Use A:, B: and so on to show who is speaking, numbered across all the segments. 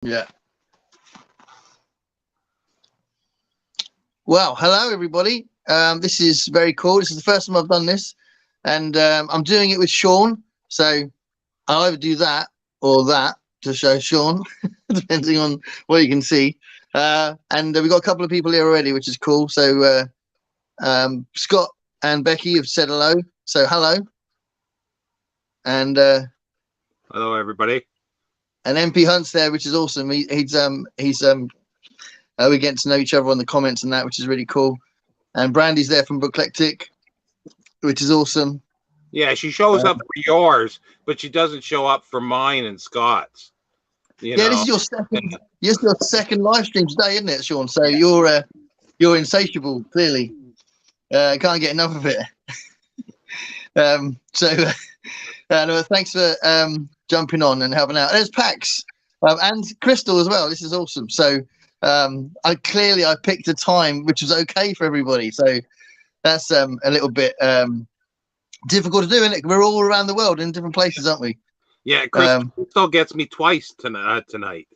A: Yeah. Well, hello everybody. This is very cool. This is the first time I've done this, and I'm doing it with Sean. So I'll either do that or that to show Sean, depending on what you can see. And we've got a couple of people here already, which is cool. So Scott and Becky have said hello. So hello. And
B: hello everybody.
A: And MP Hunt's there, which is awesome. We're getting to know each other on the comments and that, which is really cool. And Brandy's there from Booklectic, which is awesome.
B: Yeah, she shows up for yours, but she doesn't show up for mine and Scott's.
A: This is your second live stream today, isn't it, Sean? So you're insatiable, clearly. Can't get enough of it. Thanks for jumping on and helping out. There's Pax and Crystal as well. This is awesome. So I picked a time which was okay for everybody. So that's a little bit difficult to do, isn't it? We're all around the world in different places, aren't we?
B: Yeah, Crystal gets me twice tonight.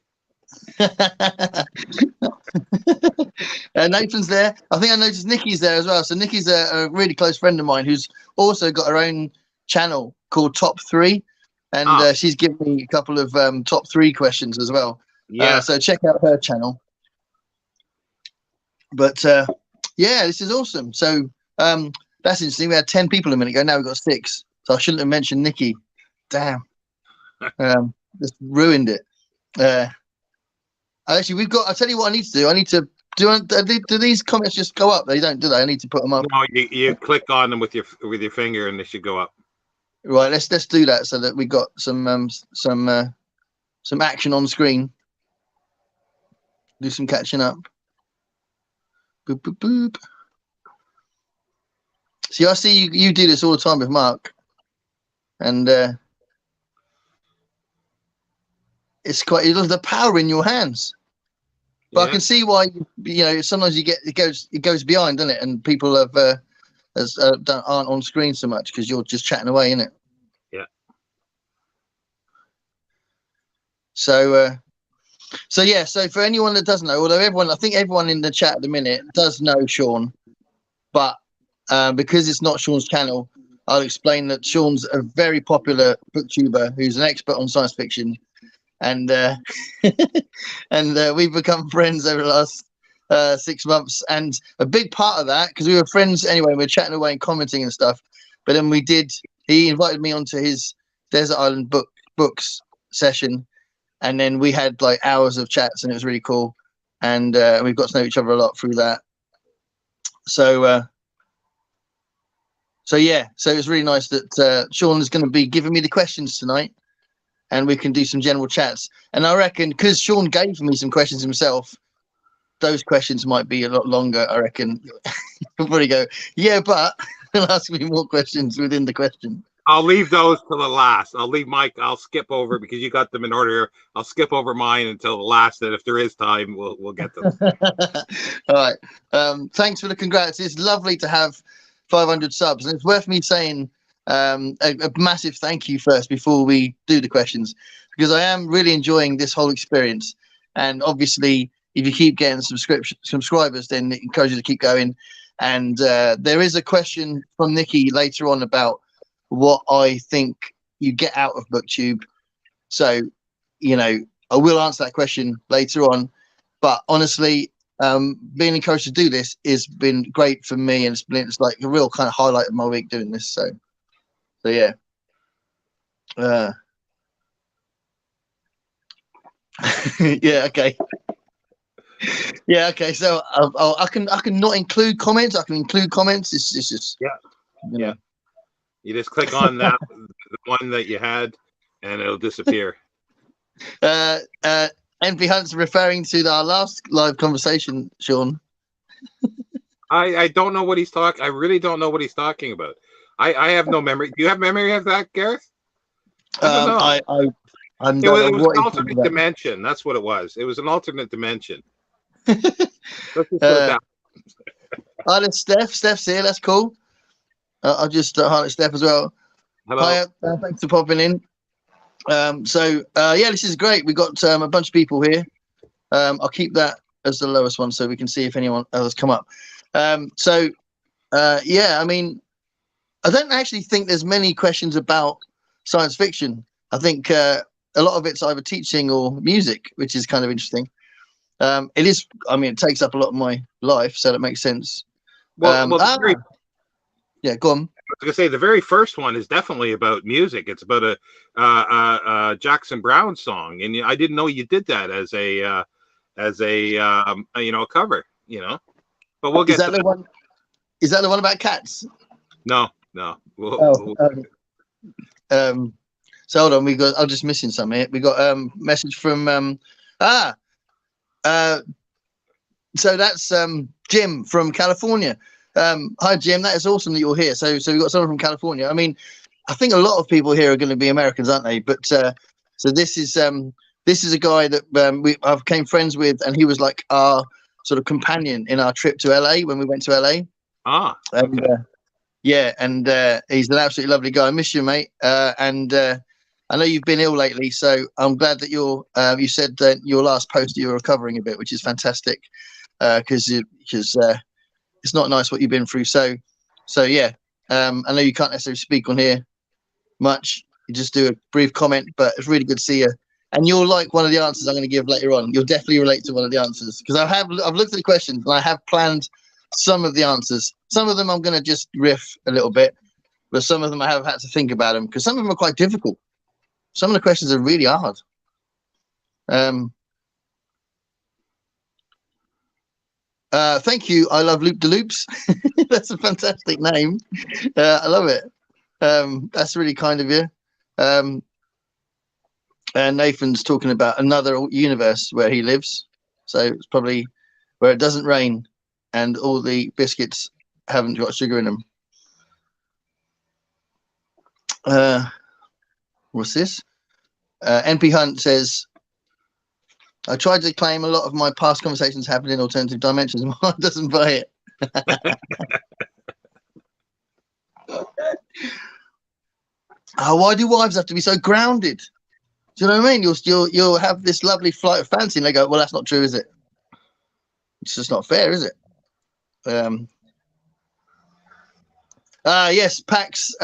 A: Nathan's there. I think I noticed Nikki's there as well. So Nikki's a really close friend of mine who's also got her own channel called Top 3, and she's given me a couple of top 3 questions as well.
B: Yeah.
A: So check out her channel. But this is awesome. So that's interesting. We had 10 people a minute ago. Now we've got 6. So I shouldn't have mentioned Nikki. Damn. Just ruined it. Actually, I'll tell you what I need to do. I need to do these comments just go up? They don't, do they? I need to put them up.
B: No, you click on them with your finger and they should go up.
A: Right, let's do that so that we got some action on screen. Do some catching up. Boop boop boop. See, I see you do this all the time with Mark, and it's quite. You look at the power in your hands. But yeah. I can see why sometimes it goes behind, doesn't it? And people aren't on screen so much because you're just chatting away, innit?
B: Yeah.
A: So for anyone that doesn't know, although I think everyone in the chat at the minute does know Sean, but because it's not Sean's channel, I'll explain that Sean's a very popular booktuber who's an expert on science fiction. And we've become friends over the last 6 months, and a big part of that, because we were friends anyway, we were chatting away and commenting and stuff. But then he invited me onto his Desert Island books session, and then we had like hours of chats, and it was really cool. And we've got to know each other a lot through that. So it's really nice that Sean is going to be giving me the questions tonight. And we can do some general chats. And I reckon, because Sean gave me some questions himself, those questions might be a lot longer, I reckon. He'll probably go, yeah, but he'll ask me more questions within the question.
B: I'll leave those till the last. I'll skip over because you got them in order. I'll skip over mine until the last, and if there is time, we'll get them.
A: All right. Thanks for the congrats. It's lovely to have 500 subs. And it's worth me saying a massive thank you first before we do the questions, because I am really enjoying this whole experience. And obviously, if you keep getting subscribers, then it encourages you to keep going. And there is a question from Nikki later on about what I think you get out of BookTube. So, I will answer that question later on. But honestly, being encouraged to do this has been great for me, and it's like a real kind of highlight of my week doing this. So yeah. Yeah. Okay. Yeah. Okay. So I can not include comments. I can include comments. It's just
B: yeah. You just click on that the one that you had, and it'll disappear.
A: NP Hunt's referring to our last live conversation, Sean.
B: I don't know what he's talking. I really don't know what he's talking about. I have no memory. Do you have memory of that, Gareth? I don't know. It was an alternate dimension. That's what it was. It was an alternate dimension. Let's just put it
A: down. There's Steph. Steph's here. That's cool. I'll just highlight Steph as well.
B: Hello.
A: Hi, thanks for popping in. Yeah, this is great. We got a bunch of people here. I'll keep that as the lowest one so we can see if anyone else come up. Yeah, I mean, I don't actually think there's many questions about science fiction. I think a lot of it's either teaching or music, which is kind of interesting. It is. I mean, it takes up a lot of my life, so that makes sense. Yeah, go on.
B: I was going to say the very first one is definitely about music. It's about a Jackson Browne song, and I didn't know you did that as a cover. But we'll get.
A: Is that the one? Is that the one about cats?
B: No.
A: So hold on, I'm just missing some here. We got message from so that's Jim from California. Hi Jim, that is awesome that you're here. So we've got someone from California. I mean, I think a lot of people here are going to be Americans, aren't they? But so this is a guy that I became friends with, and he was like our sort of companion in our trip to LA when we went to LA.
B: Okay.
A: And he's an absolutely lovely guy. I miss you, mate. I know you've been ill lately, so I'm glad that you said that your last post you were recovering a bit, which is fantastic. Because it's not nice what you've been through. So yeah. I know you can't necessarily speak on here much. You just do a brief comment, but it's really good to see you. And you'll like one of the answers I'm going to give later on. You'll definitely relate to one of the answers because I've looked at the questions and I have planned some of the answers. Some of them I'm going to just riff a little bit, but some of them I have had to think about them because some of them are quite difficult. Some of the questions are really hard. Thank you. I love Loop de Loops. That's a fantastic name. I love it. That's really kind of you. And Nathan's talking about another universe where he lives. So it's probably where it doesn't rain and all the biscuits haven't got sugar in them. What's this? NP Hunt says, I tried to claim a lot of my past conversations happened in alternative dimensions. And mine doesn't buy it. Why do wives have to be so grounded? Do you know what I mean? You'll have this lovely flight of fancy, and they go, "Well, that's not true, is it? It's just not fair, is it?" Yes, Pax.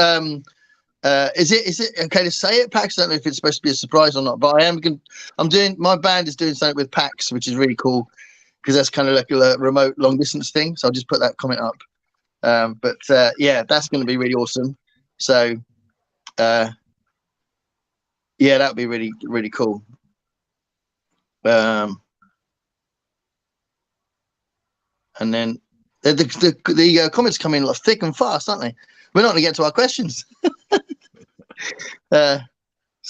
A: Is it okay to say it, Pax? I don't know if it's supposed to be a surprise or not, but my band is doing something with Pax, which is really cool because that's kind of like a remote long distance thing. So I'll just put that comment up. Yeah, that's going to be really awesome. So. Yeah, that would be really, really cool. And then the comments come in like thick and fast, aren't they? We're not going to get to our questions. So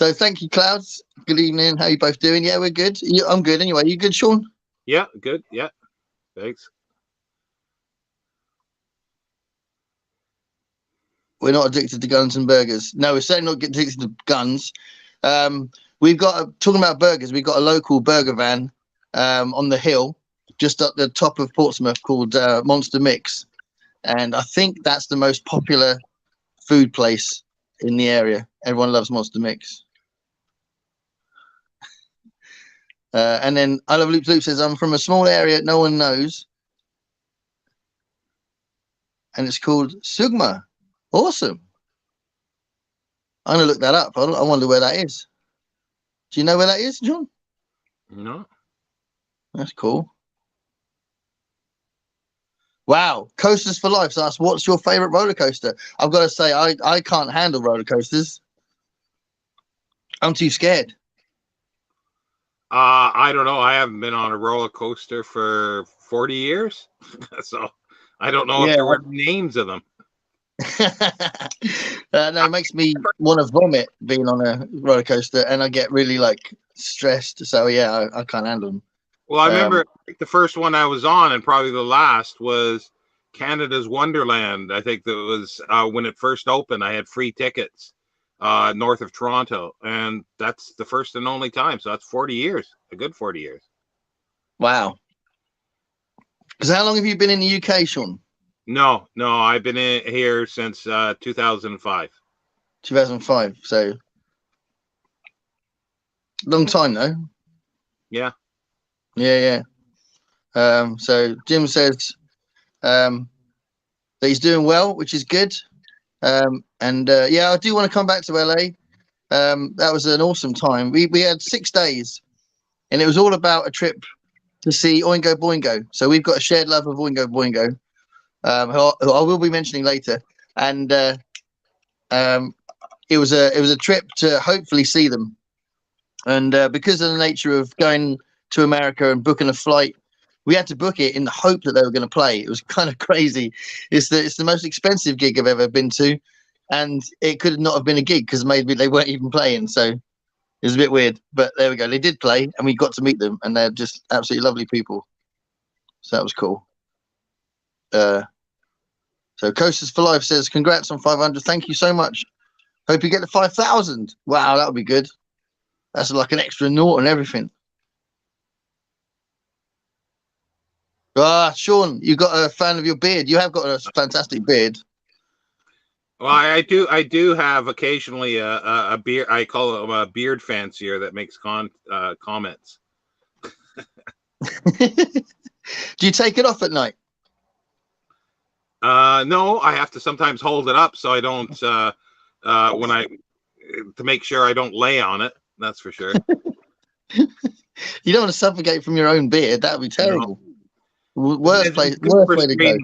A: thank you, Clouds. Good evening. How are you both doing? Yeah, we're good. I'm good anyway. You good, Sean?
B: Yeah, good. Yeah, thanks.
A: We're not addicted to guns and burgers. No, we're certainly not addicted to guns. We've got talking about burgers. We've got a local burger van on the hill, just at the top of Portsmouth, called Monster Mix, and I think that's the most popular food place in the area. Everyone loves Monster Mix. And then I love Loop Loop says I'm from a small area no one knows, and it's called Sugma. Awesome. I'm gonna look that up. I wonder where that is. Do you know where that is, John?
B: No.
A: That's cool. Wow. Coasters for Life asks, what's your favorite roller coaster? I've got to say, I can't handle roller coasters. I'm too scared.
B: I don't know. I haven't been on a roller coaster for 40 years. So I don't know if there were names of them.
A: No, it makes me want to vomit being on a roller coaster, and I get really like stressed. So yeah, I can't handle them.
B: Well, I remember the first one I was on, and probably the last, was Canada's Wonderland. I think that was when it first opened. I had free tickets north of Toronto, and that's the first and only time. So that's 40 years, a good 40 years.
A: Wow. Because how long have you been in the UK, Sean?
B: No, I've been here since 2005.
A: 2005. So Long time though.
B: Yeah.
A: Yeah. So Jim says that he's doing well, which is good. Yeah, I do want to come back to LA. That was an awesome time. We had 6 days, and it was all about a trip to see Oingo Boingo. So we've got a shared love of Oingo Boingo, who I will be mentioning later. And it was a trip to hopefully see them. And because of the nature of going to America and booking a flight, we had to book it in the hope that they were going to play. It was kind of crazy. It's the most expensive gig I've ever been to, and it could not have been a gig because maybe they weren't even playing. So it was a bit weird, but there we go. They did play, and we got to meet them, and they're just absolutely lovely people. So that was cool. So Coasters for Life says, "Congrats on 500. Thank you so much. Hope you get to 5,000. Wow, that would be good. That's like an extra nought and everything." Sean, you got a fan of your beard. You have got a fantastic beard.
B: Well, I do have occasionally a beard. I call him a beard fancier that makes comments.
A: Do you take it off at night?
B: No, I have to sometimes hold it up so I don't to make sure I don't lay on it. That's for sure.
A: You don't want to suffocate from your own beard. That would be terrible. No. Worst way to go.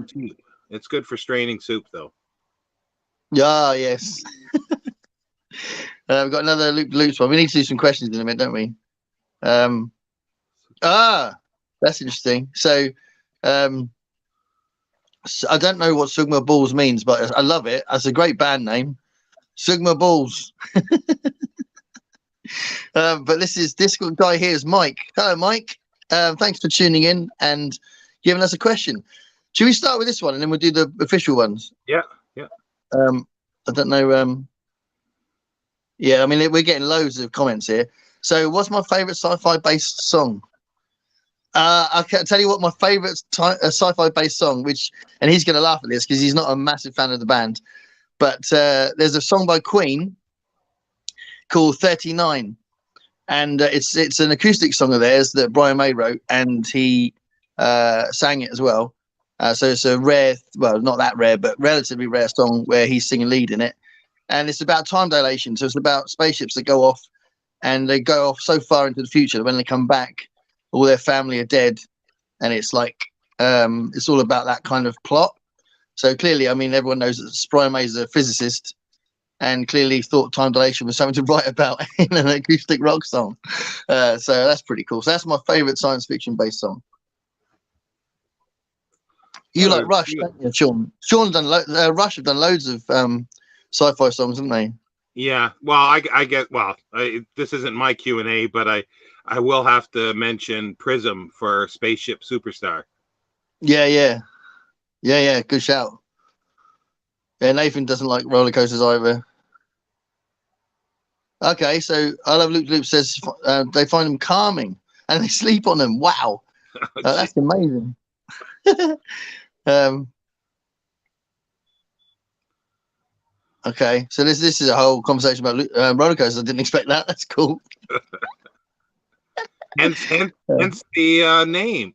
B: It's good for straining soup, though.
A: Yeah, yes. We've got another loops one. We need to do some questions in a minute, don't we? That's interesting. So I don't know what Sugma Balls means, but I love it. That's a great band name, Sugma Balls. But this guy here is Mike. Hello, Mike. Thanks for tuning in and giving us a question. Should we start with this one and then we'll do the official ones?
B: Yeah.
A: I don't know. Yeah, I mean, we're getting loads of comments here. So what's my favorite sci-fi based song? I can tell you what my favorite sci-fi based song, and he's going to laugh at this because he's not a massive fan of the band, but there's a song by Queen called 39, and it's an acoustic song of theirs that Brian May wrote, and he sang it as well. So it's a rare, well, not that rare, but relatively rare song where he's singing lead in it. And it's about time dilation. So it's about spaceships that go off, and they go off so far into the future that when they come back, all their family are dead. And it's like, it's all about that kind of plot. So clearly, I mean, everyone knows that Brian May is a physicist and clearly thought time dilation was something to write about in an acoustic rock song. So that's pretty cool. So that's my favorite science fiction based song. You like Rush, don't you, Sean? Sean done Rush have done loads of sci-fi songs, haven't they?
B: Yeah. Well, I get. Well, this isn't my Q&A, but I will have to mention Prism for Spaceship Superstar.
A: Yeah. Good shout. Yeah, Nathan doesn't like roller coasters either. Okay, so I Love Loop says they find them calming and they sleep on them. Wow, that's amazing. Okay, so this is a whole conversation about roller coasters. I didn't expect that. That's cool.
B: hence the name.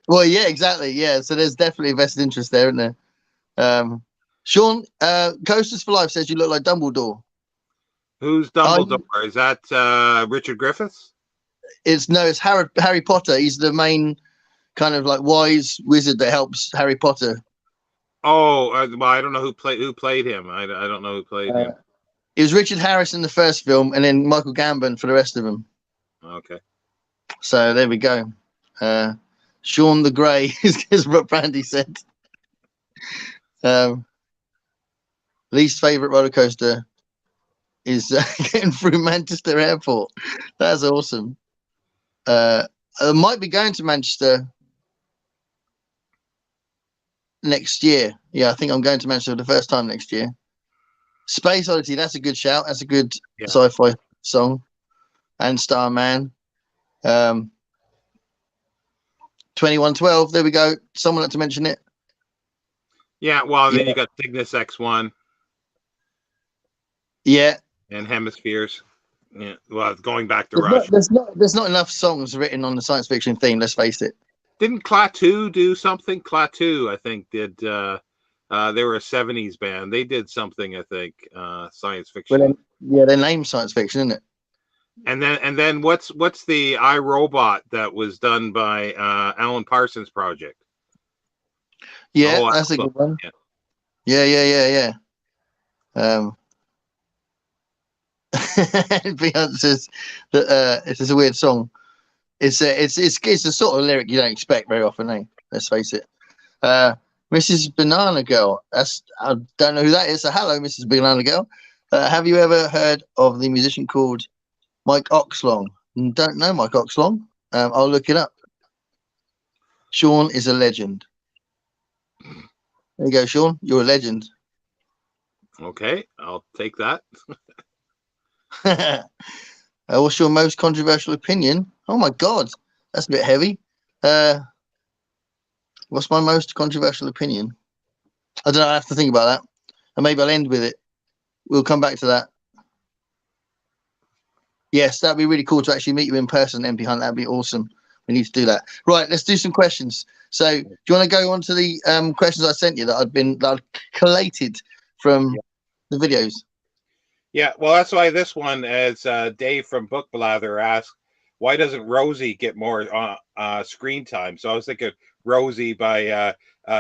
A: Well, yeah, exactly. Yeah, so there's definitely a vested interest there, isn't there? Sean, Coasters for Life says you look like Dumbledore.
B: Who's Dumbledore? Is that Richard Griffiths?
A: It's Harry Potter. He's the main kind of like wise wizard that helps Harry Potter.
B: Oh, well, I don't know who played him. I don't know who played him.
A: It was Richard Harris in the first film, and then Michael Gambon for the rest of them.
B: Okay.
A: So there we go. Sean the Grey is what Brandy said. Least favorite roller coaster is getting through Manchester Airport. That's awesome. I might be going to Manchester next year. Yeah, I think I'm going to Manchester for the first time next year. Space Oddity, that's a good shout. That's a good sci-fi song. And Starman. 2112, there we go. Someone had to mention it.
B: Yeah, well, then you got Cygnus X1.
A: Yeah.
B: And Hemispheres. Yeah, well, going back to Rush.
A: There's not enough songs written on the science fiction theme. Let's face it.
B: Didn't Klaatu do something? Klaatu, I think, did. They were a '70s band. They did something, I think, science fiction.
A: Well, yeah, their name's science fiction, isn't it?
B: And then what's the iRobot that was done by Alan Parsons Project?
A: Yeah, that's a good one. Yeah. Beyonce says that it's a weird song. It's a sort of lyric you don't expect very often, eh? Let's face it. Mrs. Banana Girl. I don't know who that is. So hello, Mrs. Banana Girl. Have you ever heard of the musician called Mike Oxlong? Don't know Mike Oxlong. I'll look it up. Sean is a legend. There you go, Sean. You're a legend.
B: Okay, I'll take that.
A: What's your most controversial opinion? Oh my God, that's a bit heavy. What's my most controversial opinion? I don't know. I have to think about that, and maybe I'll end with it. We'll come back to that. Yes, that'd be really cool to actually meet you in person, MP Hunt. That'd be awesome. We need to do that. Right, let's do some questions. So, do you want to go on to the questions I sent you that I've collated from the videos?
B: Yeah, well, that's why this one, as Dave from Book Blather asked, why doesn't Rosie get more screen time? So I was thinking Rosie by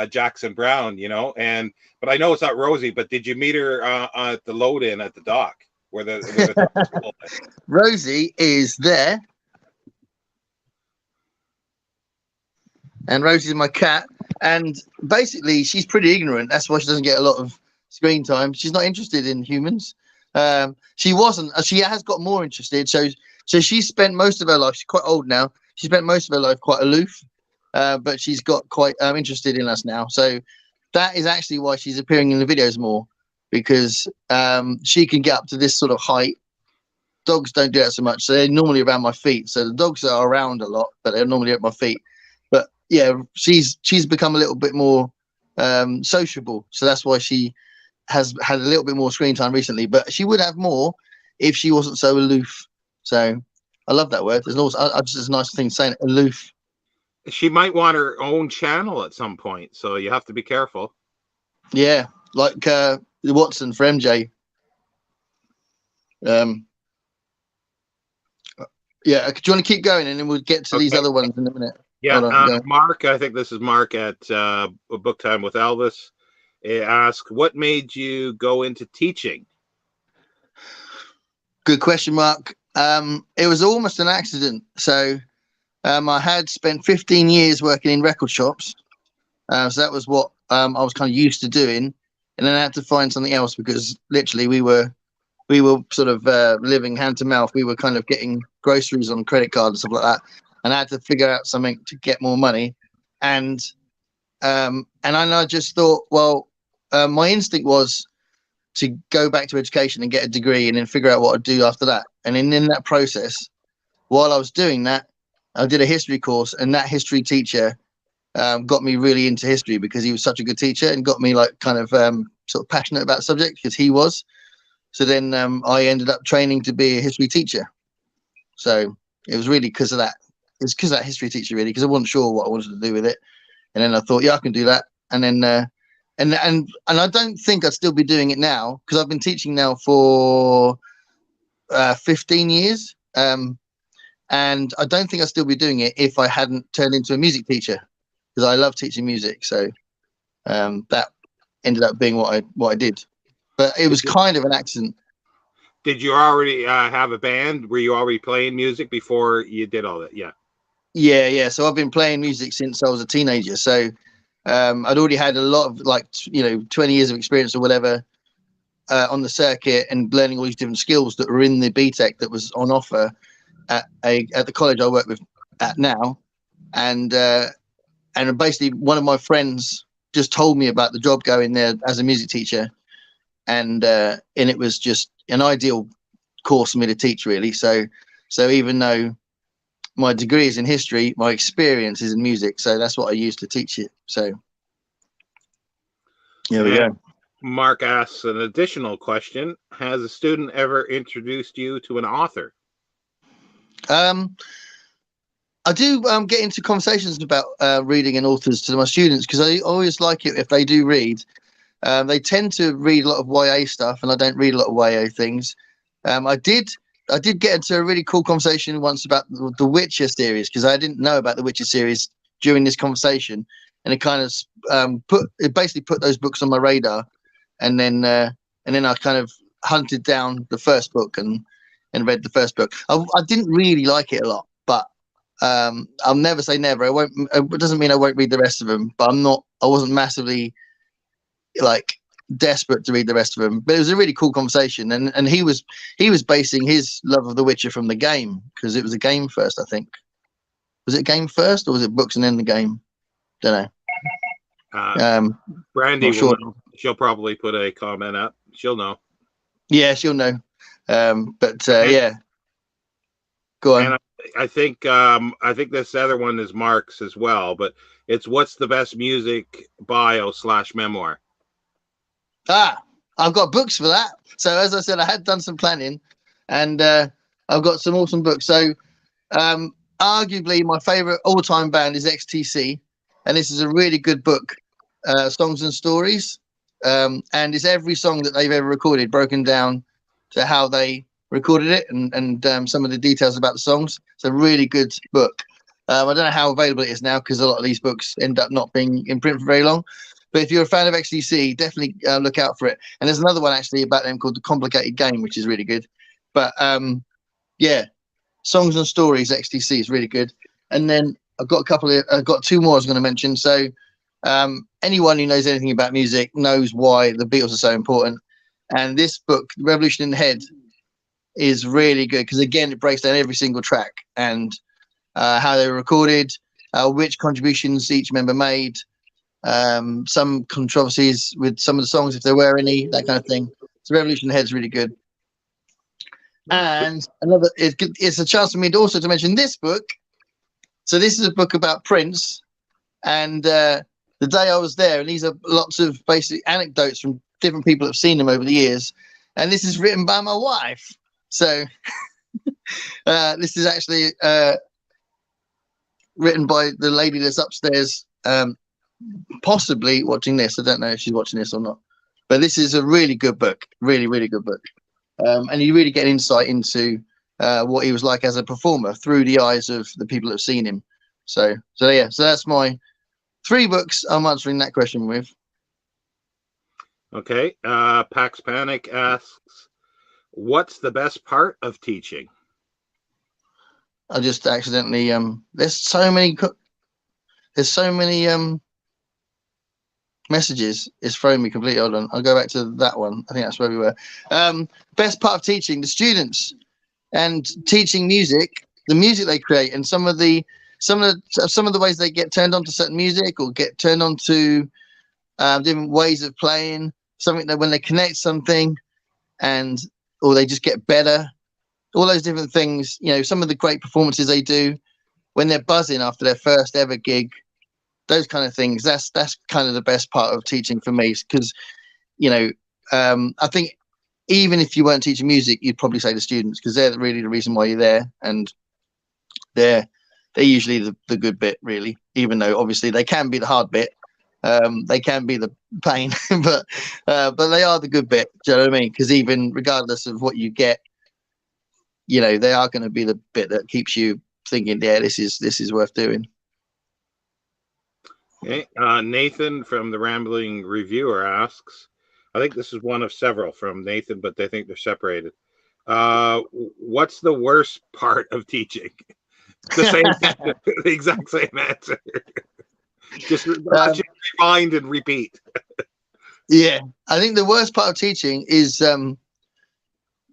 B: Jackson Browne, but I know it's not Rosie. But did you meet her at the load-in at the dock where the
A: Rosie is there, and Rosie's my cat, and basically she's pretty ignorant. That's why she doesn't get a lot of screen time. She's not interested in humans. She wasn't. She has got more interested. So she spent most of her life. She's quite old now. She spent most of her life quite aloof, but she's got quite interested in us now. So that is actually why she's appearing in the videos more, because she can get up to this sort of height. Dogs don't do that so much. So they're normally around my feet. So the dogs are around a lot, but they're normally at my feet. But yeah, she's become a little bit more sociable. So that's why she has had a little bit more screen time recently, but she would have more if she wasn't so aloof. So I love that word. There's also just a nice thing saying aloof.
B: She might want her own channel at some point, so you have to be careful.
A: Yeah, like Watson for MJ. Yeah, do you want to keep going and then we'll get to these other ones in a minute?
B: Yeah, Mark, I think this is Mark at Book Time with Elvis. Ask, what made you go into teaching?
A: Good question, Mark. It was almost an accident. So I had spent 15 years working in record shops. So that was what I was kind of used to doing. And then I had to find something else because literally we were sort of living hand to mouth. We were kind of getting groceries on credit card and stuff like that. And I had to figure out something to get more money. And I just thought, well, my instinct was to go back to education and get a degree and then figure out what I'd do after that. And in that process, while I was doing that, I did a history course, and that history teacher got me really into history because he was such a good teacher and got me like kind of sort of passionate about the subject because he was. So then I ended up training to be a history teacher. So it was really because of that. It's because of that history teacher, really, because I wasn't sure what I wanted to do with it. And then I thought, yeah, I can do that. And then and I don't think I'd still be doing it now because I've been teaching now for 15 years. And I don't think I'd still be doing it if I hadn't turned into a music teacher because I love teaching music. So that ended up being what I did. But it was kind of an accident.
B: Did you already have a band? Were you already playing music before you did all that? Yeah.
A: Yeah. So I've been playing music since I was a teenager. So I'd already had a lot of 20 years of experience or whatever on the circuit and learning all these different skills that were in the BTEC that was on offer at the college I work with at now. And basically one of my friends just told me about the job going there as a music teacher. And it was just an ideal course for me to teach, really. So even though my degree is in history, my experience is in music. So that's what I use to teach it. So here we go.
B: Mark asks an additional question. Has a student ever introduced you to an author?
A: I do get into conversations about reading and authors to my students, because I always like it if they do read. They tend to read a lot of YA stuff, and I don't read a lot of YA things. I did get into a really cool conversation once about the Witcher series, because I didn't know about the Witcher series during this conversation, and it kind of basically put those books on my radar, and then I kind of hunted down the first book and read the first book. I didn't really like it a lot, but I'll never say never. It doesn't mean I won't read the rest of them, but I wasn't massively like desperate to read the rest of them. But it was a really cool conversation, and he was basing his love of The Witcher from the game, because it was a game first, I think. Was it game first, or was it books and then the game? Don't
B: know. Brandy will know. She'll probably put a comment up. She'll know.
A: Yeah, she'll know. Yeah, go on.
B: And I think this other one is Mark's as well, but it's what's the best music bio/memoir?
A: I've got books for that. So as I said, I had done some planning, and I've got some awesome books. So arguably my favorite all-time band is XTC, and this is a really good book, Songs and Stories, and it's every song that they've ever recorded broken down to how they recorded it, and some of the details about the songs. It's a really good book. I don't know how available it is now, because a lot of these books end up not being in print for very long. But if you're a fan of XTC, definitely look out for it. And there's another one actually about them called The Complicated Game, which is really good. But yeah, Songs and Stories, XTC is really good. And then I've got two more I was going to mention. So anyone who knows anything about music knows why the Beatles are so important. And this book, Revolution in the Head, is really good, because again, it breaks down every single track and how they were recorded, which contributions each member made, some controversies with some of the songs, if there were any, that kind of thing. So Revolution in the Head is really good. And it's a chance for me also to mention this book. So this is a book about Prince, and the day I was there, and these are lots of basic anecdotes from different people that have seen him over the years, and this is written by my wife. So this is actually written by the lady that's upstairs, possibly watching this. I don't know if she's watching this or not, but this is a really good book, really, really good book. And you really get insight into what he was like as a performer through the eyes of the people that have seen him. So that's my 3 books I'm answering that question with.
B: Okay. Pax Panic asks, what's the best part of teaching?
A: I just accidentally there's so many messages. It's thrown me completely. Hold on, I'll go back to that one. I think that's where we were. Best part of teaching, the students, and teaching music, the music they create, and some of the ways they get turned on to certain music, or get turned on to different ways of playing something, that when they connect something, or they just get better, all those different things. Some of the great performances they do when they're buzzing after their first ever gig, those kind of things. That's kind of the best part of teaching for me, because I think even if you weren't teaching music, you'd probably say the students, because they're really the reason why you're there, and they're usually the good bit, really, even though obviously they can be the hard bit. They can be the pain, but they are the good bit. Do you know what I mean? Because even regardless of what you get, they are going to be the bit that keeps you thinking, yeah, this is worth doing.
B: Okay. Nathan from the Rambling Reviewer asks, I think this is one of several from Nathan, but they think they're separated. What's the worst part of teaching? The exact same answer. Just rewind and repeat.
A: Yeah, I think the worst part of teaching is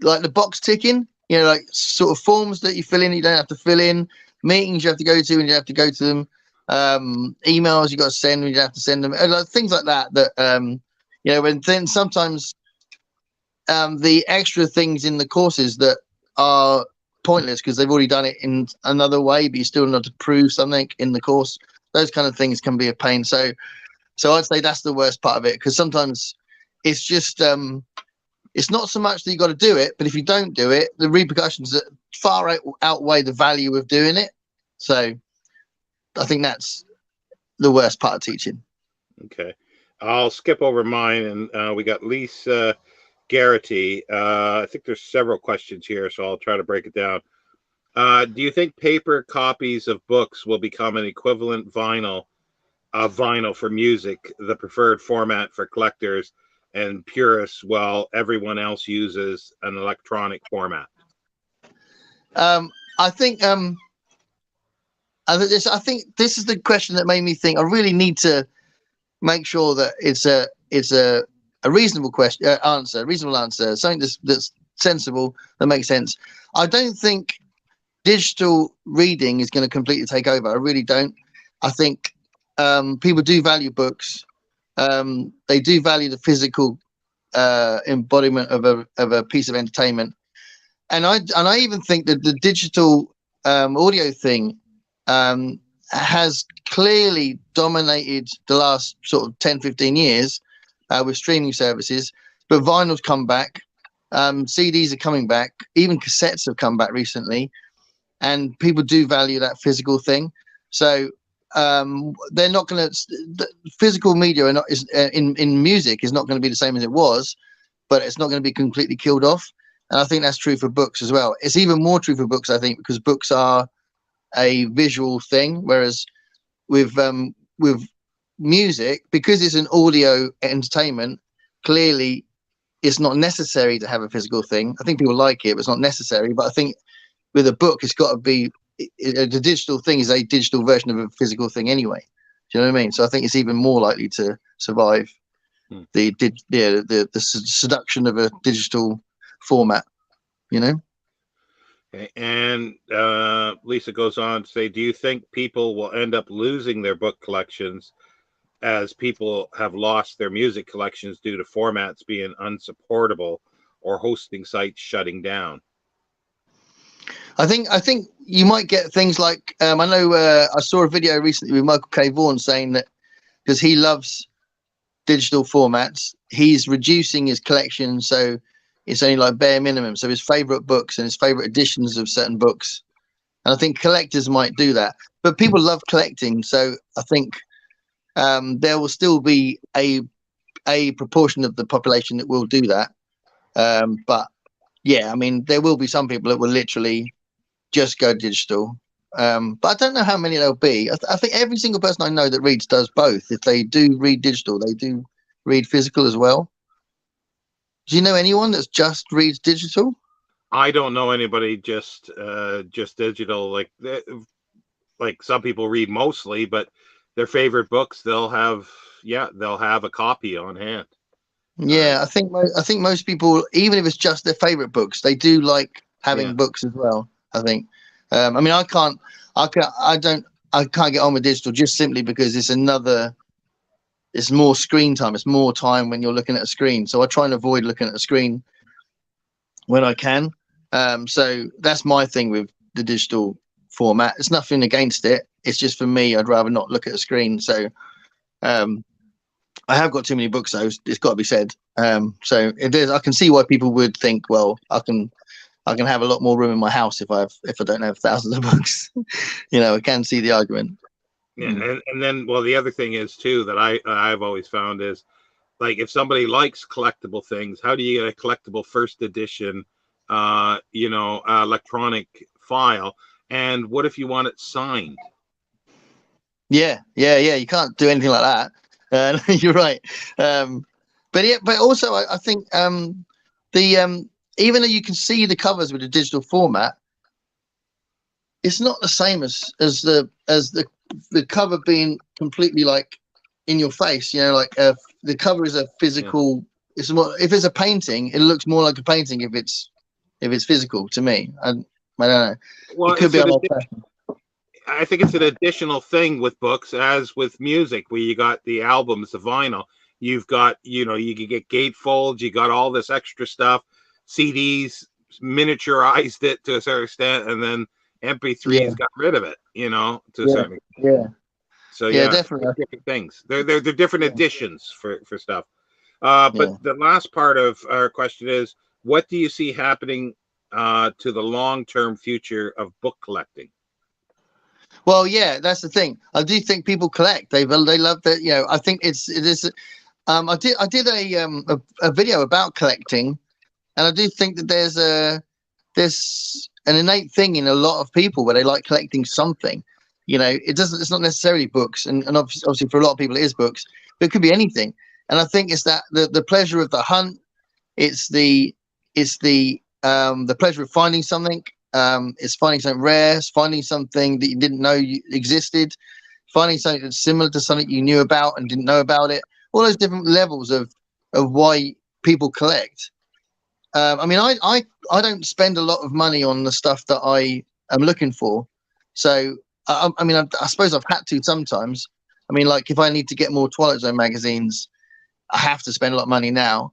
A: like the box ticking. Like sort of forms that you fill in, you don't have to fill in. Meetings you have to go to, and you have to go to them. Emails you got to send, and you have to send them. Like things like that. When then sometimes the extra things in the courses that are pointless because they've already done it in another way, but you still need to prove something in the course. Those kind of things can be a pain. So I'd say that's the worst part of it, because sometimes it's just it's not so much that you got to do it, but if you don't do it, the repercussions far outweigh the value of doing it. So I think that's the worst part of teaching.
B: Okay, I'll skip over mine, and we got Lisa Garrity. I think there's several questions here, so I'll try to break it down. Do you think paper copies of books will become an equivalent vinyl for music, the preferred format for collectors and purists, while everyone else uses an electronic format?
A: I think this is the question that made me think I really need to make sure that it's a reasonable reasonable answer, something that's sensible, that makes sense. I don't think digital reading is going to completely take over. I really don't. I think people do value books. They do value the physical embodiment of a piece of entertainment, and I even think that the digital audio thing has clearly dominated the last sort of 10-15 years with streaming services. But vinyl's come back, CDs are coming back, even cassettes have come back recently, and people do value that physical thing. So they're not going to physical media in music is not going to be the same as it was, but it's not going to be completely killed off. And I think that's true for books as well. It's even more true for books, I think, because books are a visual thing, whereas with music, because it's an audio entertainment, clearly it's not necessary to have a physical thing. I think people like it, but it's not necessary. But I think with a book, it's got to be the digital thing is a digital version of a physical thing anyway. Do you know what I mean? So I think it's even more likely to survive the seduction of a digital format, you know.
B: And Lisa goes on to say, do you think people will end up losing their book collections as people have lost their music collections due to formats being unsupportable or hosting sites shutting down?
A: I think you might get things like I know I saw a video recently with Michael K. Vaughan saying that because he loves digital formats, he's reducing his collection, so it's only like bare minimum. So his favorite books and his favorite editions of certain books, and I think collectors might do that. But people love collecting, so I think there will still be a proportion of the population that will do that. But yeah, I mean, there will be some people that will literally just go digital. But I don't know how many there'll be. I think every single person I know that reads does both. If they do read digital, they do read physical as well. Do you know anyone that's just reads digital?
B: I don't know anybody just digital. Like some people read mostly, but their favorite books they'll have a copy on hand.
A: Yeah, I think most people, even if it's just their favorite books, they do like having books as well. I think. I mean, I can't get on with digital just simply because it's more screen time. It's more time when you're looking at a screen. So I try and avoid looking at a screen when I can. So that's my thing with the digital format. It's nothing against it. It's just for me, I'd rather not look at a screen. So I have got too many books, though. It's got to be said. So I can see why people would think, well, I can have a lot more room in my house if I don't have thousands of books. I can see the argument.
B: Yeah, and then the other thing is too that I've always found is, like, if somebody likes collectible things, how do you get a collectible first edition, electronic file? And what if you want it signed?
A: Yeah. You can't do anything like that. You're right. But also I think even though you can see the covers with a digital format, it's not the same as the cover being completely like in your face. The cover is a physical. Yeah. It's more, if it's a painting, it looks more like a painting if it's physical to me. I don't know.
B: Well, it could be I think it's an additional thing with books, as with music, where you got the albums, the vinyl. You've got, you can get gatefolds. You got all this extra stuff. CDs miniaturized it to a certain extent, and then MP3s got rid of it, to a certain extent.
A: Yeah.
B: So definitely different things. They're different editions for stuff. But the last part of our question is, what do you see happening to the long-term future of book collecting?
A: Well, yeah, that's the thing. I do think people collect. They love that. You know, I think it is. I did a video about collecting, and I do think that there's an innate thing in a lot of people where they like collecting something. You know, it's not necessarily books, and obviously for a lot of people it is books, but it could be anything. And I think it's that the pleasure of the hunt. It's the pleasure of finding something. It's finding something rare. It's finding something that you didn't know existed. Finding something that's similar to something you knew about and didn't know about it. All those different levels of why people collect. I mean, I don't spend a lot of money on the stuff that I am looking for. So I mean, I suppose I've had to sometimes. I mean, like if I need to get more Twilight Zone magazines, I have to spend a lot of money now.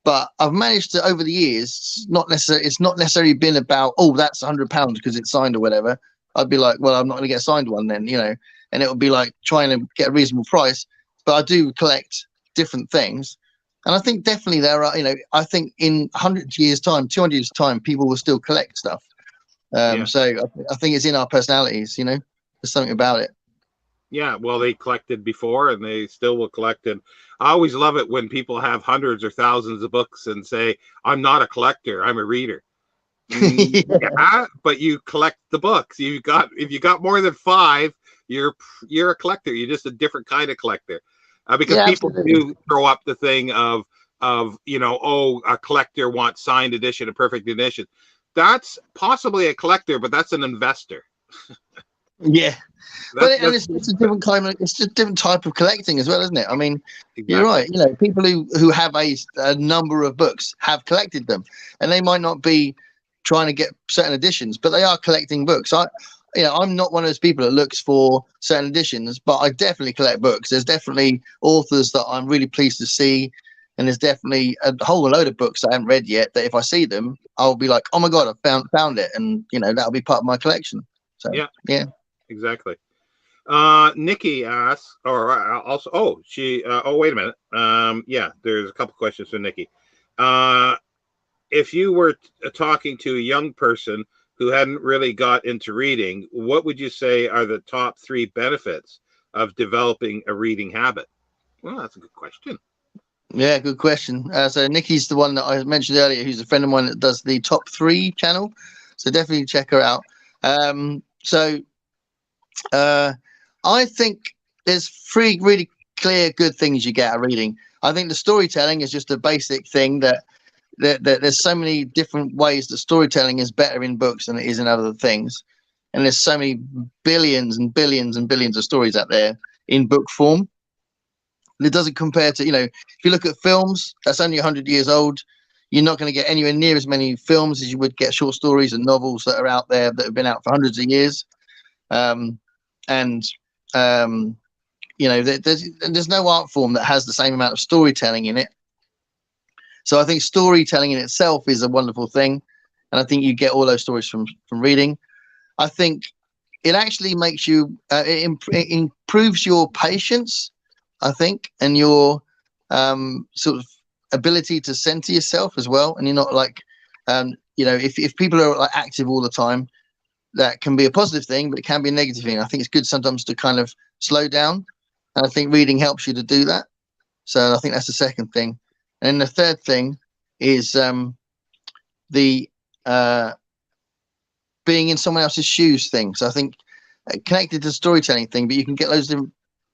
A: But I've managed to, over the years, it's not necessarily been about, oh, that's £100 because it's signed or whatever. I'd be like, well, I'm not going to get a signed one then, you know, and it would be like trying to get a reasonable price. But I do collect different things. And I think definitely there are, you know, I think in 100 years' time, 200 years' time, people will still collect stuff. So I think it's in our personalities, you know, there's something about it.
B: Yeah, well, they collected before and they still will collect. And I always love it when people have hundreds or thousands of books and say, I'm not a collector, I'm a reader. Yeah, but you collect the books. If you got more than 5, you're a collector. You're just a different kind of collector. Because people do throw up the thing of you know, oh, a collector wants signed edition, a perfect edition. That's possibly a collector, but that's an investor.
A: Yeah. But it's a different kind of, it's just a different type of collecting as well, isn't it? I mean, exactly. You're right. You know, people who have a number of books have collected them, and they might not be trying to get certain editions, but they are collecting books. I'm not one of those people that looks for certain editions, but I definitely collect books. There's definitely authors that I'm really pleased to see, and there's definitely a whole load of books I haven't read yet that if I see them, I'll be like, oh my god, I found it, and you know that'll be part of my collection. So yeah.
B: Exactly. Nikki asks, or also, wait a minute. There's a couple questions for Nikki. If you were talking to a young person who hadn't really got into reading, what would you say are the top 3 benefits of developing a reading habit? Well, that's a good question.
A: Yeah, good question. So Nikki's the one that I mentioned earlier, who's a friend of mine that does the Top 3 channel. So definitely check her out. I think there's 3 really clear good things you get out of reading. I think the storytelling is just a basic thing that there's so many different ways that storytelling is better in books than it is in other things. And there's so many billions and billions and billions of stories out there in book form. It doesn't compare to, you know, if you look at films, that's only 100 years old. You're not going to get anywhere near as many films as you would get short stories and novels that are out there that have been out for hundreds of years. You know, there's no art form that has the same amount of storytelling in it. So I think storytelling in itself is a wonderful thing, and I think you get all those stories from reading. I think it actually makes you it improves your patience, I think, and your sort of ability to center yourself as well. And you're not like you know, if people are like active all the time, that can be a positive thing, but it can be a negative thing. I think it's good sometimes to kind of slow down, and I think reading helps you to do that. So I think that's the second thing. And then the third thing is the being in someone else's shoes thing. So I think connected to the storytelling thing, but you can get loads of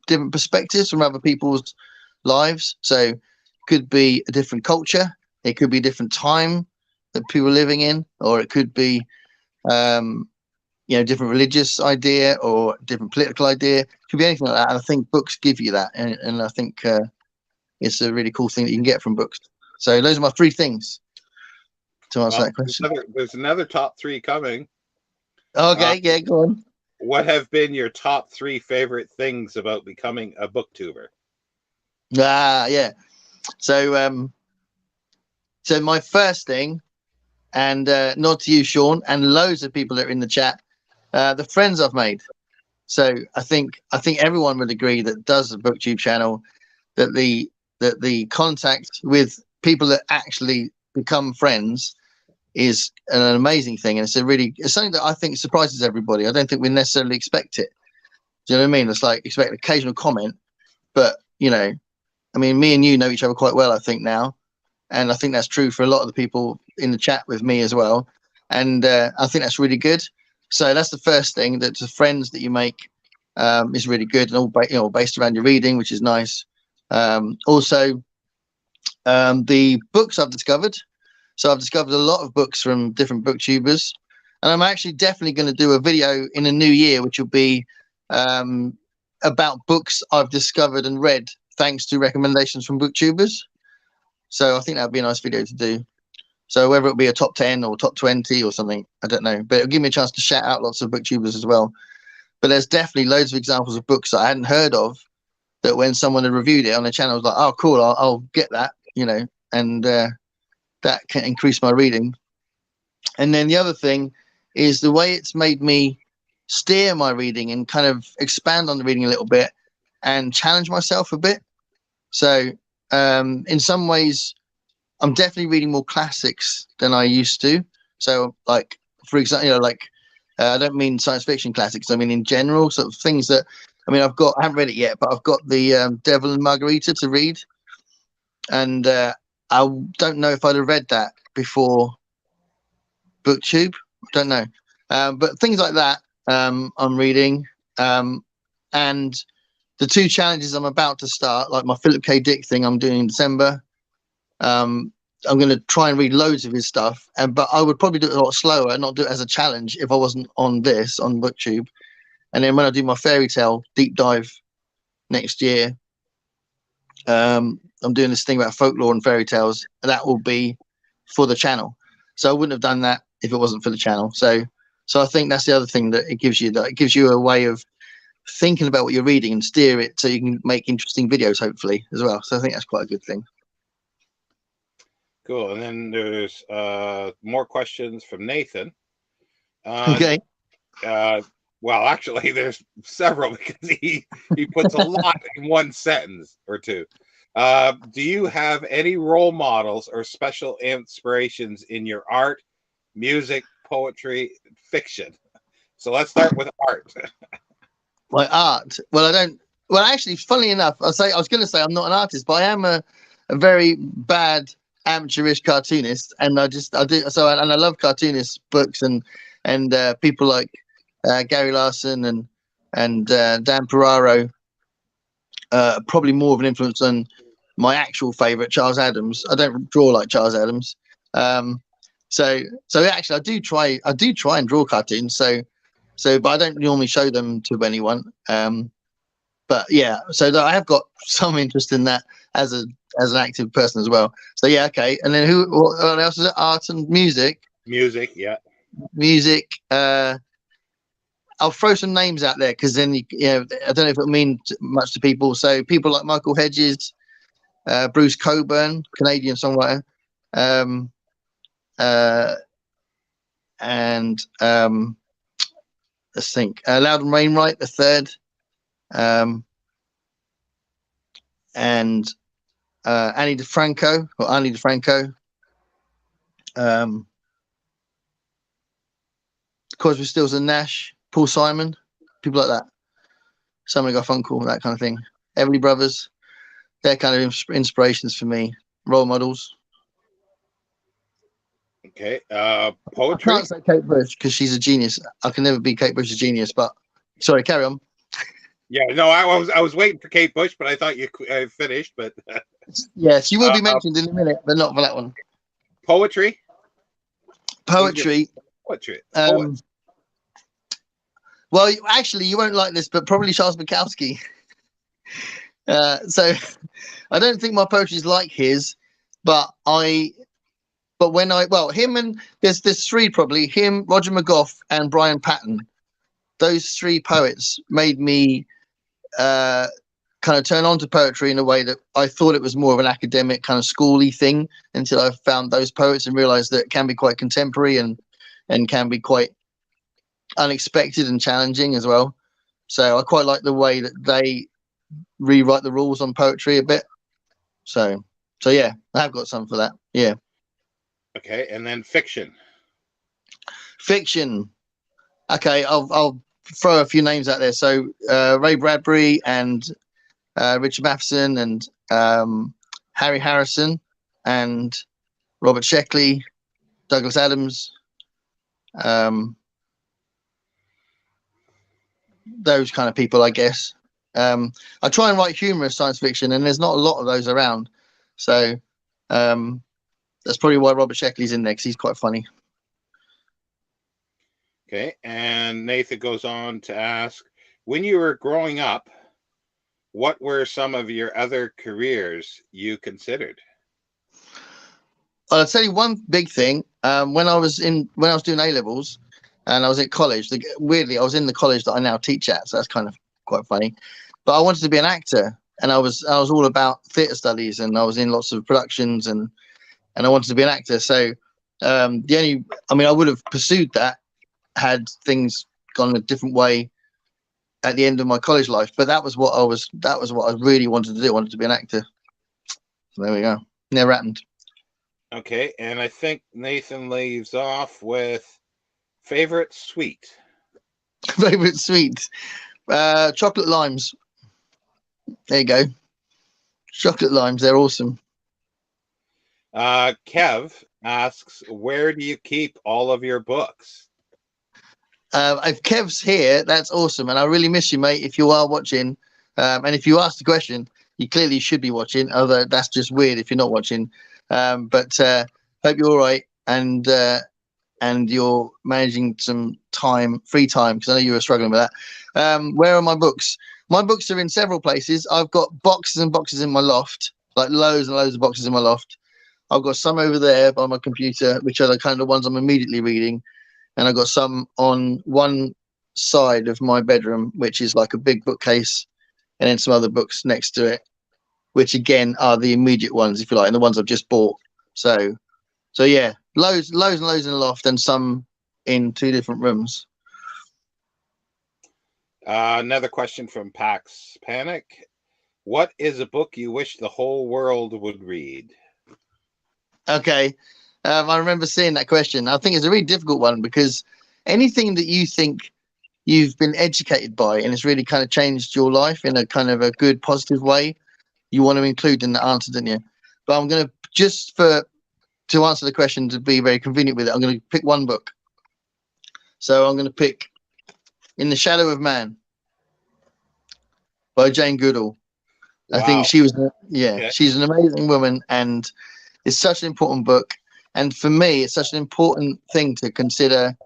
A: different perspectives from other people's lives. So it could be a different culture, it could be a different time that people are living in, or it could be you know, different religious idea or different political idea. It could be anything like that. And I think books give you that, and I think it's a really cool thing that you can get from books. So those are my 3 things to answer that question.
B: There's another top 3 coming.
A: Okay, yeah, go on.
B: What have been your top 3 favorite things about becoming a booktuber?
A: Yeah. So my first thing, and nod to you, Sean, and loads of people that are in the chat, the friends I've made. So I think everyone would agree that does a BookTube channel, that the that the contact with people that actually become friends is an amazing thing, and it's something that I think surprises everybody. I don't think we necessarily expect it. Do you know what I mean? It's like expect an occasional comment, but you know, I mean, me and you know each other quite well, I think now, and I think that's true for a lot of the people in the chat with me as well, and I think that's really good. So that's the first thing, that the friends that you make is really good, and all based around your reading, which is nice. Also, the books I've discovered. So I've discovered a lot of books from different booktubers, and I'm actually definitely going to do a video in the new year, which will be about books I've discovered and read thanks to recommendations from booktubers. So I think that'd be a nice video to do. So whether it'll be a top 10 or top 20 or something, I don't know, but it'll give me a chance to shout out lots of booktubers as well. But there's definitely loads of examples of books that I hadn't heard of, that when someone had reviewed it on the channel, I was like, oh, cool, I'll get that, you know, and that can increase my reading. And then the other thing is the way it's made me steer my reading and kind of expand on the reading a little bit and challenge myself a bit. So in some ways, I'm definitely reading more classics than I used to. So like, for example, you know, like I don't mean science fiction classics. I mean in general, sort of things that, I mean, I haven't read it yet, but I've got the Devil and Margarita to read. And I don't know if I'd have read that before BookTube. I don't know. But things like that I'm reading. And the two challenges I'm about to start, like my Philip K. Dick thing I'm doing in December, I'm going to try and read loads of his stuff. But I would probably do it a lot slower and not do it as a challenge if I wasn't on BookTube. And then when I do my fairy tale deep dive next year, I'm doing this thing about folklore and fairy tales, and that will be for the channel. So I wouldn't have done that if it wasn't for the channel. So I think that's the other thing that it gives you. That it gives you a way of thinking about what you're reading and steer it so you can make interesting videos, hopefully, as well. So I think that's quite a good thing.
B: Cool. And then there's more questions from Nathan.
A: Okay.
B: Well, actually, there's several because he puts a lot in one sentence or two. Do you have any role models or special inspirations in your art, music, poetry, fiction? So let's start with art.
A: My art. Well, I don't. Well, actually, funnily enough, I was going to say I'm not an artist, but I am a very bad amateurish cartoonist, and I do so. And I love cartoonist books and people like Gary Larson and Dan Ferraro. Probably more of an influence on my actual favorite, Charles Addams. I don't draw like Charles Addams. So actually I do try and draw cartoons. But I don't normally show them to anyone. But yeah, so I have got some interest in that as an active person as well. So yeah, okay. And then what else is it? Art and music.
B: Music, yeah.
A: Music. I'll throw some names out there because then I don't know if it'll mean much to people. So people like Michael Hedges, Bruce Cockburn, Canadian songwriter, and let's think, Loudon Wainwright the third, and Annie DeFranco, Crosby, Stills and Nash, Paul Simon, people like that. Simon and Garfunkel, that kind of thing. Everly Brothers, they're kind of inspirations for me, role models.
B: Okay, poetry.
A: I can't say Kate Bush because she's a genius. I can never be Kate Bush's genius, but sorry, carry on.
B: Yeah, no, I was waiting for Kate Bush, but I thought you finished. But
A: yes, you will be mentioned in a minute, but not for that one.
B: Poetry.
A: Poetry. Well, actually, you won't like this, but probably Charles Bukowski. So I don't think my poetry is like his, but him and there's three probably, him, Roger McGough, and Brian Patton. Those three poets made me kind of turn on to poetry in a way that I thought it was more of an academic kind of schooly thing until I found those poets and realized that it can be quite contemporary and can be quite unexpected and challenging as well. So I quite like the way that they rewrite the rules on poetry a bit. So yeah, I've got some for that. Yeah.
B: Okay, and then fiction.
A: Fiction. Okay, I'll throw a few names out there. So Ray Bradbury and Richard Matheson and Harry Harrison and Robert Sheckley, Douglas Adams. Those kind of people, I guess. I try and write humorous science fiction, and there's not a lot of those around. So that's probably why Robert Sheckley's in there, because he's quite funny.
B: Okay, and Nathan goes on to ask, when you were growing up, what were some of your other careers you considered?
A: I'll tell you one big thing. When I was doing A levels, and I was at college. Weirdly, I was in the college that I now teach at, so that's kind of quite funny. But I wanted to be an actor, and I was all about theatre studies, and I was in lots of productions, and I wanted to be an actor. So I would have pursued that had things gone a different way at the end of my college life. But that was what I really wanted to do. I wanted to be an actor. So there we go. Never happened.
B: Okay, and I think Nathan leaves off with favorite sweet.
A: Favorite sweet, chocolate limes. There you go. Chocolate limes, they're awesome.
B: Kev asks, where do you keep all of your books?
A: If Kev's here, that's awesome, and I really miss you, mate. If you are watching, and if you asked the question, you clearly should be watching. Although that's just weird if you're not watching. But hope you're all right, and you're managing some free time, because I know you were struggling with that. Where are my books? My books are in several places. I've got boxes and boxes in my loft, like loads and loads of boxes in my loft. I've got some over there by my computer, which are the kind of ones I'm immediately reading. And I've got some on one side of my bedroom, which is like a big bookcase, and then some other books next to it, which again are the immediate ones, if you like, and the ones I've just bought. So yeah, loads and loads in the loft, and some in 2 different rooms.
B: Another question from Pax Panic. What is a book you wish the whole world would read?
A: Okay. I remember seeing that question. I think it's a really difficult one, because anything that you think you've been educated by and it's really kind of changed your life in a kind of a good, positive way, you want to include in the answer, don't you? But I'm going to, to answer the question, to be very convenient with it, I'm going to pick one book. So I'm going to pick In the Shadow of Man by Jane Goodall. Wow. I think she was, she's an amazing woman, and it's such an important book. And for me, it's such an important thing to consider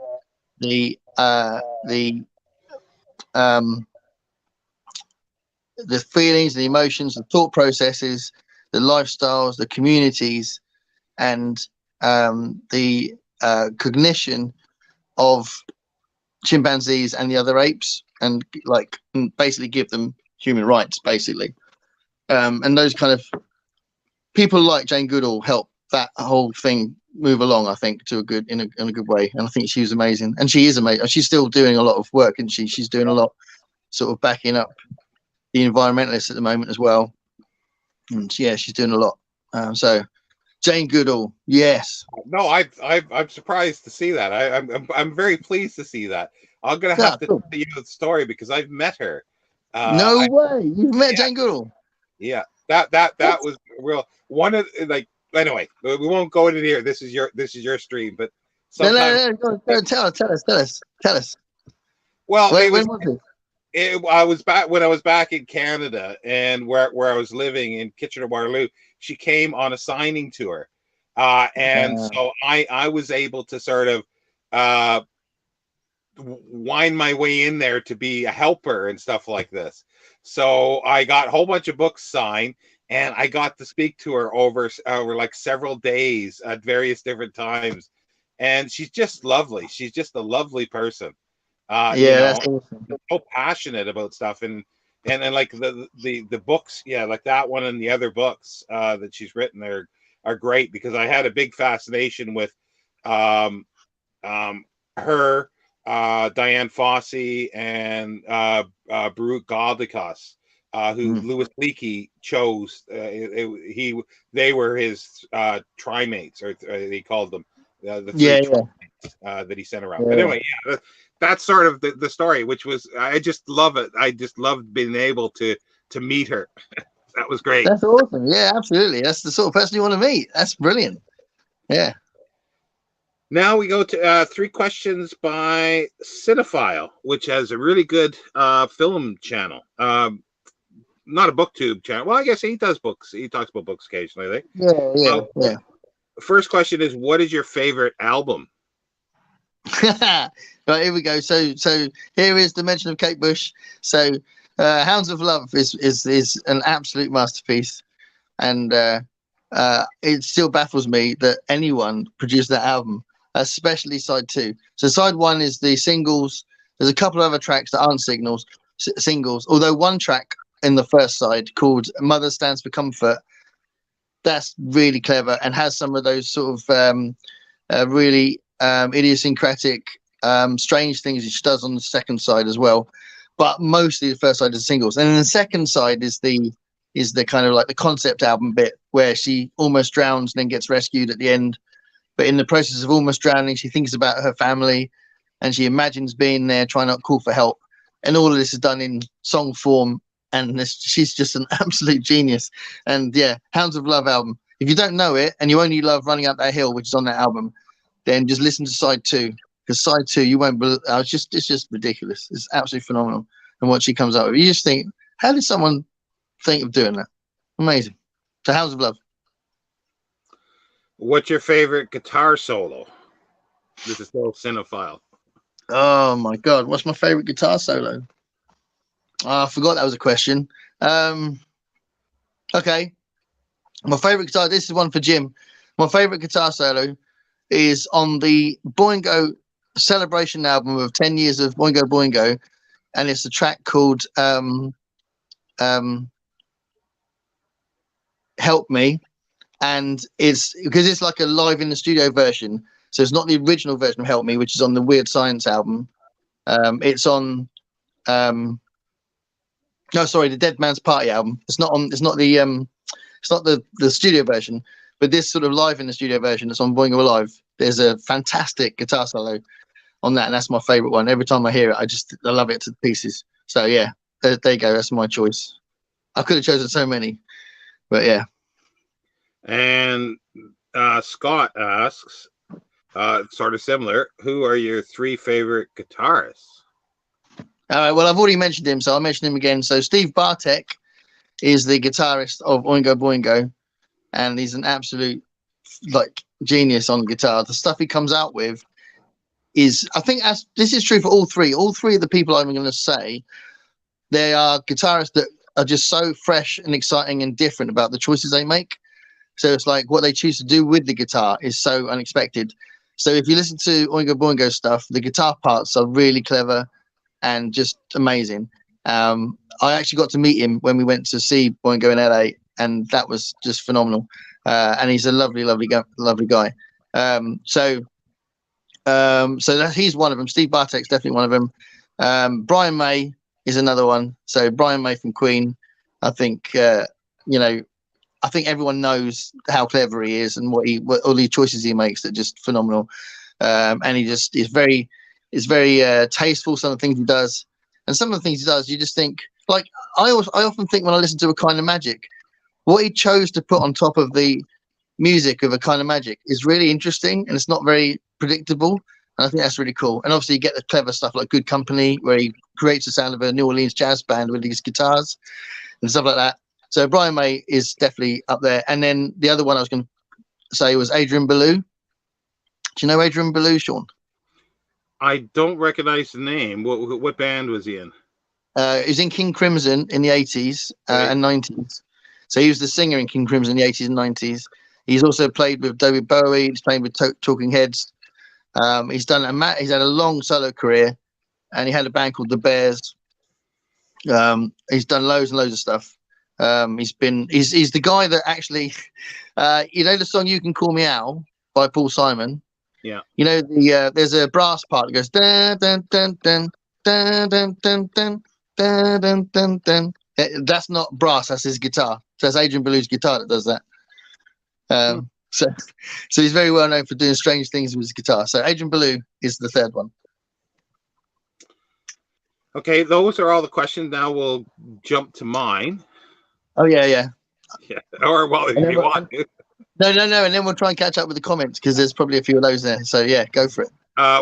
A: the feelings, the emotions, the thought processes, the lifestyles, the communities, and the cognition of chimpanzees and the other apes, and basically give them human rights, basically. And those kind of people like Jane Goodall help that whole thing move along, I think, to in a good way. And I think she was amazing, and she is amazing. She's still doing a lot of work, isn't she? She's doing a lot, sort of backing up the environmentalists at the moment as well. And yeah, she's doing a lot. So Jane Goodall, yes.
B: No, I'm surprised to see that. I'm very pleased to see that. I'm gonna have to tell you the story, because I've met her.
A: No way, you've met Jane Goodall?
B: Yeah, that was real. One of anyway, we won't go into here. This is your stream, but
A: no, tell us.
B: Well, when was it? I was back when I was back in Canada, and where I was living in Kitchener-Waterloo. She came on a signing tour, and so I was able to sort of wind my way in there to be a helper and stuff like this. So I got a whole bunch of books signed, and I got to speak to her over like several days at various different times. And she's just lovely. She's just a lovely person.
A: That's awesome.
B: So passionate about stuff, and like the books, like that one and the other books that she's written are great, because I had a big fascination with her, Dian Fossey, and Baruch Galdikas. who Louis Leakey chose. They were his trimates, or he called them the three trimates that he sent around. But anyway, that's sort of the story, which was, I just love it. I just loved being able to meet her. That was great.
A: That's awesome. Yeah, absolutely. That's the sort of person you want to meet. That's brilliant. Yeah.
B: Now we go to 3 questions by Cinephile, which has a really good film channel. Not a booktube channel. Well, I guess he does books. He talks about books occasionally.
A: Yeah.
B: First question is, what is your favorite album?
A: Right, here we go. So here is the mention of Kate Bush. So Hounds of Love is an absolute masterpiece, and it still baffles me that anyone produced that album, especially side 2. So side 1 is the singles. There's a couple of other tracks that aren't singles, although one track in the first side called Mother Stands for Comfort, that's really clever and has some of those sort of really idiosyncratic strange things she does on the second side as well, but mostly the first side is singles, and then the second side is the kind of like the concept album bit where she almost drowns and then gets rescued at the end, but in the process of almost drowning she thinks about her family and she imagines being there, trying not to call for help, and all of this is done in song form, and she's just an absolute genius. And yeah, Hounds of Love album, if you don't know it and you only love Running Up That Hill, which is on that album, then just listen to side 2, because side 2 you won't believe. It's just ridiculous. It's absolutely phenomenal. And what she comes up with, you just think, how did someone think of doing that? Amazing. So Hounds of Love.
B: What's your favorite guitar solo? This is still Cinephile.
A: Oh my god, what's my favorite guitar solo? I forgot that was a question. Okay, my favorite guitar. This is one for Jim. My favorite guitar solo is on the Boingo celebration album of 10 years of Boingo Boingo, and it's a track called Help Me, and it's because it's like a live in the studio version, so it's not the original version of Help Me, which is on the Weird Science album. It's on no, sorry, the Dead Man's Party album. It's not the studio version, but this sort of live in the studio version that's on Boingo Alive. There's a fantastic guitar solo on that, and that's my favorite one. Every time I hear it, I love it to pieces. So yeah, there you go. That's my choice. I could have chosen so many, but yeah.
B: And Scott asks, sort of similar, who are your 3 favorite guitarists?
A: All right, well, I've already mentioned him, so I'll mention him again. So Steve Bartek is the guitarist of Oingo Boingo, and he's an absolute genius on guitar. The stuff he comes out with is, I think, this is true for all 3. All 3 of the people I'm going to say, they are guitarists that are just so fresh and exciting and different about the choices they make. So it's like what they choose to do with the guitar is so unexpected. So if you listen to Oingo Boingo stuff, the guitar parts are really clever and just amazing. I actually got to meet him when we went to see Boingo in LA, and that was just phenomenal. And he's a lovely guy. So he's one of them. Steve Bartek's definitely one of them. Brian May is another one. So Brian May from Queen, I think I think everyone knows how clever he is and what all the choices he makes are just phenomenal. And he just is very tasteful. Some of the things he does, and some of the things he does, you just think, like, I often think when I listen to A Kind of Magic, what he chose to put on top of the music of A Kind of Magic is really interesting, and it's not very predictable. And I think that's really cool. And obviously you get the clever stuff like Good Company, where he creates the sound of a New Orleans jazz band with his guitars and stuff like that. So Brian May is definitely up there. And then the other one I was going to say was Adrian Belew. Do you know Adrian Belew, Sean?
B: I don't recognize the name. What band was he in?
A: He was in King Crimson in the 80s and 90s. So he was the singer in King Crimson in the 80s and 90s. He's also played with David Bowie. He's played with Talking Heads. He's had a long solo career, and he had a band called The Bears. He's done loads and loads of stuff. He's the guy that actually, the song "You Can Call Me Al" by Paul Simon.
B: Yeah.
A: There's a brass part that goes dun dun dun dun dun dun dun dun dun dun dun. That's not brass. That's his guitar. So that's Adrian Belew's guitar that does that. So he's very well known for doing strange things with his guitar. So Adrian Belew is the third one.
B: Okay, those are all the questions. Now we'll jump to mine.
A: Oh yeah.
B: Or well, if you want.
A: No. And then we'll try and catch up with the comments because there's probably a few of those there. So yeah, go for it.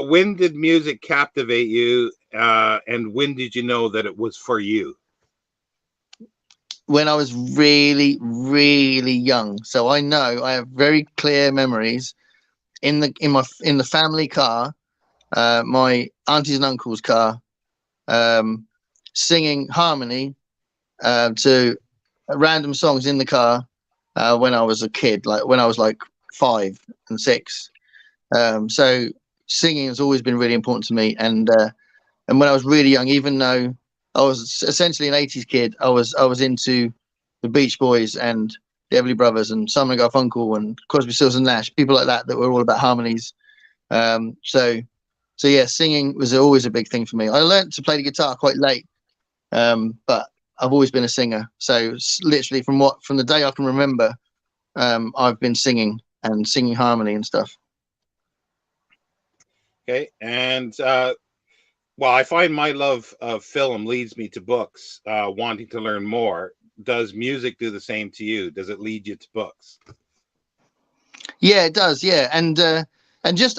B: When did music captivate you, and when did you know that it was for you?
A: When I was really, really young. So I know I have very clear memories in the family car, my aunties and uncles' car, singing harmony to random songs in the car when I was a kid, like when I was like 5 and 6. So singing has always been really important to me. And when I was really young, even though I was essentially an 80s kid, I was into the Beach Boys and the Everly Brothers and Simon & Garfunkel and Crosby, Stills and Nash, people like that were all about harmonies. So yeah, singing was always a big thing for me. I learned to play the guitar quite late, but I've always been a singer. So literally from the day I can remember, I've been singing harmony and stuff.
B: Okay, and well, I find my love of film leads me to books, wanting to learn more. Does music do the same to you? Does it lead you to books?
A: Yeah, it does. Yeah, and just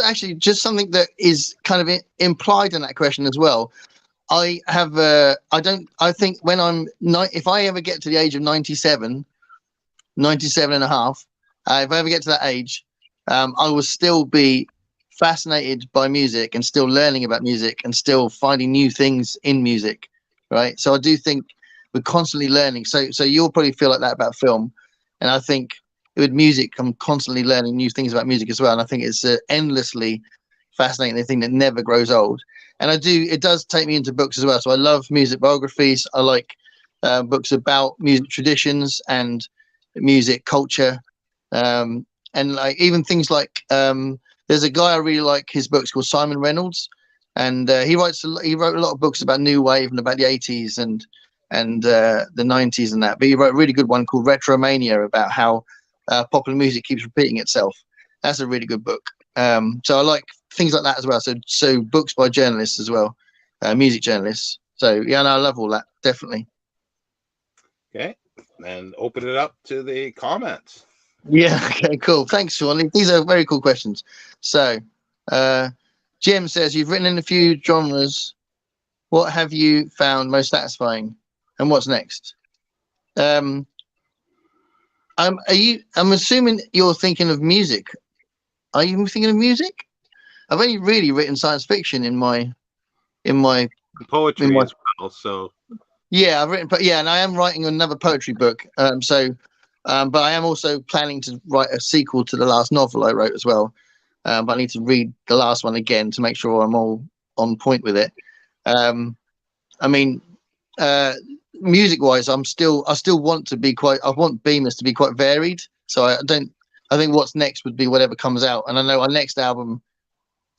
A: something that is kind of implied in that question as well. I think when if I ever get to the age of 97 and a half, if I ever get to that age, I will still be fascinated by music and still learning about music and still finding new things in music, right? So I do think we're constantly learning. So you'll probably feel like that about film, and I think with music, I'm constantly learning new things about music as well. And I think it's an endlessly fascinating thing that never grows old. And it does take me into books as well. So I love music biographies. I like books about music traditions and music culture, and like even things like there's a guy I really like, his books called Simon Reynolds, and he wrote a lot of books about new wave and about the 80s and the 90s and that. But he wrote a really good one called Retromania about how popular music keeps repeating itself. That's a really good book. So I like things like that as well. So books by journalists as well, music journalists. So yeah, no, I love all that, definitely.
B: Okay, and open it up to the comments.
A: Yeah, okay, cool. Thanks, Sean. These are very cool questions. So Jim says, you've written in a few genres. What have you found most satisfying, and what's next? I'm assuming you're thinking of music. Are you thinking of music? I've only really written science fiction in my
B: poetry as well. So
A: yeah, I've written, and I am writing another poetry book. But I am also planning to write a sequel to the last novel I wrote as well. But I need to read the last one again to make sure I'm all on point with it. I mean, music-wise, I still want to be I want Bemis to be quite varied. So I think what's next would be whatever comes out. And I know our next album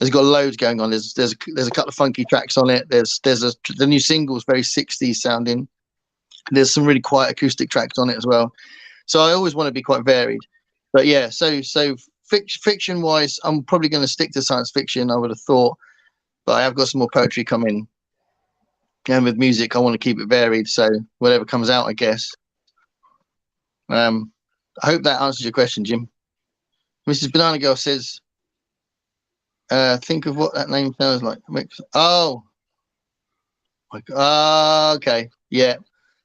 A: has got loads going on. There's a couple of funky tracks on it. The new single is very 60s sounding. There's some really quiet acoustic tracks on it as well. So I always want to be quite varied. But yeah, so fiction-wise, I'm probably going to stick to science fiction, I would have thought. But I have got some more poetry coming. And with music, I want to keep it varied. So whatever comes out, I guess. I hope that answers your question, Jim. Mrs. Banana Girl says, think of what that name sounds like. Oh. Okay. Yeah.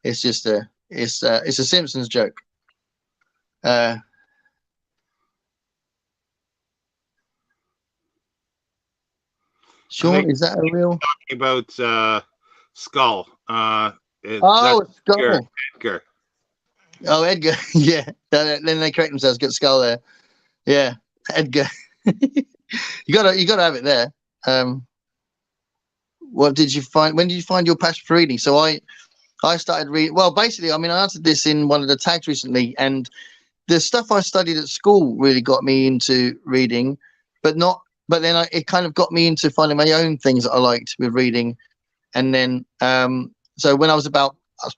A: It's just it's a Simpsons joke. Sean, is that a real?
B: Talking about Skull.
A: Skull.
B: Edgar.
A: Oh, Edgar. Yeah. Then they correct themselves. Get Skull there. Yeah, Edgar. you gotta have it there. What did you find? When did you find your passion for reading? So I started reading. Well, basically, I mean, I answered this in one of the tags recently, and the stuff I studied at school really got me into reading, but then it kind of got me into finding my own things that I liked with reading. And then, so when I was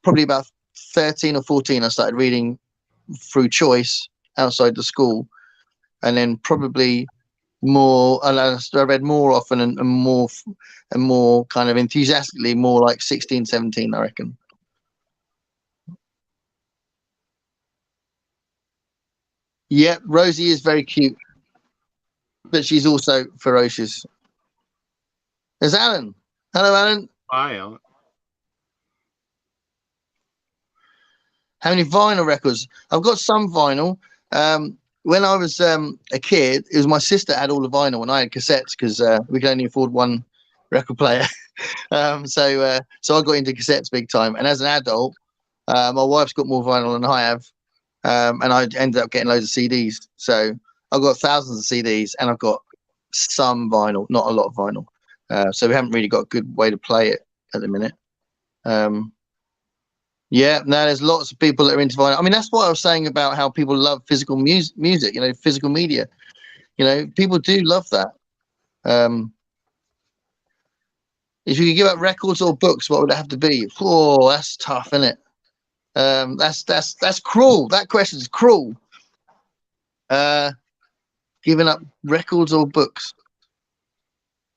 A: probably about 13 or 14, I started reading through choice outside the school, and then probably more. And I read more often and more kind of enthusiastically, more like 16, 17, I reckon. Yeah, Rosie is very cute, but she's also ferocious. There's Alan. Hello, Alan.
B: Hi, Alan.
A: How many vinyl records? I've got some vinyl. When I was a kid, it was my sister had all the vinyl, and I had cassettes because we could only afford one record player. So I got into cassettes big time. And as an adult, my wife's got more vinyl than I have, and I ended up getting loads of CDs. So I've got thousands of CDs, and I've got some vinyl, not a lot of vinyl. So we haven't really got a good way to play it at the minute. Yeah, no, there's lots of people that are into vinyl. I mean, that's what I was saying about how people love physical music, you know, physical media. You know, people do love that. If you could give up records or books, what would it have to be? Oh, that's tough, isn't it? That's cruel. That question is cruel. Giving up records or books.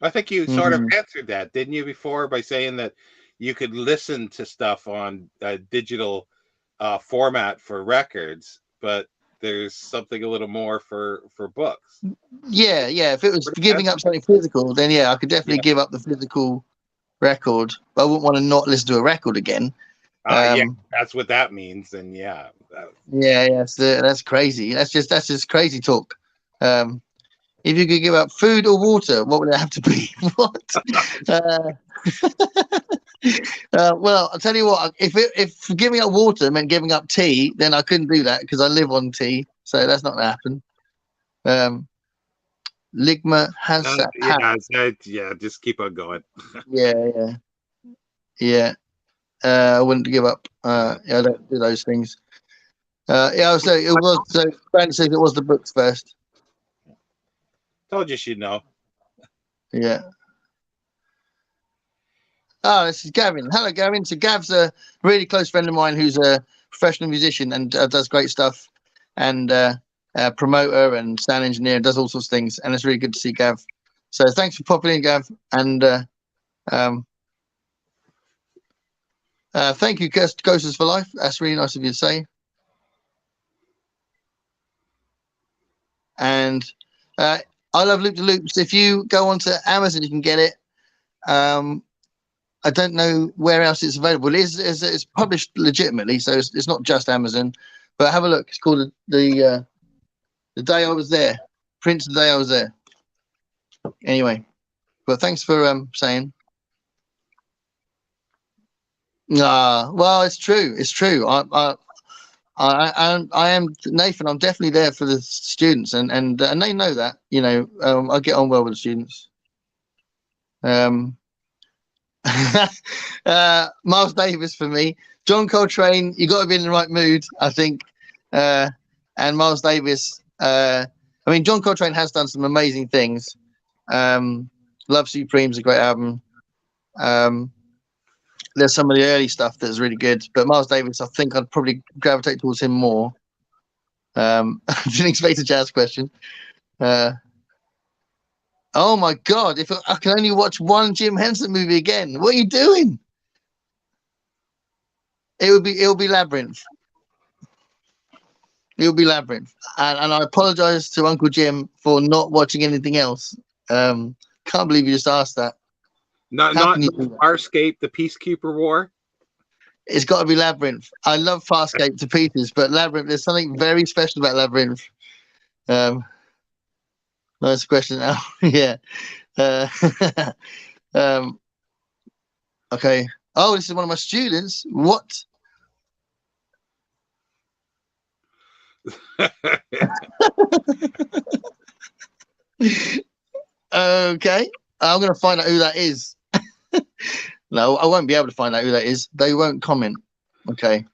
B: I think you sort of answered that, didn't you, before by saying that you could listen to stuff on a digital format for records, but there's something a little more for books.
A: Yeah. If it was giving up something physical, then yeah, I could definitely give up the physical record. But I wouldn't want to not listen to a record again.
B: Yeah, that's what that means. And yeah.
A: That's crazy. That's just crazy talk. If you could give up food or water, what would it have to be? What? Well, I'll tell you what. If giving up water meant giving up tea, then I couldn't do that because I live on tea, so that's not going to happen. Ligma has that.
B: Yeah. Just keep on going.
A: Yeah. I wouldn't give up. I don't do those things. So it was. So Brandon says it was the books first.
B: Told you she'd know.
A: Yeah. Oh, this is Gavin. Hello, Gavin. So Gav's a really close friend of mine who's a professional musician and does great stuff, and promoter and sound engineer, does all sorts of things, and it's really good to see Gav. So thanks for popping in, Gav, and thank you, Ghosters for Life. That's really nice of you to say. And I love Loop de Loops. If you go onto Amazon, you can get it. I don't know where else it's available. It's published legitimately, so it's not just Amazon. But have a look. It's called the Day I Was There. Prince the Day I Was There. Anyway, but thanks for saying. Well, it's true. It's true. I am Nathan. I'm definitely there for the students, and they know that. You know, I get on well with the students. Miles Davis for me. John Coltrane, you got to be in the right mood, I think. And Miles Davis. I mean, John Coltrane has done some amazing things. Love Supreme's a great album. There's some of the early stuff that's really good, but Miles Davis, I think I'd probably gravitate towards him more. I didn't expect a jazz question. Oh my God! If I can only watch one Jim Henson movie again, what are you doing? It'll be Labyrinth. It'll be Labyrinth, and I apologize to Uncle Jim for not watching anything else. Can't believe you just asked that.
B: Not Farscape, the Peacekeeper War.
A: It's got to be Labyrinth. I love Farscape to pieces, but Labyrinth, there's something very special about Labyrinth. Nice question now. Yeah. Okay. Oh, this is one of my students. What? Okay. I'm going to find out who that is. No, I won't be able to find out who that is. They won't comment. Okay.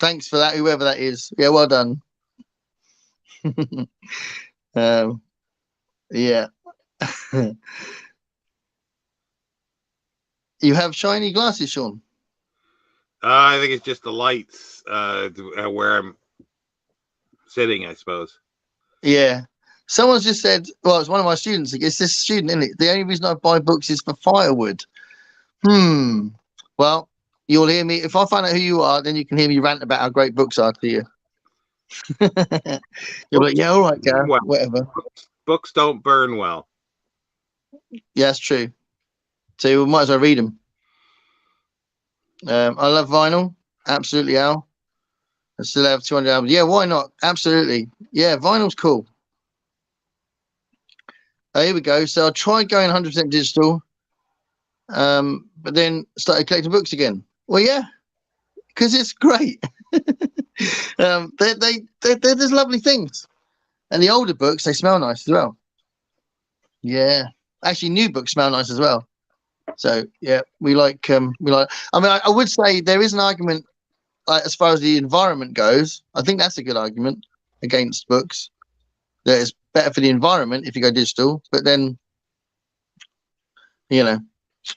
A: Thanks for that, whoever that is. Yeah, well done. Yeah. You have shiny glasses, Sean?
B: I think it's just the lights where I'm sitting, I suppose.
A: Yeah. Someone's just said, well, it's one of my students. It's this student, isn't it? The only reason I buy books is for firewood. Well, you'll hear me. If I find out who you are, then you can hear me rant about how great books are to you. You're like, yeah, all right, Gareth, well, whatever.
B: Books don't burn well.
A: Yeah, that's true. So you might as well read them. I love vinyl. Absolutely, Al. I still have 200 albums. Yeah, why not? Absolutely. Yeah, vinyl's cool. Here we go. So I tried going 100% digital, but then started collecting books again. Well, yeah, because it's great. They're just lovely things. And the older books, they smell nice as well. Yeah. Actually, new books smell nice as well. So yeah, we like. I mean, I would say there is an argument, as far as the environment goes. I think that's a good argument against books. That it's better for the environment if you go digital. But then, that's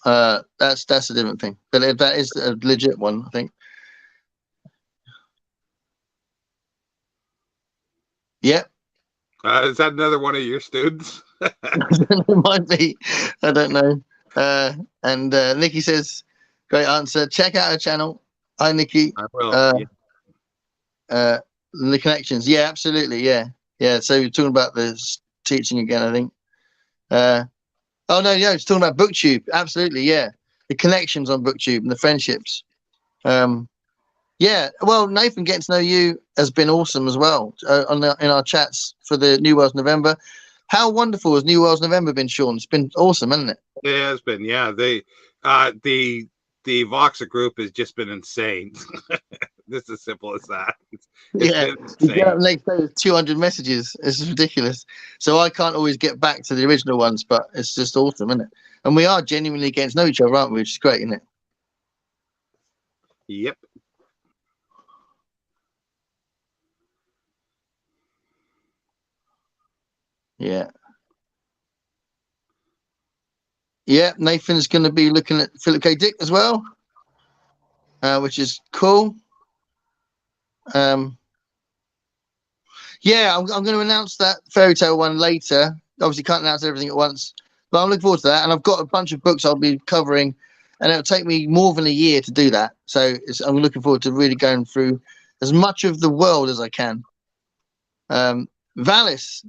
A: a different thing. But that is a legit one, I think. Yeah.
B: Is that another one of your students?
A: It might be. I don't know. And Nikki says, great answer. Check out her channel. Hi, Nikki.
B: I will.
A: The connections. Yeah, absolutely. Yeah. Yeah. So you're talking about the teaching again, I think. Oh, no, it's talking about BookTube. Absolutely. Yeah. The connections on BookTube and the friendships. Yeah. Well, Nathan, getting to know you has been awesome as well in our chats for the New Worlds November. How wonderful has New Worlds November been, Sean? It's been awesome, hasn't it?
B: It has been, yeah. The Voxer group has just been insane. It's as simple as that.
A: You get up next day with 200 messages. It's ridiculous. So I can't always get back to the original ones, but it's just awesome, isn't it? And we are genuinely getting to know each other, aren't we? Which is great, isn't it?
B: Yep.
A: Yeah. Yeah, Nathan's going to be looking at Philip K. Dick as well, which is cool. Yeah, I'm going to announce that fairy tale one later. Obviously, can't announce everything at once, but I'm looking forward to that. And I've got a bunch of books I'll be covering, and it'll take me more than a year to do that. So I'm looking forward to really going through as much of the world as I can. Valis,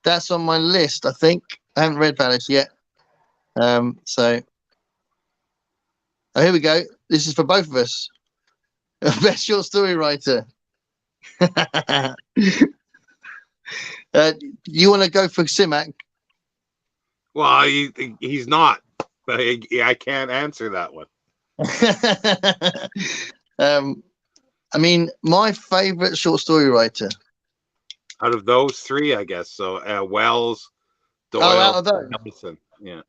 A: that's on my list, I think. I haven't read Valis yet. So here we go. This is for both of us. Best short story writer. You want to go for Simak?
B: Well, he's not, but I can't answer that one.
A: I mean, my favorite short story writer
B: out of those three, I guess. So Wells, Doyle,
A: out of those.
B: Ellison. Yeah.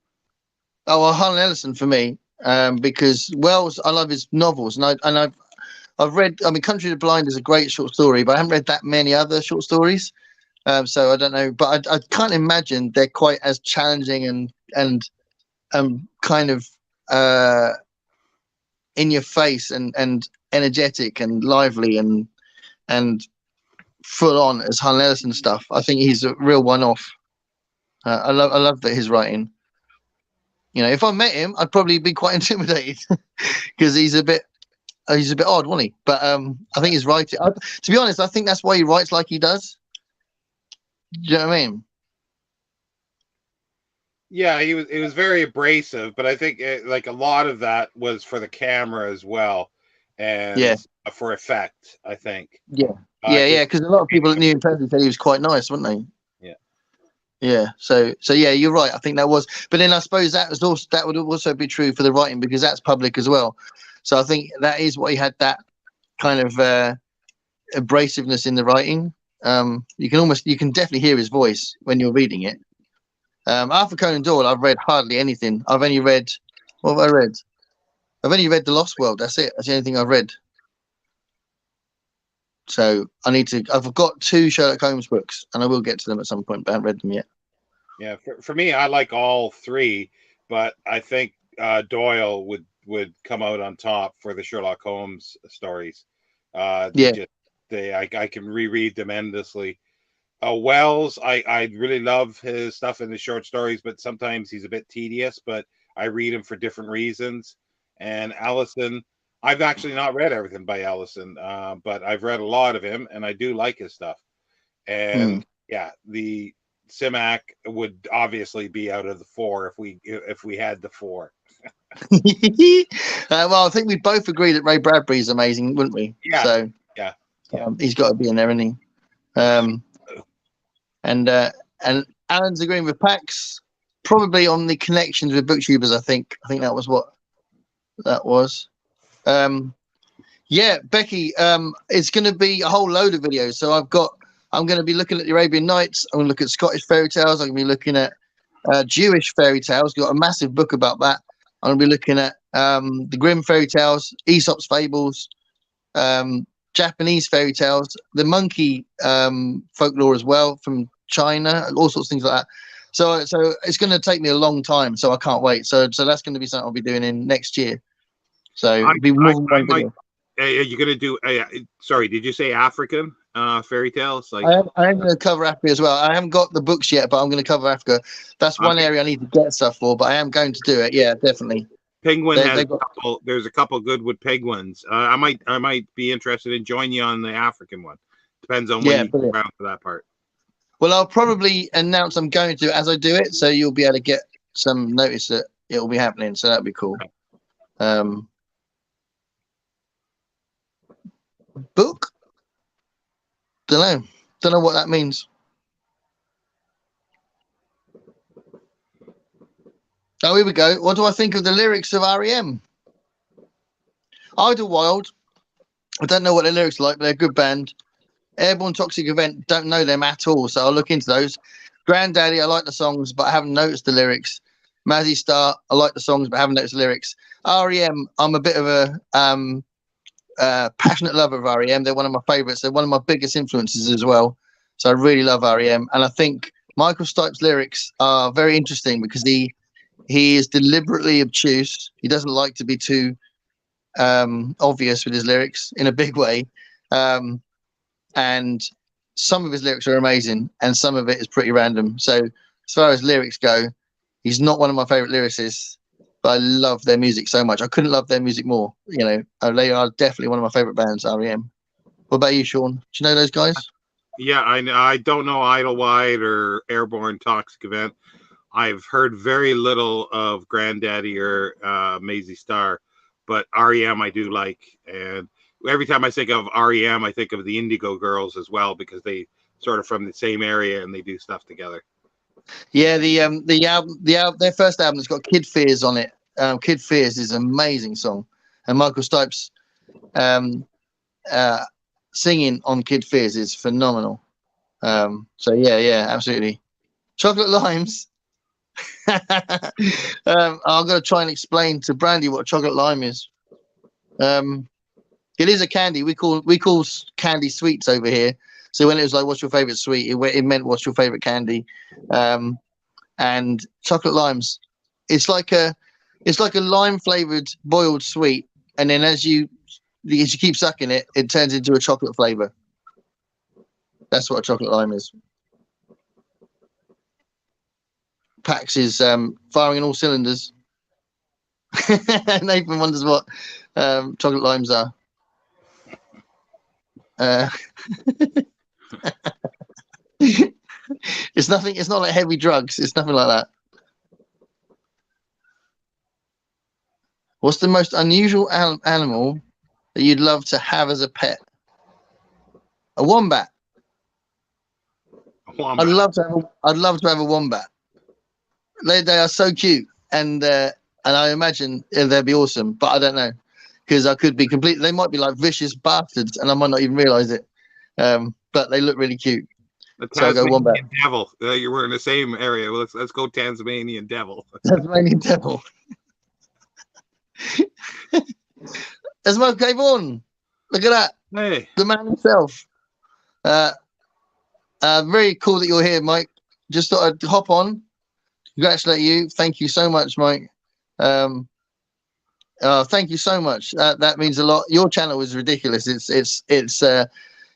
A: Oh, well, Harlan Ellison for me, because Wells, I love his novels, and I've read. I mean, Country of the Blind is a great short story, but I haven't read that many other short stories, so I don't know. But I can't imagine they're quite as challenging and kind of in your face and energetic and lively and full on as Harlan Ellison stuff. I think he's a real one-off. I love that his writing. You know, if I met him, I'd probably be quite intimidated because he's a bit odd, wasn't he? But I think his writing. To be honest, I think that's why he writes like he does. Do you know what I mean?
B: Yeah, it was very abrasive, but I think like a lot of that was for the camera as well, and for effect. I think.
A: Yeah, because a lot of people that knew him personally said he was quite nice, weren't they? Yeah. So yeah, you're right. I think that was, but then I suppose that would also be true for the writing because that's public as well. So I think that is why he had that kind of abrasiveness in the writing. You can definitely hear his voice when you're reading it. Arthur Conan Doyle, I've read hardly anything. I've only read, what have I read? I've only read The Lost World. That's it. That's the only thing I've read. So I've got 2 Sherlock Holmes books, and I will get to them at some point, but I haven't read them yet.
B: Yeah, for me, I like all 3, but I think Doyle would come out on top for the Sherlock Holmes stories. I can reread them endlessly. Wells, I really love his stuff in the short stories, but sometimes he's a bit tedious, but I read him for different reasons. And Allison, I've actually not read everything by Allison, but I've read a lot of him, and I do like his stuff. And the Simak would obviously be out of the four if we had the four.
A: Well, I think we both agree that Ray Bradbury is amazing, wouldn't we?
B: Yeah.
A: So he's got to be in there, isn't he? And Alan's agreeing with Pax, probably on the connections with booktubers. I think that was what that was. Becky, it's going to be a whole load of videos. So I'm going to be looking at the Arabian Nights. I'm going to look at Scottish fairy tales. I'm going to be looking at Jewish fairy tales. Got a massive book about that. I'm going to be looking at the Grimm fairy tales, Aesop's fables, Japanese fairy tales, the monkey folklore as well from China, all sorts of things like that. So it's going to take me a long time. So I can't wait. So that's going to be something I'll be doing in next year. So it'll be more than one video.
B: Are you going to do? Sorry, did you say African fairy tales? Like
A: I am going to cover Africa as well. I haven't got the books yet, but I'm going to cover Africa. That's one area I need to get stuff for, but I am going to do it. Yeah, definitely.
B: Penguin there's a couple Goodwood penguins. I might be interested in joining you on the African one. Depends on when you go around for that part.
A: Well, I'll probably announce I'm going to as I do it, so you'll be able to get some notice that it will be happening. So that'd be cool. Book? Don't know what that means. Oh, here we go. What do I think of the lyrics of REM? Idlewild. I don't know what their lyrics are like, but they're a good band. Airborne Toxic Event, don't know them at all, so I'll look into those. Grandaddy, I like the songs, but I haven't noticed the lyrics. Mazzy Star, I like the songs, but I haven't noticed the lyrics. REM, I'm a bit of a passionate lover of REM. They're one of my favorites. They're one of my biggest influences as well. So I really love REM. And I think Michael Stipe's lyrics are very interesting because he is deliberately obtuse. He doesn't like to be too obvious with his lyrics in a big way. And some of his lyrics are amazing and some of it is pretty random. So as far as lyrics go, he's not one of my favorite lyricists, but I love their music so much. I couldn't love their music more. You know, they are definitely one of my favorite bands, REM. What about you, Sean? Do you know those guys?
B: Yeah, I don't know Idlewild or Airborne Toxic Event. I've heard very little of Grandaddy or Mazzy Star, but REM I do like. And every time I think of REM, I think of the Indigo Girls as well because they sort of from the same area and they do stuff together.
A: Yeah, their first album has got Kid Fears on it. Kid Fears is an amazing song, and Michael Stipe's singing on Kid Fears is phenomenal. So yeah, absolutely. Chocolate Limes. I'm going to try and explain to Brandy what chocolate lime is. It is a candy. We call candy sweets over here. So when it was like, "What's your favorite sweet?" it meant, "What's your favorite candy?" And chocolate limes. It's like a lime flavored boiled sweet, and then as you keep sucking it, it turns into a chocolate flavor. That's what a chocolate lime is. Pax is firing in all cylinders. Nathan wonders what chocolate limes are. It's nothing. It's not like heavy drugs. It's nothing like that. What's the most unusual animal that you'd love to have as a pet? A wombat. I'd love to have a wombat. They are so cute, and I imagine they'd be awesome. But I don't know because I could be completely. They might be like vicious bastards, and I might not even realize it. But they look really cute.
B: The Tasmanian devil. We're in the same area. Let's go Tasmanian devil.
A: Tasmanian devil. There's Mo Vaughan. Look at that.
B: Hey,
A: the man himself. Very cool that you're here, Mike. Just thought I'd hop on. Congratulate you. Thank you so much, Mike. Thank you so much. That means a lot. Your channel is ridiculous. It's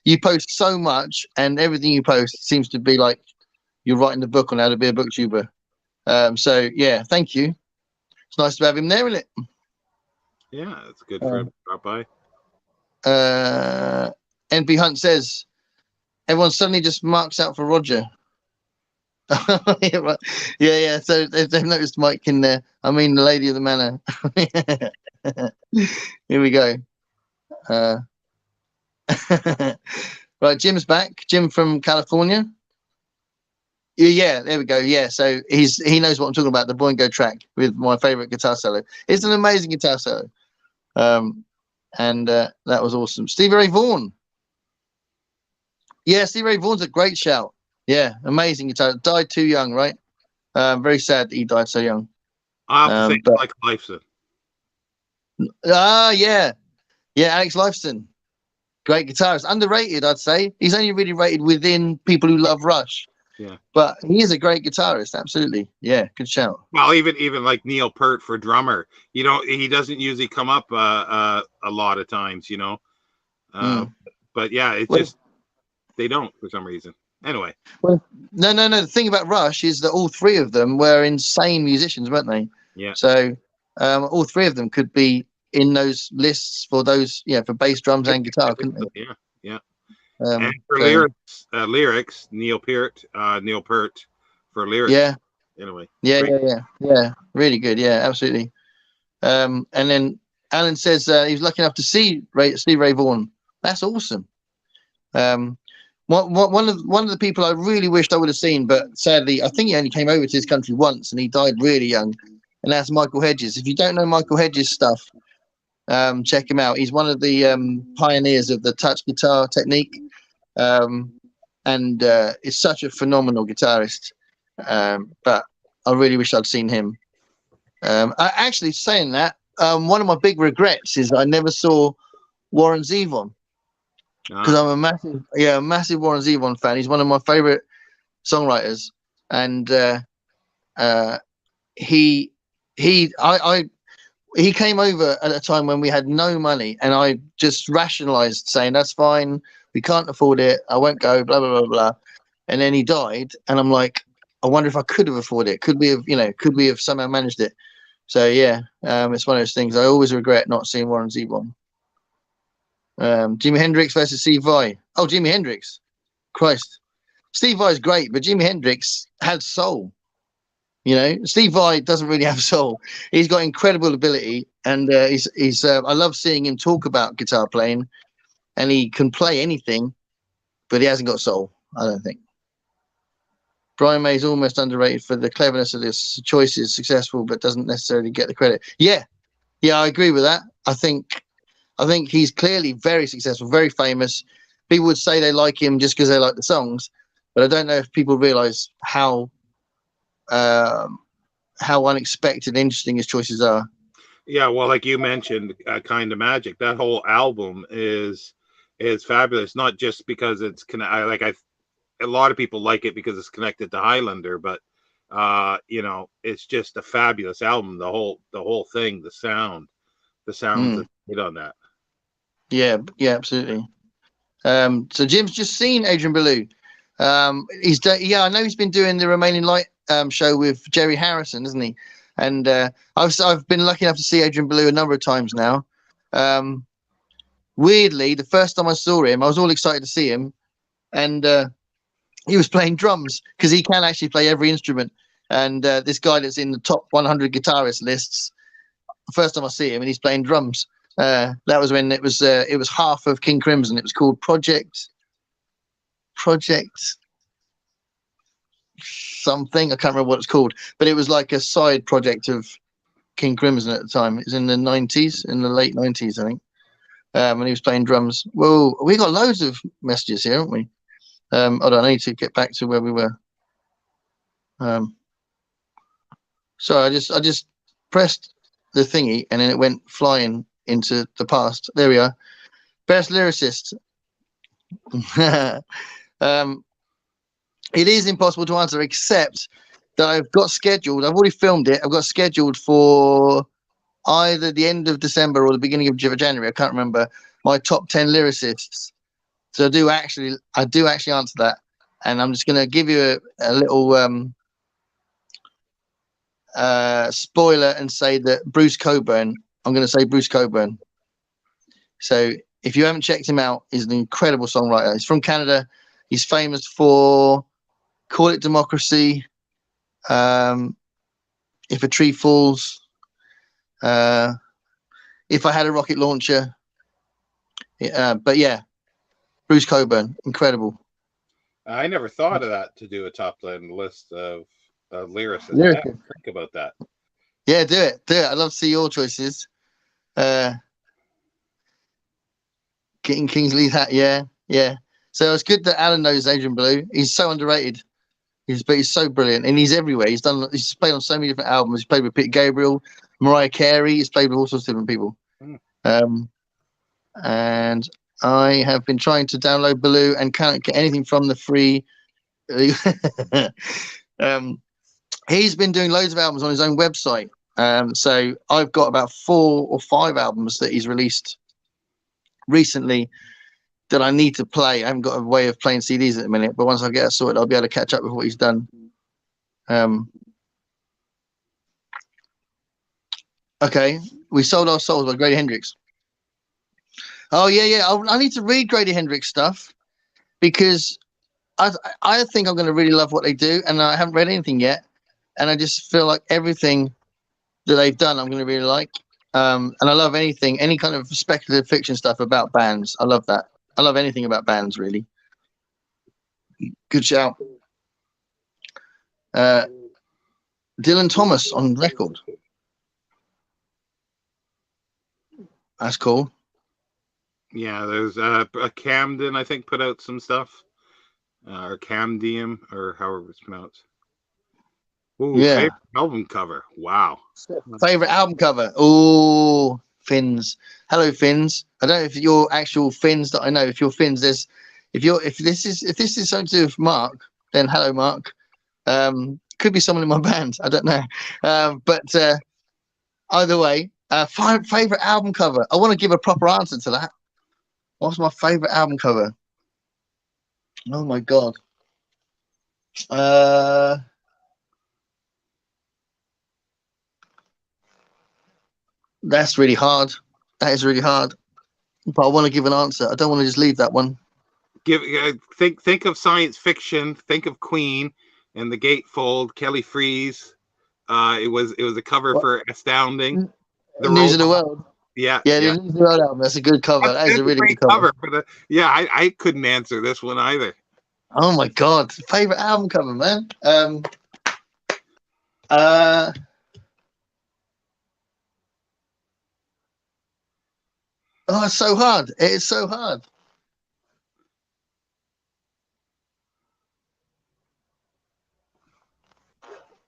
A: you post so much, and everything you post seems to be like you're writing the book on how to be a booktuber. So yeah, thank you. It's nice to have him there, isn't it?
B: Yeah, it's good for him to drop by.
A: NP Hunt says everyone suddenly just marks out for Roger. yeah. So they've noticed Mike in there. I mean, the lady of the manor. Here we go. Right, Jim's back. Jim from California. Yeah, there we go. Yeah, so he knows what I'm talking about. The Boingo track with my favorite guitar solo. It's an amazing guitar solo. And that was awesome. Stevie Ray Vaughan. Yeah, Stevie Ray Vaughan's a great shout. Yeah, amazing guitar. Died too young, right? Very sad that he died so young.
B: I have to say, like Lifeson.
A: Yeah, Alex Lifeson, great guitarist, underrated, I'd say. He's only really rated within people who love Rush.
B: Yeah,
A: but he is a great guitarist, absolutely. Yeah, good shout.
B: Well, even like Neil Peart for drummer, he doesn't usually come up a lot of times, But yeah, it's just they don't for some reason. Anyway.
A: Well, no. The thing about Rush is that all three of them were insane musicians, weren't they?
B: Yeah.
A: So all three of them could be in those lists for those, for bass, drums, and guitar, couldn't they?
B: Yeah. And for lyrics, Neil Peart for lyrics.
A: Yeah.
B: Anyway.
A: Yeah. Really good. Yeah, absolutely. And then Alan says he was lucky enough to see Steve Ray Vaughan. That's awesome. One of the people I really wished I would have seen, but sadly, I think he only came over to this country once, and he died really young. And that's Michael Hedges. If you don't know Michael Hedges' stuff, check him out. He's one of the pioneers of the touch guitar technique, and is such a phenomenal guitarist. But I really wish I'd seen him. Actually, saying that, one of my big regrets is I never saw Warren Zevon. Because I'm a massive Warren Zevon fan. He's one of my favorite songwriters, and he came over at a time when we had no money, and I just rationalized saying that's fine, we can't afford it, I won't go, blah blah blah blah. And then he died, and I'm like, I wonder if I could have afforded it. Could we have somehow managed it? So yeah, it's one of those things. I always regret not seeing Warren Zevon. Jimi Hendrix versus Steve Vai. Oh, Jimi Hendrix. Christ. Steve Vai is great, but Jimi Hendrix had soul. Steve Vai doesn't really have soul. He's got incredible ability, and he's I love seeing him talk about guitar playing, and he can play anything, but he hasn't got soul, I don't think. Brian May is almost underrated for the cleverness of his choices, successful, but doesn't necessarily get the credit. Yeah, I agree with that. I think he's clearly very successful, very famous. People would say they like him just because they like the songs, but I don't know if people realize how unexpected and interesting his choices are.
B: Yeah, well, like you mentioned, Kind of Magic. That whole album is fabulous. Not just because it's a lot of people like it because it's connected to Highlander, but it's just a fabulous album. The whole thing, the sound that's put on that.
A: Yeah, absolutely. So Jim's just seen Adrian Belew. I know he's been doing the Remaining Light show with Jerry Harrison, isn't he? And I've been lucky enough to see Adrian Belew a number of times now. Weirdly, the first time I saw him, I was all excited to see him, and he was playing drums because he can actually play every instrument. And this guy that's in the top 100 guitarist lists, the first time I see him, and he's playing drums. That was when it was half of King Crimson. It was called Project something. I can't remember what it's called, but it was like a side project of King Crimson at the time. It was in the 90s, in the late 90s, I think. And he was playing drums. Whoa, we got loads of messages here, haven't we? Hold on, I need to get back to where we were. So I just pressed the thingy, and then it went flying into the past. There we are. Best lyricist. It is impossible to answer, except that I've already filmed it. I've got scheduled for either the end of December or the beginning of January. I can't remember my top 10 lyricists. So I do actually answer that, and I'm just going to give you a little spoiler and say that Bruce Cockburn. I'm going to say Bruce Cockburn. So if you haven't checked him out, he's an incredible songwriter. He's from Canada. He's famous for "Call It Democracy," "If a Tree Falls," "If I Had a Rocket Launcher." But yeah, Bruce Cockburn, incredible.
B: I never thought of that, to do a top 10 list of lyricists. I have to think about that.
A: Yeah, do it. I'd love to see your choices. Getting Kingsley's hat, yeah. So it's good that Alan knows Adrian Belew. He's so underrated. He's so brilliant, and he's everywhere. He's played on so many different albums. He's played with Pete Gabriel, Mariah Carey. He's played with all sorts of different people. And I have been trying to download Belew and can't get anything from the free. He's been doing loads of albums on his own website. So I've got about 4 or 5 albums that he's released recently that I need to play. I haven't got a way of playing CDs at the minute, but once I get it sorted, I'll be able to catch up with what he's done. Okay, We Sold Our Souls by Grady Hendrix. Oh yeah. I need to read Grady Hendrix stuff because I think I'm going to really love what they do, and I haven't read anything yet, and I just feel like everything that they've done I'm going to really like. And I love any kind of speculative fiction stuff about bands. I love that. I love anything about bands, really. Good shout. Dylan Thomas on record. That's cool.
B: Yeah, there's Camden, I think, put out some stuff. Or Camdium, or however it's pronounced. Ooh, yeah. Favorite album cover. Wow.
A: Favorite album cover. Oh, Finns. Hello, Finns. I don't know if you're actual Finns that I know. If you're Finns, if this is something to do with Mark, then hello, Mark. Could be someone in my band. I don't know. But either way, favorite album cover. I want to give a proper answer to that. What's my favorite album cover? Oh my god. That's really hard. That is really hard. But I want to give an answer. I don't want to just leave that one.
B: Think of science fiction. Think of Queen and the Gatefold. Kelly Freas. It was a cover for Astounding.
A: The News of the World.
B: Yeah.
A: The News of the World album. That's a good cover. That is a really good cover.
B: I couldn't answer this one either.
A: Oh my god! Favorite album cover, man. Oh, it's so hard. It is so hard.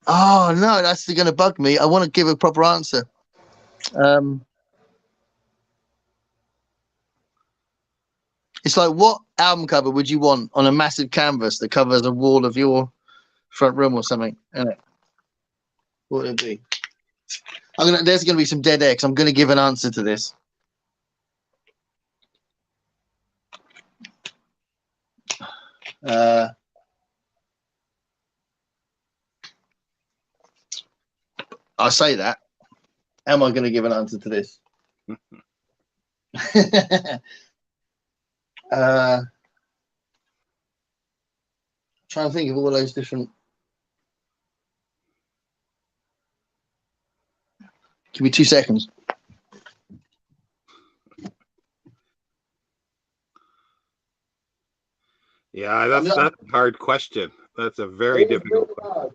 A: Oh no, that's going to bug me. I want to give a proper answer. It's like, what album cover would you want on a massive canvas that covers a wall of your front room or something? What would it be? There's going to be some dead air because I'm going to give an answer to this. I say that. Am I going to give an answer to this? Trying to think of all those different. Give me 2 seconds.
B: Yeah, that's a hard question. That's a very difficult question.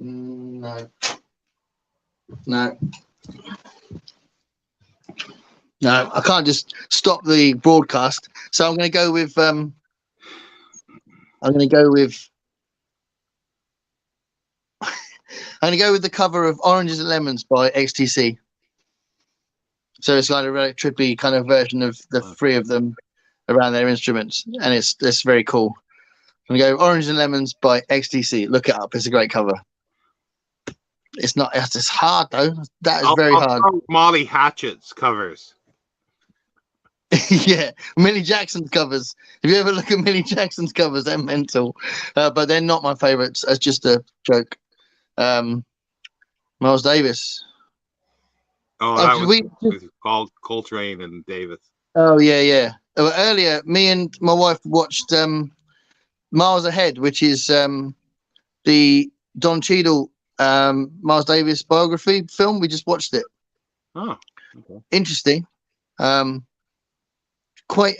A: No, I can't just stop the broadcast. So I'm going to go with the cover of Oranges and Lemons by XTC. So it's like a really trippy kind of version of the three of them. around their instruments, and it's very cool. I'm gonna go Orange and Lemons by XTC. Look it up. It's a great cover. It's not. It's hard though. That is very hard.
B: Molly Hatchet's covers.
A: Yeah, Millie Jackson's covers. If you ever look at Millie Jackson's covers, they're mental, but they're not my favourites. That's just a joke. Miles Davis.
B: Oh, that was called Coltrane and Davis.
A: Oh yeah. Earlier, me and my wife watched Miles Ahead, which is the Don Cheadle Miles Davis biography film. We just watched it.
B: Oh, okay.
A: Interesting. Quite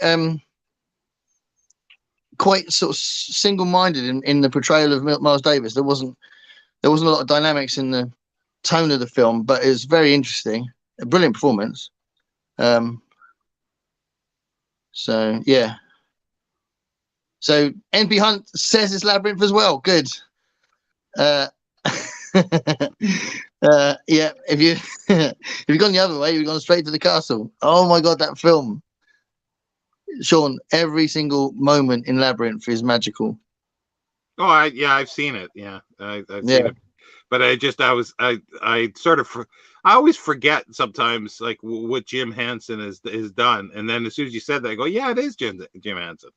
A: sort of single-minded in the portrayal of Miles Davis. There wasn't a lot of dynamics in the tone of the film, but it was very interesting. A brilliant performance. So yeah. So NP Hunt says it's Labyrinth as well. Good. Yeah. If you've gone the other way, you've gone straight to the castle. Oh my God, that film. Sean, every single moment in Labyrinth is magical.
B: Oh, I've seen it. Yeah, I've seen it. But I always forget sometimes like what Jim Henson has done, and then as soon as you said that, I go, yeah, it is Jim Henson.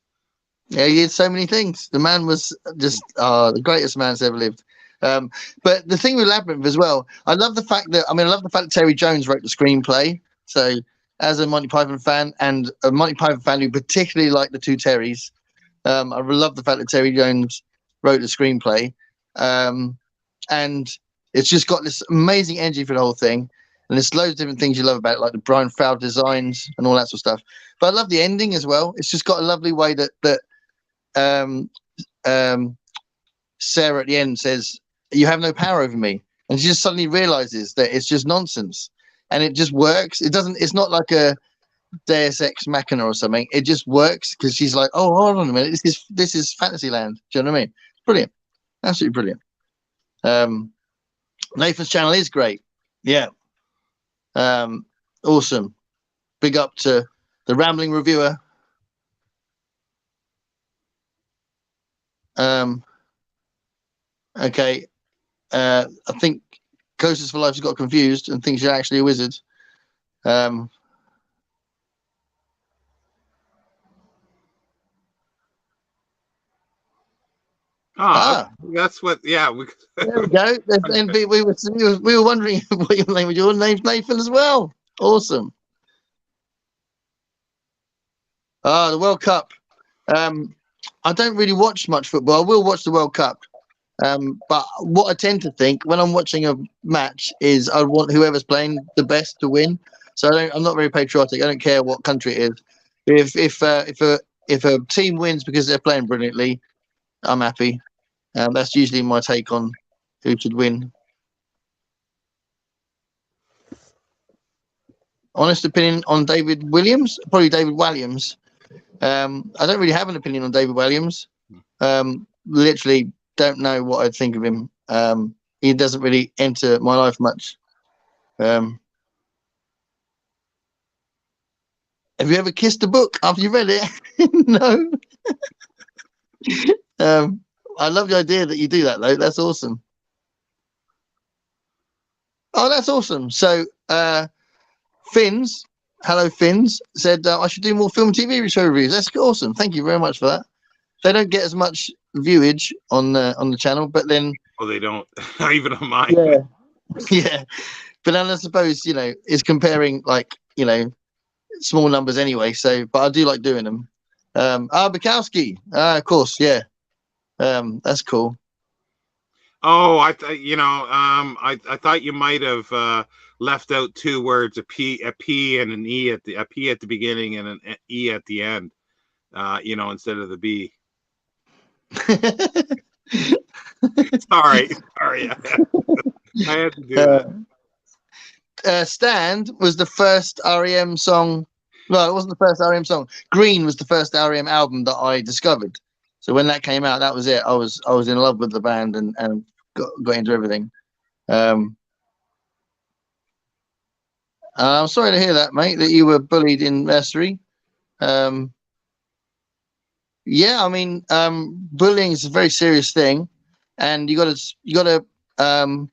A: Yeah, he did so many things. The man was just the greatest man that's ever lived. But the thing with Labyrinth as well, I love the fact that Terry Jones wrote the screenplay. So as a Monty Python fan, and a Monty Python fan who particularly liked the two Terrys, I love the fact that Terry Jones wrote the screenplay. And it's just got this amazing energy for the whole thing. And there's loads of different things you love about it, like the Brian Froud designs and all that sort of stuff. But I love the ending as well. It's just got a lovely way that Sarah at the end says, "You have no power over me." And she just suddenly realizes that it's just nonsense. And it just works. It's not like a Deus Ex Machina or something. It just works because she's like, "Oh, hold on a minute. This is Fantasyland." Do you know what I mean? Brilliant. Absolutely brilliant. Nathan's channel is great. Yeah. Awesome. Big up to the Rambling Reviewer. Okay. I think Coasters for Life has got confused and thinks you're actually a wizard.
B: That's what. Yeah,
A: there we go. And we were wondering what your name was. Your name's Nathan as well. Awesome. The World Cup. I don't really watch much football. I will watch the World Cup. But what I tend to think when I'm watching a match is I want whoever's playing the best to win. So I'm not very patriotic. I don't care what country it is. If a team wins because they're playing brilliantly, I'm happy. That's usually my take on who should win. Honest opinion on David Williams? Probably David Walliams. I don't really have an opinion on David Williams. Literally don't know what I think of him. He doesn't really enter my life much. Have you ever kissed a book after you read it? No. I love the idea that you do that, though. That's awesome. Oh, that's awesome. So, Hello Finns, said I should do more film and TV show reviews. That's awesome. Thank you very much for that. They don't get as much viewage on the channel, but then...
B: Oh, they don't. Not even on mine.
A: Yeah. Yeah. But then I suppose, it's comparing, small numbers anyway. So, but I do like doing them. Bukowski. Of course, yeah. That's cool.
B: Oh, I thought you might have left out two words: a P and an E a P at the beginning and an E at the end. Instead of the B. Sorry. I had to do that.
A: Stand was the first REM song. No, it wasn't the first REM song. Green was the first REM album that I discovered. So when that came out, that was it. I was in love with the band and got into everything. I'm sorry to hear that, mate, that you were bullied in nursery. Yeah, I mean, bullying is a very serious thing, and you got to,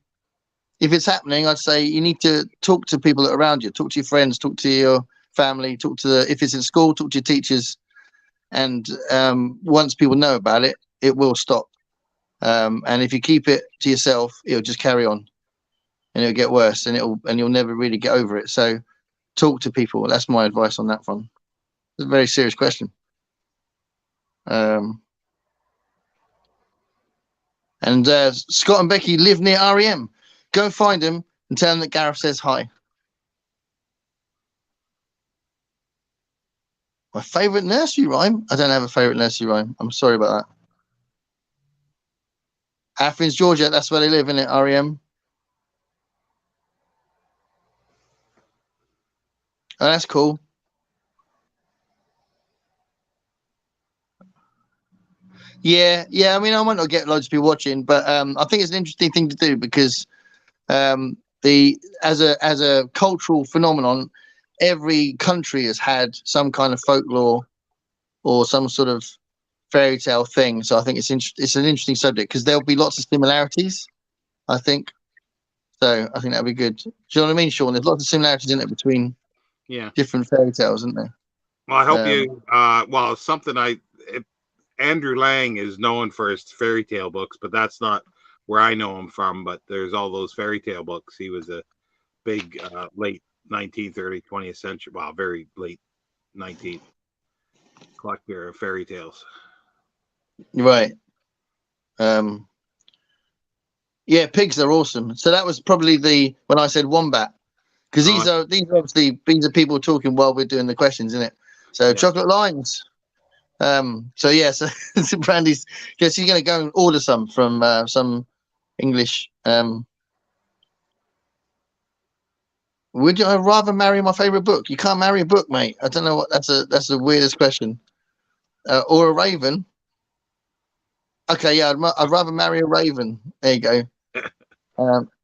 A: if it's happening, I'd say you need to talk to people around you, talk to your friends, talk to your family, talk to if it's in school, talk to your teachers, and once people know about it, it will stop. And if you keep it to yourself, it'll just carry on, and it'll get worse, and you'll never really get over it. So, talk to people. That's my advice on that front. It's a very serious question. And Scott and Becky live near REM. Go and find them and tell them that Gareth says hi. My favourite nursery rhyme? I don't have a favourite nursery rhyme. I'm sorry about that. Athens, Georgia, that's where they live, in it, REM. Oh, that's cool. Yeah. I mean, I might not get loads of people watching, but I think it's an interesting thing to do because as a cultural phenomenon, every country has had some kind of folklore or some sort of fairy tale thing. So I think it's an interesting subject because there'll be lots of similarities, I think. So I think that'd be good. Do you know what I mean, Sean? There's lots of similarities in it between different fairy tales, isn't there?
B: Well, I hope you. Well, something Andrew Lang is known for his fairy tale books, but that's not where I know him from. But there's all those fairy tale books. He was a big late 19th, early 20th century, well, very late 19th collector of fairy tales.
A: Right. Yeah, pigs are awesome. So that was probably when I said wombat, because these are people talking while we're doing the questions, isn't it? So chocolate limes. So yeah, so Brandy's she's going to go and order some from some English. Would you rather marry my favorite book? You can't marry a book, mate. I don't know what that's the weirdest question. Or a raven. Okay, yeah, I'd rather marry a raven. There you go.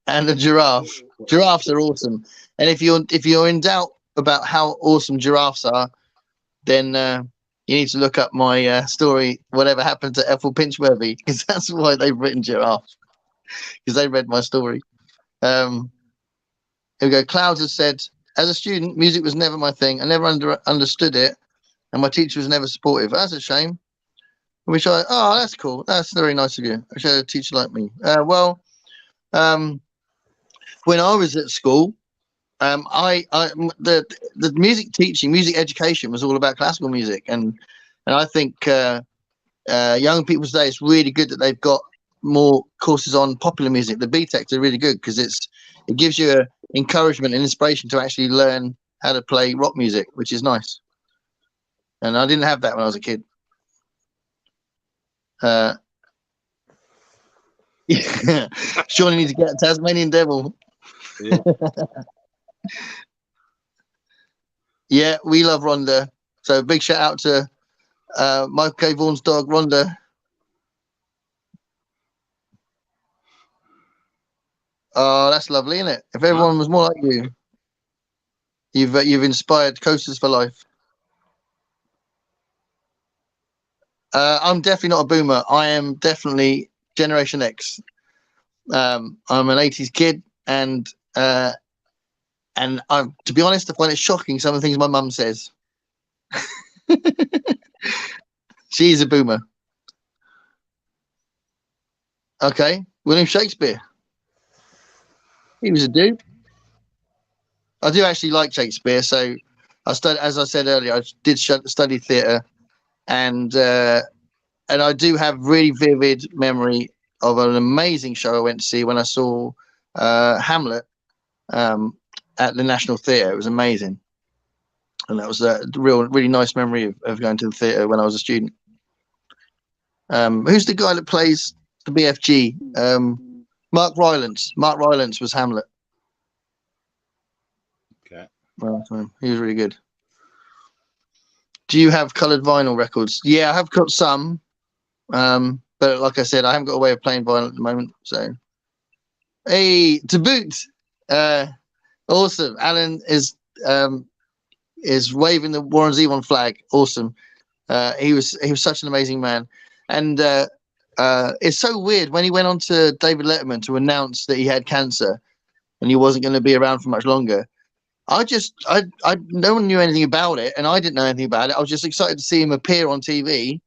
A: And a giraffe. Giraffes are awesome. And if you're in doubt about how awesome giraffes are, then you need to look up my story, Whatever Happened to Ethel Pinchworthy, because that's why they've written giraffes, because they read my story. Here we go. Clouds has said, as a student, music was never my thing. I never understood it, and my teacher was never supportive. That's a shame. That's cool. That's very nice of you. I wish I had a teacher like me. When I was at school, the music teaching, music education was all about classical music, and I think young people today, it's really good that they've got more courses on popular music. The BTECs are really good because it gives you encouragement and inspiration to actually learn how to play rock music, which is nice. And I didn't have that when I was a kid. Surely need to get a Tasmanian Devil. Yeah, we love Rhonda. So big shout out to Michael K. Vaughan's dog, Rhonda. Oh, that's lovely, isn't it? If everyone was more like you, you've inspired Coasters for Life. I'm definitely not a boomer. I am definitely Generation X. I'm an 80s kid, and to be honest, I find it shocking some of the things my mum says. She's a boomer. Okay, William Shakespeare. He was a dude. I do actually like Shakespeare, so as I said earlier, I did study theatre, and I do have really vivid memory of an amazing show I went to see when I saw Hamlet at the National Theatre. It was amazing, and that was a really nice memory of going to the theatre when I was a student. Who's the guy that plays the BFG? Mark Rylance. Mark Rylance was Hamlet.
B: Okay.
A: Well, he was really good. Do you have coloured vinyl records? Yeah, I have got some. But like I said, I haven't got a way of playing vinyl at the moment. So, hey, to boot, awesome. Alan is waving the Warren Zevon flag. Awesome. He was such an amazing man, and it's so weird when he went on to David Letterman to announce that he had cancer and he wasn't going to be around for much longer. No one knew anything about it, and I didn't know anything about it. I was just excited to see him appear on TV,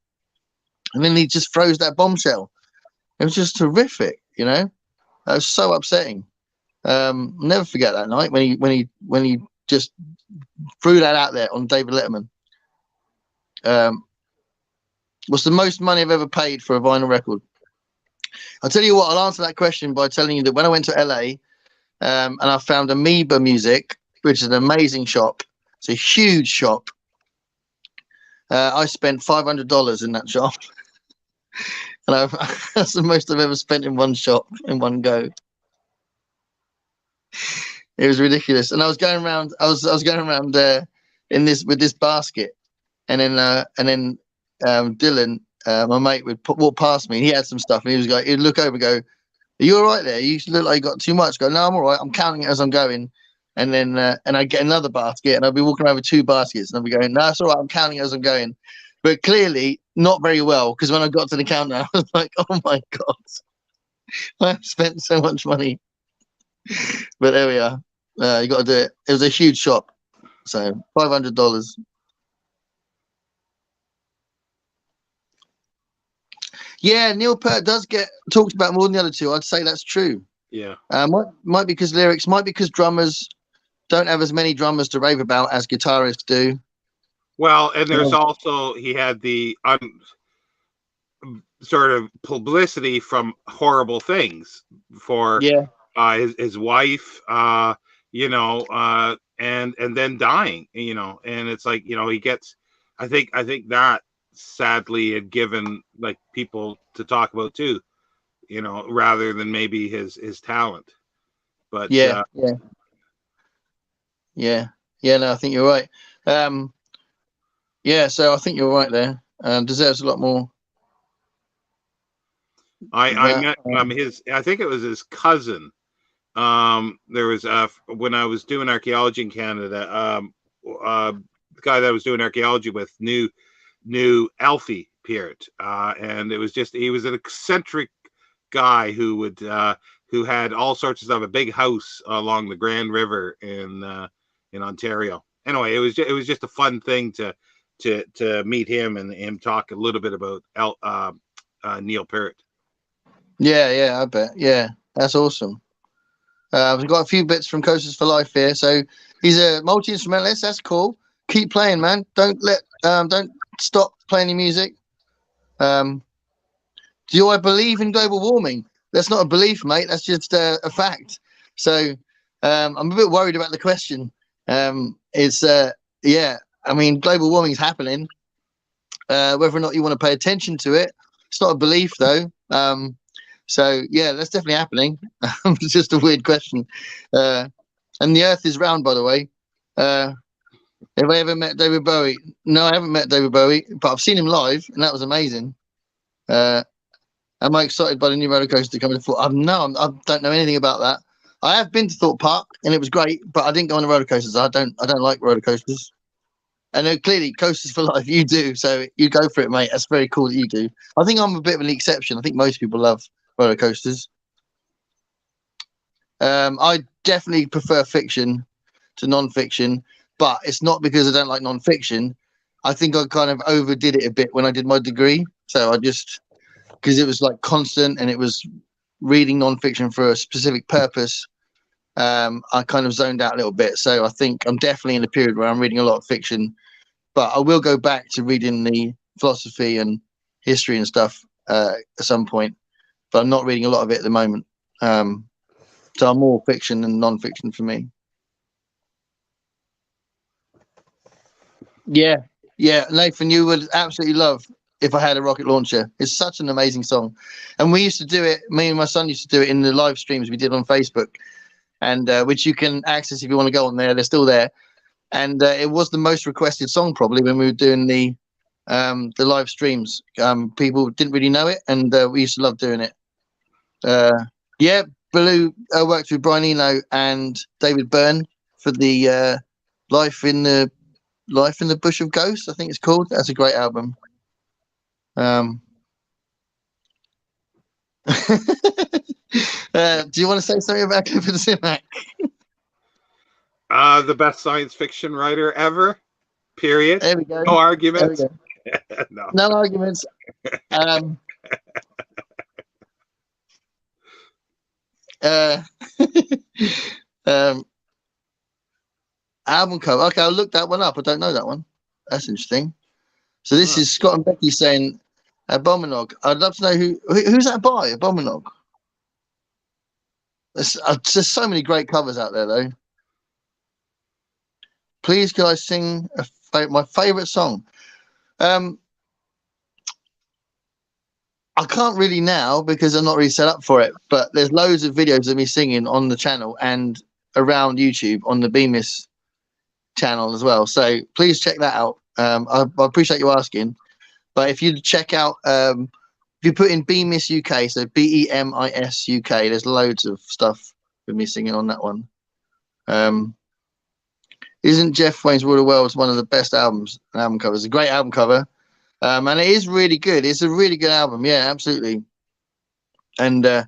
A: and then he just throws that bombshell. It was just horrific, you know. That was so upsetting. I'll never forget that night when he just threw that out there on David Letterman. What's the most money I've ever paid for a vinyl record? I'll tell you what. I'll answer that question by telling you that when I went to LA, and I found Amoeba Music, which is an amazing shop. It's a huge shop. I spent $500 in that shop. And that's the most I've ever spent in one shop in one go. It was ridiculous. And I was going around. I was going around in this with this basket, and then Dylan, my mate, would walk past me. He had some stuff, and he was like, he'd look over and go, "Are you all right there? You look like you got too much." I go, "No, I'm all right. I'm counting it as I'm going." And then and I'd get another basket, and I'd be walking around with two baskets, and I'd be going, "No, it's all right. I'm counting it as I'm going." But clearly not very well, because when I got to the counter, I was like, "Oh my God, I've spent so much money." But there we are. You got to do it. It was a huge shop, so $500. Yeah, Neil Peart does get talked about more than the other two. I'd say that's true.
B: Yeah.
A: Might be because lyrics, might be because drummers don't have as many drummers to rave about as guitarists do.
B: Well, and there's also, he had the sort of publicity from horrible things for his wife, you know, and then dying, you know, and it's like, you know, he gets, I think that sadly had given like people to talk about too, you know, rather than maybe his talent. But
A: no, I think you're right. So I think you're right there. Deserves a lot more.
B: I met I think it was his cousin. There was when I was doing archaeology in Canada, the guy that I was doing archaeology with knew Alfie Peart, and it was just, he was an eccentric guy who would who had all sorts of stuff, a big house along the Grand River in Ontario. Anyway, it was just a fun thing to meet him and him talk a little bit about Neil Peart.
A: Yeah, I bet. Yeah, that's awesome. We've got a few bits from Coasters for Life here. So he's a multi-instrumentalist. That's cool. Keep playing, man. Don't stop playing your music. Do I believe in global warming? That's not a belief, mate. That's just a fact. So I'm a bit worried about the question. I mean, global warming is happening. Whether or not you want to pay attention to it, it's not a belief, though. So yeah, that's definitely happening. It's just a weird question. And the Earth is round, by the way. Have I ever met David Bowie? No, I haven't met David Bowie, but I've seen him live, and that was amazing. Am I excited by the new roller coaster coming to Thorpe? No, I don't know anything about that. I have been to Thorpe Park, and it was great, but I didn't go on the roller coasters. I don't like roller coasters. And clearly, Coasters for Life, you do. So you go for it, mate. That's very cool that you do. I think I'm a bit of an exception. I think most people love roller coasters. I definitely prefer fiction to non-fiction, but it's not because I don't like non-fiction. I think I kind of overdid it a bit when I did my degree. So because it was like constant and it was reading non-fiction for a specific purpose, I kind of zoned out a little bit. So I think I'm definitely in a period where I'm reading a lot of fiction, but I will go back to reading the philosophy and history and stuff at some point, but I'm not reading a lot of it at the moment. So I'm more fiction than non-fiction for me. Yeah, Nathan, you would absolutely love If I Had a Rocket Launcher. It's such an amazing song. And we used to do it, me and my son used to do it in the live streams we did on Facebook, and which you can access if you want to go on there. They're still there. And it was the most requested song probably when we were doing the live streams. People didn't really know it, and we used to love doing it. Baloo worked with Brian Eno and David Byrne for the Life in the Life in the Bush of Ghosts, I think it's called. That's a great album. Do you want to say something about Clifford Simak?
B: The best science fiction writer ever. Period.
A: There we go.
B: No arguments.
A: No arguments. Album cover. Okay, I'll look that one up. I don't know that one. That's interesting. So this is Scott and Becky saying Abominog. I'd love to know who's that by, Abominog. There's so many great covers out there, though. Please, could I sing my favourite song? I can't really now because I'm not really set up for it, but there's loads of videos of me singing on the channel and around YouTube on the Bemis channel as well. So please check that out. I appreciate you asking. But if you check out, if you put in Bemis UK, so BEMIS UK, there's loads of stuff with me singing on that one. Isn't Jeff Wayne's World of Worlds one of the best album covers? It's a great album cover. And it is really good. It's a really good album. Yeah, absolutely. And the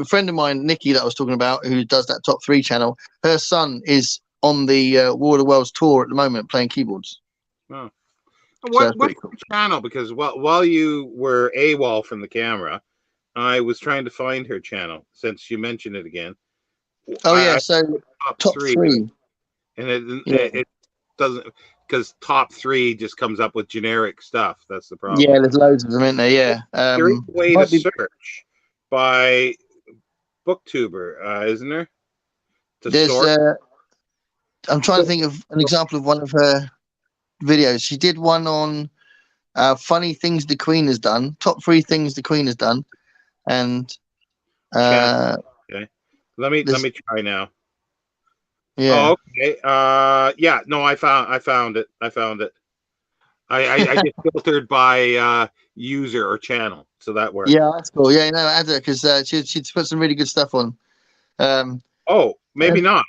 A: friend of mine, Nikki, that I was talking about, who does that top 3 channel, her son is on the World of Worlds tour at the moment playing keyboards.
B: Oh. What's the channel? Because while you were AWOL from the camera, I was trying to find her channel since you mentioned it again.
A: Oh, yeah. So top three.
B: And it doesn't, because top 3 just comes up with generic stuff. That's the problem.
A: Yeah, there's loads of them in there. Yeah.
B: There is a way to search by Booktuber, isn't there?
A: I'm trying to think of an example of one of her videos. She did one on funny things the Queen has done, top 3 things the Queen has done, and
B: okay. Let me try now.
A: Yeah.
B: Oh, okay. Yeah. No, I found it. I just filtered by user or channel, so that works.
A: Yeah, that's cool. Yeah, no, add her because she'd put some really good stuff on.
B: Oh, maybe not.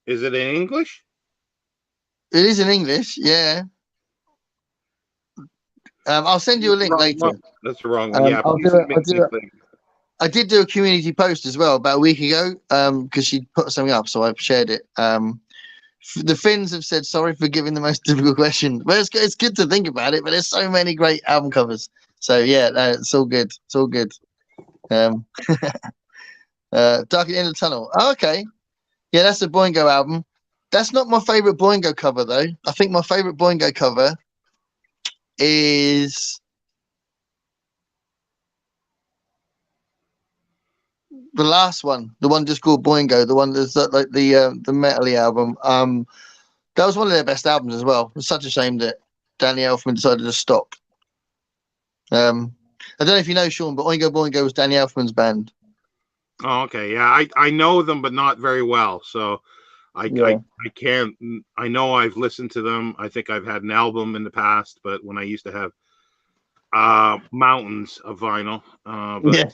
B: Is it in English?
A: It is in English. Yeah. I'll send you a link later.
B: That's the wrong one. Yeah.
A: I did do a community post as well about a week ago because she put something up, so I've shared it. The Finns have said sorry for giving the most difficult question, but it's good to think about it. But there's so many great album covers, so yeah, it's all good. It's all good. Dark at the End of the Tunnel. Oh, okay, yeah, that's a Boingo album. That's not my favorite Boingo cover though. I think my favorite Boingo cover is the last one, the one just called Boingo, the one that's like the Metal-y album. That was one of their best albums as well. It's such a shame that Danny Elfman decided to stop. I don't know if you know, Sean, but Oingo Boingo was Danny Elfman's band.
B: Oh, okay. Yeah, I know them, but not very well. So I can't. I know I've listened to them. I think I've had an album in the past, but when I used to have mountains of vinyl.
A: Yeah.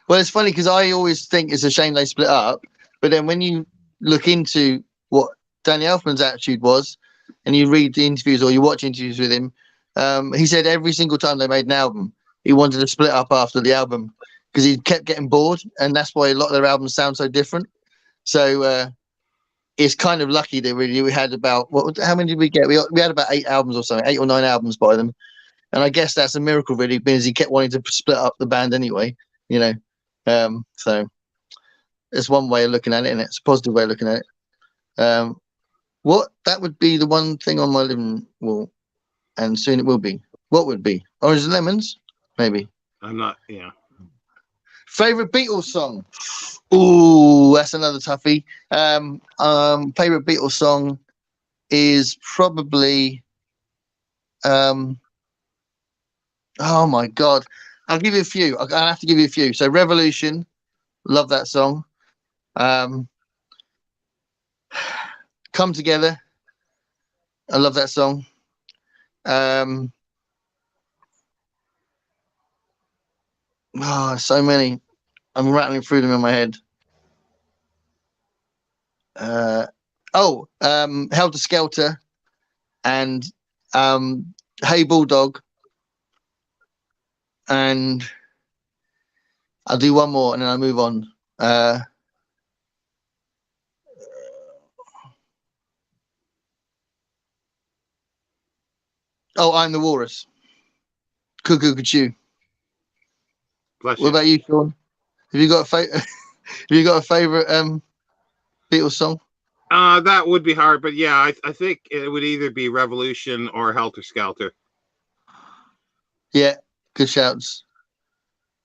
A: Well, it's funny because I always think it's a shame they split up, but then when you look into what Danny Elfman's attitude was, and you read the interviews or you watch interviews with him, he said every single time they made an album, he wanted to split up after the album because he kept getting bored, and that's why a lot of their albums sound so different. So it's kind of lucky that we had about how many did we get? We had about 8 albums or something, 8 or 9 albums by them, and I guess that's a miracle really because he kept wanting to split up the band anyway, you know. So it's one way of looking at it, and it's a positive way of looking at it. What that would be the one thing on my living wall, and soon it will be. What would be Oranges and Lemons? Maybe.
B: I'm not. Yeah.
A: Favorite Beatles song? Ooh, that's another toughie. Favorite Beatles song is probably. Oh my God. I'll give you a few. I'll have to give you a few. So Revolution, love that song. Come Together, I love that song. So many. I'm rattling through them in my head. Helter Skelter and Hey Bulldog, and I'll do one more and then I'll move on. I'm the Walrus. Cuckoo Cuckoo. What about you, Sean? Have you got a favorite Beatles song?
B: That would be hard, but yeah, I think it would either be Revolution or Helter Skelter.
A: Yeah, good shouts.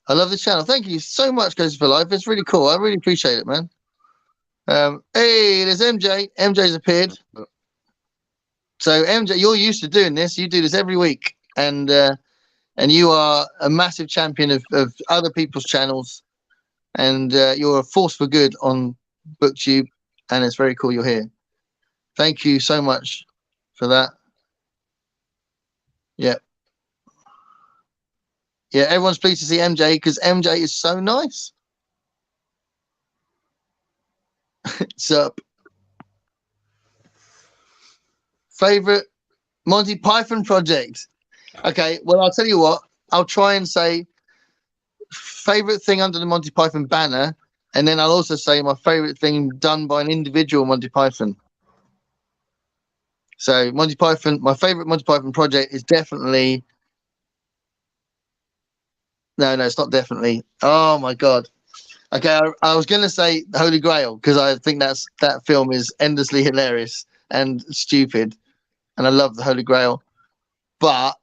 A: I love the channel. Thank you so much, Guys for Life. It's really cool. I really appreciate it, man. Hey, there's MJ. MJ's appeared. So MJ, you're used to doing this. You do this every week, and you are a massive champion of other people's channels, and you're a force for good on BookTube, and it's very cool you're here. Thank you so much for that. Yeah. Yeah, everyone's pleased to see MJ because MJ is so nice. Sup? Favorite Monty Python project? Okay, well, I'll tell you what. I'll try and say favorite thing under the Monty Python banner, and then I'll also say my favorite thing done by an individual Monty Python. So Monty Python, my favorite Monty Python project is definitely. No, it's not definitely. Oh my God. Okay, I was going to say Holy Grail because I think that film is endlessly hilarious and stupid, and I love the Holy Grail. But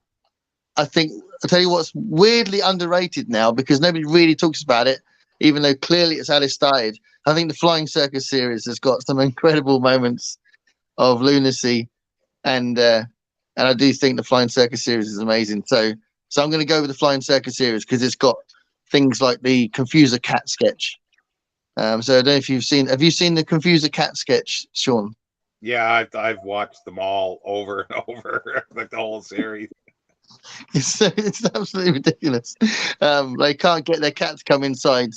A: I think I'll tell you what's weirdly underrated now because nobody really talks about it, even though clearly it's how they started. I think the Flying Circus series has got some incredible moments of lunacy, and I do think the Flying Circus series is amazing. So I'm going to go with the Flying Circus series because it's got things like the Confuser Cat sketch. So I don't know if you've seen. Have you seen the Confuser Cat sketch, Sean?
B: Yeah, I've watched them all over and over, like the whole series.
A: It's absolutely ridiculous. They can't get their cat to come inside,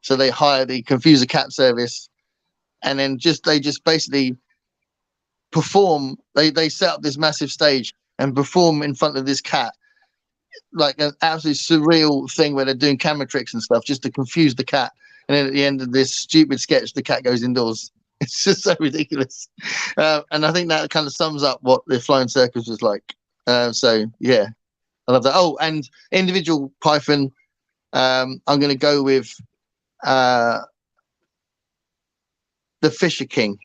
A: so they hire the Confuser Cat service, and then they just basically perform. They set up this massive stage and perform in front of this cat, like an absolutely surreal thing where they're doing camera tricks and stuff just to confuse the cat. And then at the end of this stupid sketch, the cat goes indoors. It's just so ridiculous. And I think that kind of sums up what the Flying Circus was like. So yeah, I love that. Oh, and individual Python, I'm going to go with the Fisher King.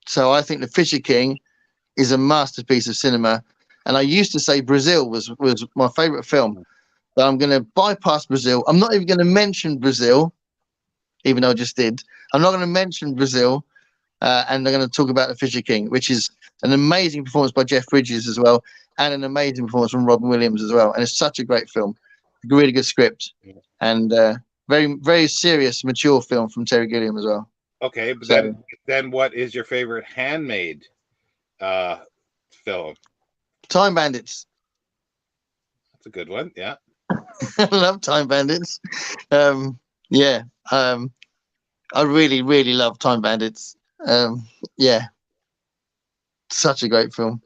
A: So I think the Fisher King is a masterpiece of cinema. And I used to say Brazil was my favorite film, but I'm going to bypass Brazil. I'm not even going to mention Brazil, even though I just did. I'm not going to mention Brazil, and I'm going to talk about The Fisher King, which is an amazing performance by Jeff Bridges as well, and an amazing performance from Robin Williams as well. And it's such a great film, a really good script, and very, very serious, mature film from Terry Gilliam as well.
B: Okay, but then what is your favorite handmade film?
A: Time Bandits.
B: That's a good one. Yeah.
A: I love Time Bandits. I really, really love Time Bandits. Such a great film.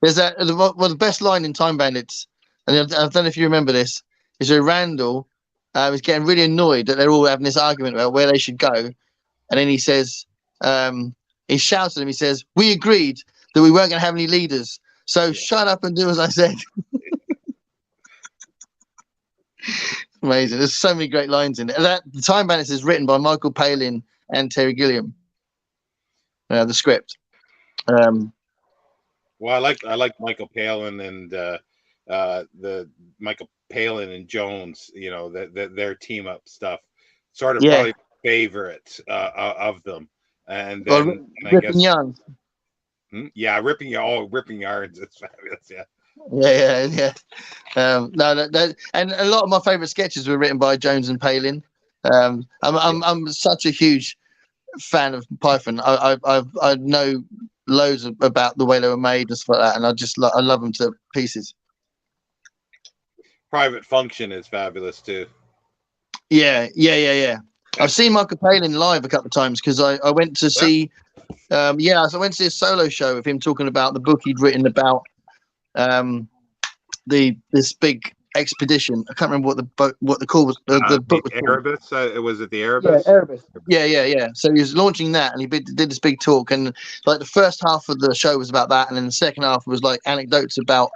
A: There's the best line in Time Bandits, and I don't know if you remember this, is where Randall is getting really annoyed that they're all having this argument about where they should go, and then he says, he shouts at them, he says, "We agreed that we weren't going to have any leaders. So shut up and do as I said." Amazing. There's so many great lines in it. The Time Bandits is written by Michael Palin and Terry Gilliam. The script.
B: Well, I like Michael Palin and the Michael Palin and Jones. You know, their team up stuff. Sort of probably favorite of them. And then I guess
A: Young.
B: Yeah, Ripping Yards. It's fabulous. Yeah.
A: Yeah. And a lot of my favorite sketches were written by Jones and Palin. I'm such a huge fan of Python. I know loads about the way they were made and stuff like that, and I love them to pieces.
B: Private Function is fabulous too.
A: Yeah. I've seen Michael Palin live a couple of times because I went to see, so I went to see a solo show of him talking about the book he'd written about this big expedition. I can't remember what the call was. The book was
B: Erebus. Was it the Erebus?
A: Yeah, Erebus. Yeah. So he was launching that, and he did this big talk, and like the first half of the show was about that, and then the second half was like anecdotes about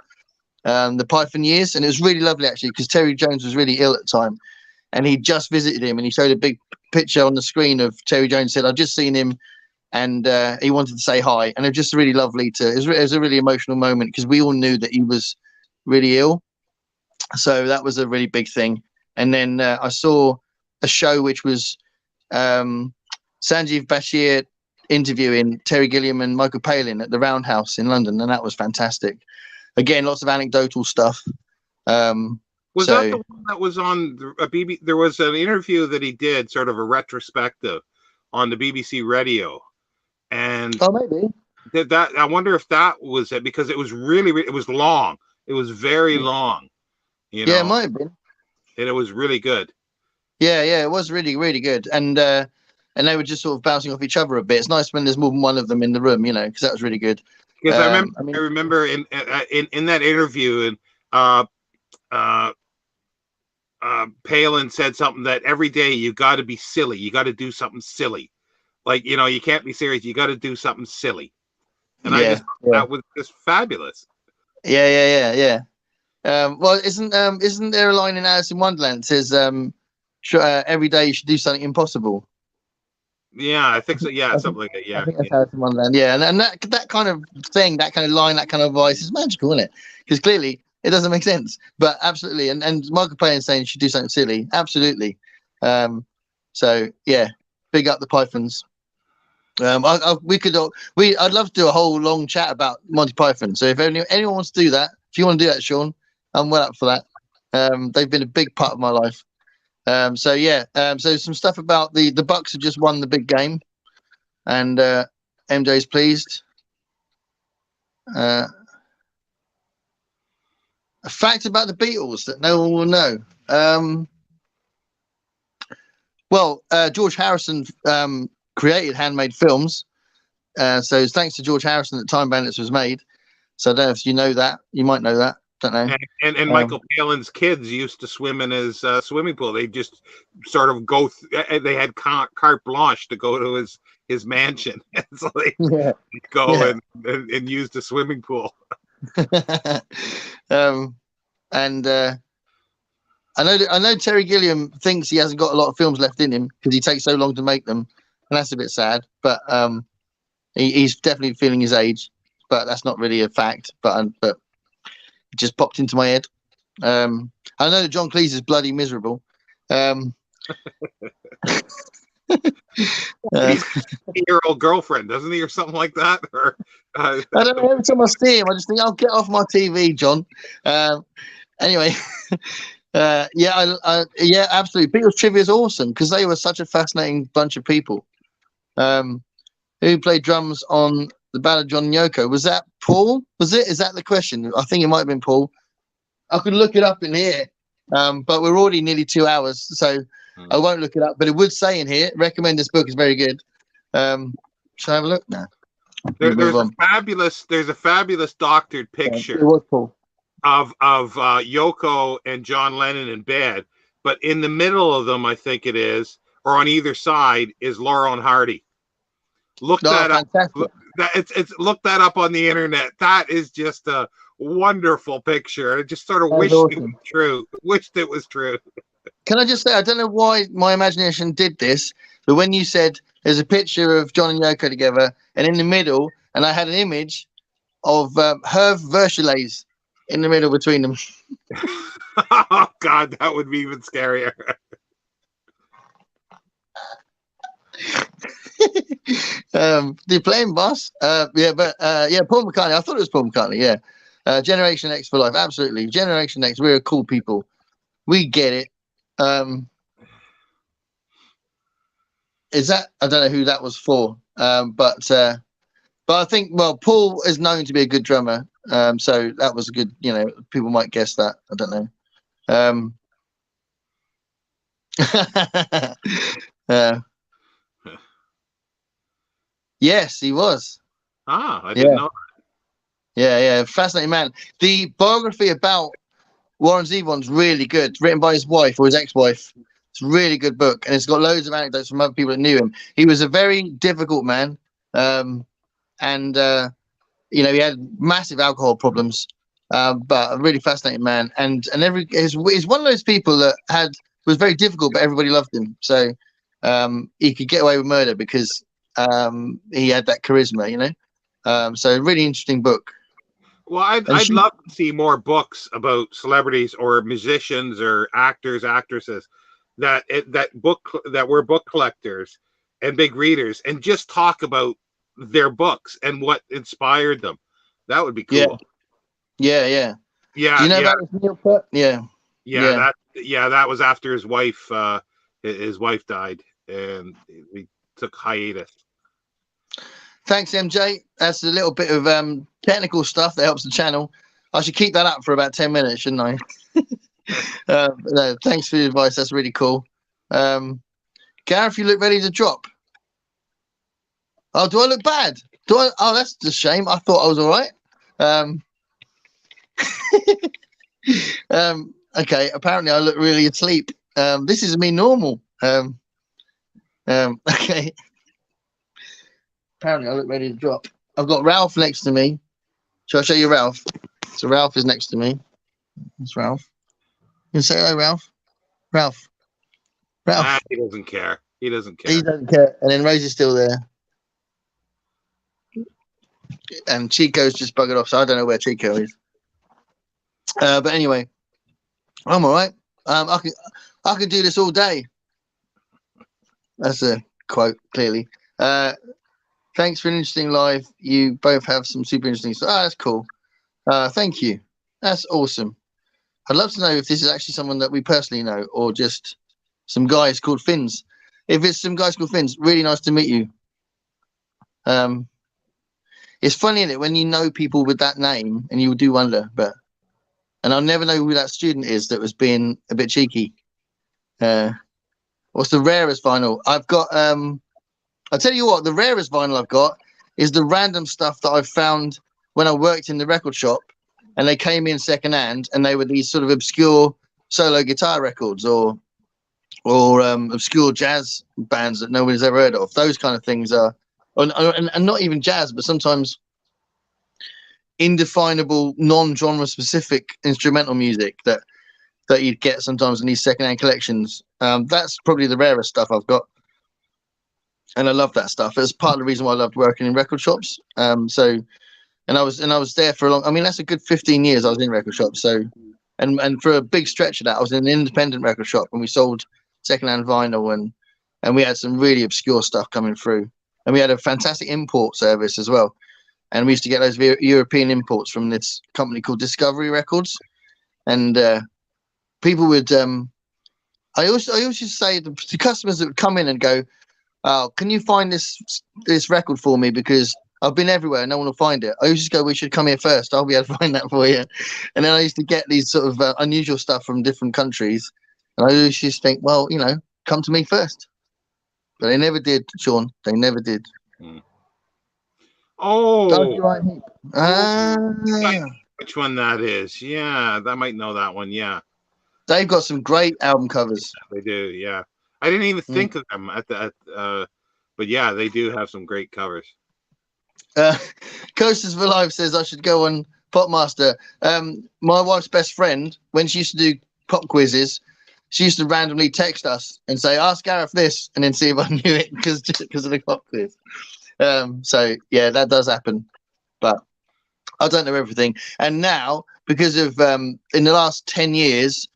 A: the Python years, and it was really lovely actually because Terry Jones was really ill at the time, and he just visited him, and he showed a big picture on the screen of Terry Jones. Said, "I've just seen him." And he wanted to say hi, and it was just really lovely it was a really emotional moment because we all knew that he was really ill, so that was a really big thing. And then I saw a show which was Sanjeev Bashir interviewing Terry Gilliam and Michael Palin at the Roundhouse in London, and that was fantastic. Again, lots of anecdotal stuff.
B: Was that the one that was on a BBC? There was an interview that he did, sort of a retrospective on the BBC radio. And
A: maybe
B: that I wonder if that was it, because it was it was long. It was very long. You know?
A: Yeah, it might have been.
B: And it was really good.
A: Yeah, it was really, really good. And they were just sort of bouncing off each other a bit. It's nice when there's more than one of them in the room, you know, because that was really good.
B: Because I remember in that interview, and Palin said something that every day you got to be silly. You got to do something silly. Like, you know, you can't be serious. You got to do something silly. And I just thought that was just fabulous.
A: Yeah. Well, isn't there a line in Alice in Wonderland that says, every day you should do something impossible?
B: Yeah, I think so. Yeah, something like that. Yeah.
A: I think that's Alice in Wonderland. Yeah, and that kind of thing, that kind of line, that kind of voice is magical, isn't it? Because clearly it doesn't make sense. But absolutely. And Michael Palin saying you should do something silly. Absolutely. So, yeah, big up the Pythons. I'd love to do a whole long chat about Monty Python. So if anyone wants to do that, if you want to do that, Sean, I'm well up for that. They've been a big part of my life. So some stuff about the Bucks have just won the big game, and MJ's pleased. A fact about the Beatles that no one will know. George Harrison created Handmade Films. So thanks to George Harrison that Time Bandits was made. So I don't know if you know that. You might know that. Don't know.
B: And Michael Palin's kids used to swim in his swimming pool. They just sort of they had carte blanche to go to his mansion. So they go and use the swimming pool.
A: I know Terry Gilliam thinks he hasn't got a lot of films left in him because he takes so long to make them, and that's a bit sad. But he's definitely feeling his age, but that's not really a fact. But it just popped into my head. I know that John Cleese is bloody miserable.
B: He's your old girlfriend, doesn't he, or something like that? Or
A: I don't know. Every time I see him, I just think, "I'll get off my TV, John." Anyway. Absolutely. Beatles trivia is awesome because they were such a fascinating bunch of people. Who played drums on the Ballad of John and Yoko? Was that Paul? Was it? Is that the question? I think it might have been Paul. I could look it up in here, but we're already nearly 2 hours, so I won't look it up. But it would say in here, recommend this book, is very good. Shall I have a look now?
B: There's a fabulous doctored picture.
A: It was Paul.
B: Of Yoko and John Lennon in bed, but in the middle of them, I think it is, or on either side, is Laurel and Hardy. Look that up. Look that up on the internet. That is just a wonderful picture. I just sort of wished it was true. Wished it was true.
A: Can I just say, I don't know why my imagination did this, but when you said there's a picture of John and Yoko together, and in the middle, and I had an image of Hervé Vauchelet in the middle between them.
B: Oh God, that would be even scarier.
A: Do you play him, boss? Paul McCartney. I thought it was Paul McCartney. Yeah, Generation X for life. Absolutely, Generation X. We're cool people. We get it. Is that? I don't know who that was for. But I think Paul is known to be a good drummer. So that was a good. You know, people might guess that. I don't know. Yes, he was.
B: I didn't know.
A: Yeah, fascinating man. The biography about Warren Zevon's really good. It's written by his wife or his ex-wife. It's a really good book, and it's got loads of anecdotes from other people that knew him. He was a very difficult man, and he had massive alcohol problems, but a really fascinating man. And he's one of those people that was very difficult, but everybody loved him. So he could get away with murder because he had that charisma, so really interesting book.
B: Well, I'd love to see more books about celebrities or musicians or actors, actresses that were book collectors and big readers, and just talk about their books and what inspired them. That would be cool.
A: Yeah.
B: Do you
A: know about this Neil Peart? Yeah.
B: That was after his wife died, and we took hiatus.
A: Thanks, MJ. That's a little bit of technical stuff that helps the channel. I should keep that up for about 10 minutes, shouldn't I? No, thanks for the advice. That's really cool. Gareth, you look ready to drop. Oh, do I look bad? Oh, that's a shame. I thought I was all right. Okay, apparently I look really asleep. This is me normal. Okay. Apparently I look ready to drop. I've got Ralph next to me. Shall I show you Ralph? So Ralph is next to me. It's Ralph. You can say hello, Ralph. Ralph.
B: He doesn't care. He doesn't
A: care. And then Rose is still there. And Chico's just buggered off, so I don't know where Chico is. But anyway, I'm all right. I can do this all day. That's a quote, clearly. Thanks for an interesting live. You both have some super interesting stuff. That's cool. Thank you. That's awesome. I'd love to know if this is actually someone that we personally know or just some guys called Finns. If it's some guys called Finns, really nice to meet you. It's funny, isn't it, when you know people with that name and you do wonder, and I'll never know who that student is that was being a bit cheeky. What's the rarest vinyl? I've got I'll tell you what, the rarest vinyl I've got is the random stuff that I found when I worked in the record shop, and they came in secondhand, and they were these sort of obscure solo guitar records or obscure jazz bands that nobody's ever heard of. Those kind of things are, and not even jazz, but sometimes indefinable, non-genre specific instrumental music that you'd get sometimes in these secondhand collections. That's probably the rarest stuff I've got. And I love that stuff. It's part of the reason why I loved working in record shops. And I was there for a long. I mean, that's a good 15 years I was in record shops. So, and for a big stretch of that, I was in an independent record shop, and we sold secondhand vinyl, and we had some really obscure stuff coming through, and we had a fantastic import service as well. And we used to get those European imports from this company called Discovery Records, and people would. I always used to say to customers that would come in and go, "Oh, can you find this record for me? Because I've been everywhere, no one will find it." I used to go, "We should come here first. I'll be able to find that for you." And then I used to get these sort of unusual stuff from different countries, and I used to think, "Well, come to me first." But they never did, Sean. They never did.
B: Oh,
A: which
B: one that is? Yeah, I might know that one. Yeah,
A: they've got some great album covers.
B: They do. Yeah, I didn't even think of them but yeah, they do have some great covers.
A: Coasters for Life says I should go on Popmaster. My wife's best friend, when she used to do pop quizzes, she used to randomly text us and say, "Ask Gareth this," and then see if I knew it because of the pop quiz. So yeah, that does happen, but I don't know everything. And now, because of in the last 10 years,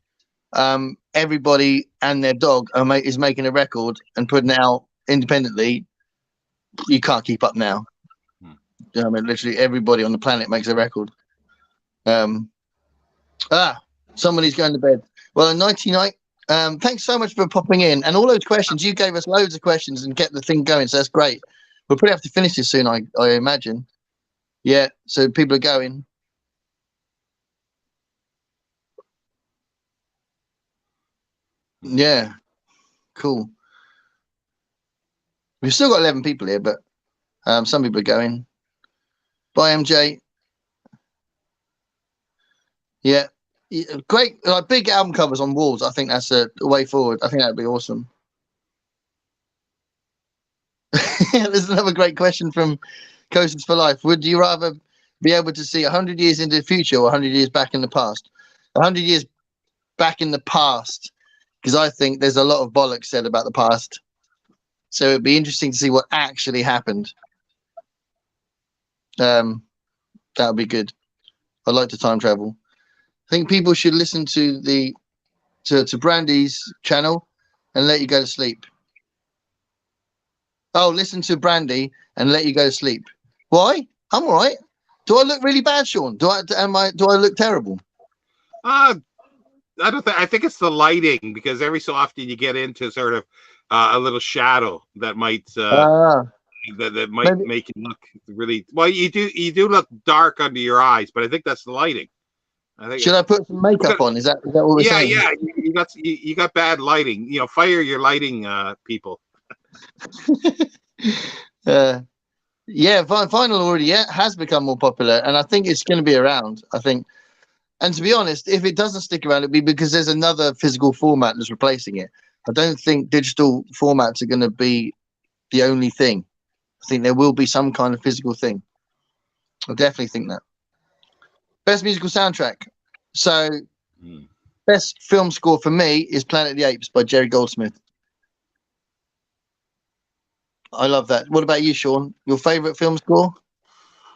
A: everybody and their dog is making a record and putting it out independently. You can't keep up now. I mean, literally everybody on the planet makes a record. Somebody's going to bed. Well, nighty night. Thanks so much for popping in and all those questions. You gave us loads of questions and kept the thing going, so that's great. We'll probably have to finish this soon, I imagine. Yeah, so people are going. Yeah, cool. We've still got 11 people here, but some people are going. Bye, MJ. Yeah. Great. Like big album covers on walls. I think that's a way forward. I think that'd be awesome. There's another great question from Coasters for Life. Would you rather be able to see 100 years into the future or 100 years back in the past? 100 years back in the past, because I think there's a lot of bollocks said about the past. So it'd be interesting to see what actually happened. That would be good. I'd like to time travel. I think people should listen to to Brandy's channel and let you go to sleep. Oh, listen to Brandy and let you go to sleep. Why? I'm all right. Do I look really bad, Sean? Do I look terrible?
B: I don't think. I think it's the lighting, because every so often you get into sort of a little shadow that might that might make you look really well. You do look dark under your eyes, but I think that's the lighting.
A: Should I put some makeup on? Is that what we're saying?
B: Yeah. You got bad lighting. You know, fire your lighting people.
A: Yeah, vinyl already has become more popular, and I think it's going to be around. I think, and to be honest, if it doesn't stick around, it'll be because there's another physical format that's replacing it. I don't think digital formats are going to be the only thing. I think there will be some kind of physical thing. I definitely think that. Best musical soundtrack. So, best film score for me is Planet of the Apes by Jerry Goldsmith. I love that. What about you, Sean? Your favorite film score?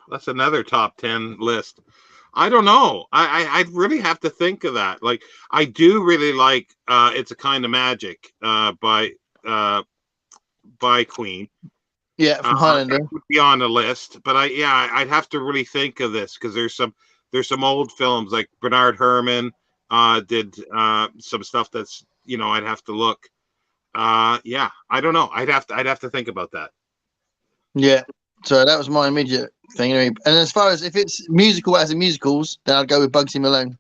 B: That's another top 10 list. I don't know. I'd really have to think of that. Like, I do really like "It's a Kind of Magic" by Queen.
A: Yeah, from Highlander.
B: It would be on the list, but I'd have to really think of this, because there's some old films, like Bernard Herrmann did some stuff that's, I'd have to look. I don't know. I'd have to think about that. Yeah.
A: So that was my immediate thing. And as far as if it's musical as in musicals, then I'd go with Bugsy Malone.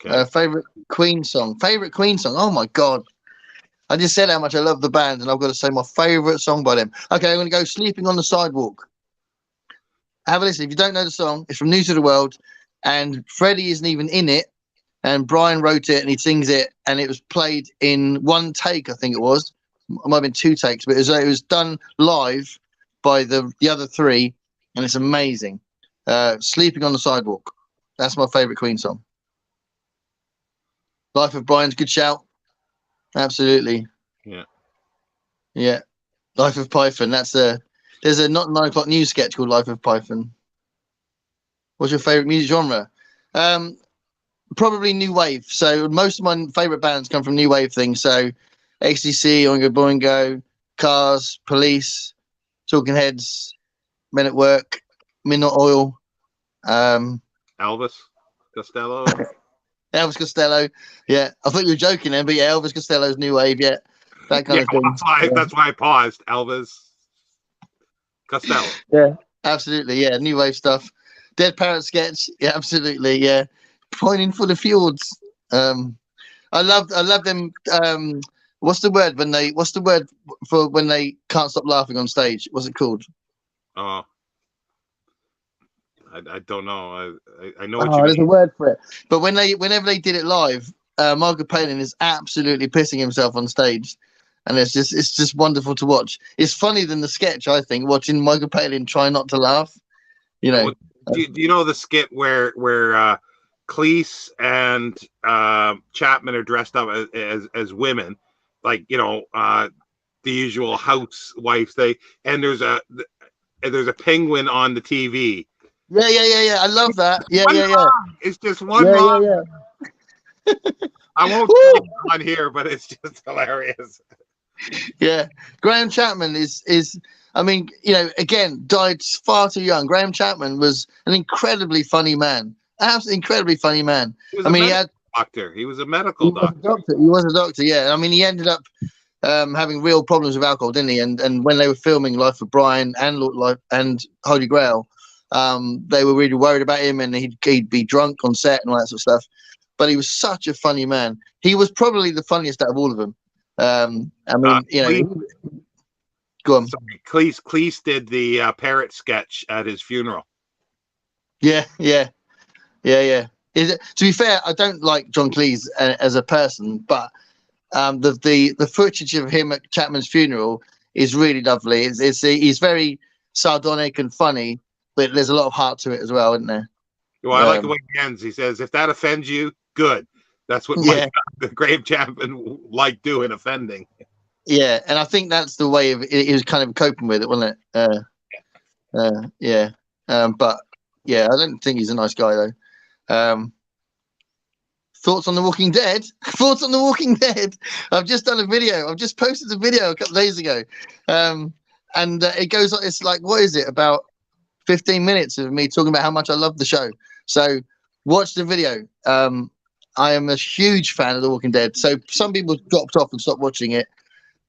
A: Okay. Favorite Queen song. Oh my God. I just said how much I love the band, and I've got to say my favorite song by them. Okay, I'm going to go "Sleeping on the Sidewalk." Have a listen. If you don't know the song, it's from New to the World, and Freddie isn't even in it. And Brian wrote it and he sings it, and it was played in one take, I think it was. It might have been two takes, but it was done live by the other three, and it's amazing. "Sleeping on the Sidewalk." That's my favourite Queen song. "Life of Brian's" good shout. Absolutely. Yeah. "Life of Python." There's a not 9 o'clock news sketch called "Life of Python." What's your favourite music genre? Probably new wave. So most of my favorite bands come from new wave things. So XTC, Oingo Boingo, Cars, Police, Talking Heads, Men at Work, Midnight Oil,
B: Elvis Costello.
A: Elvis Costello. Yeah, I thought you were joking then, but yeah, Elvis Costello's new wave. Yeah, that kind of thing.
B: That's why I paused. Elvis Costello.
A: Yeah, absolutely. Yeah, new wave stuff. Dead Parrot sketch. Yeah, absolutely. Yeah. Pointing for the fjords. I love them. What's the word for when they can't stop laughing on stage? What's it called?
B: Oh, I don't know. I know what you mean.
A: There's a word for it. But whenever they did it live, Michael Palin is absolutely pissing himself on stage, and it's just wonderful to watch. It's funnier than the sketch, I think, watching Michael Palin try not to laugh.
B: Do you know the skit where Cleese and Chapman are dressed up as women, like the usual housewives and there's a penguin on the TV.
A: Yeah. I love that. Yeah.
B: It's just one line. Yeah. I won't talk on here, but it's just hilarious.
A: Yeah, Graham Chapman is. I mean, again, died far too young. Graham Chapman was an incredibly funny man. Absolutely incredibly funny man.
B: He was a medical doctor.
A: He was a doctor, yeah. I mean, he ended up having real problems with alcohol, didn't he? And when they were filming Life of Brian and Holy Grail, they were really worried about him, and he'd be drunk on set and all that sort of stuff. But he was such a funny man. He was probably the funniest out of all of them. I mean, go on.
B: Sorry, Cleese did the parrot sketch at his funeral.
A: Yeah. Is it, to be fair, I don't like John Cleese as a person, but the footage of him at Chapman's funeral is really lovely. He's very sardonic and funny, but there's a lot of heart to it as well, isn't there?
B: Well, I like the way he ends. He says, "If that offends you, good." That's what the Graham Chapman liked doing, offending.
A: Yeah, and I think that's the way he was kind of coping with it, wasn't it? But yeah, I don't think he's a nice guy though. Thoughts on The Walking Dead? Thoughts on The Walking Dead? I've just done a video. I've just posted a video a couple of days ago, and it goes. It's like, what is it? About 15 minutes of me talking about how much I love the show. So watch the video. I am a huge fan of The Walking Dead. So some people dropped off and stopped watching it.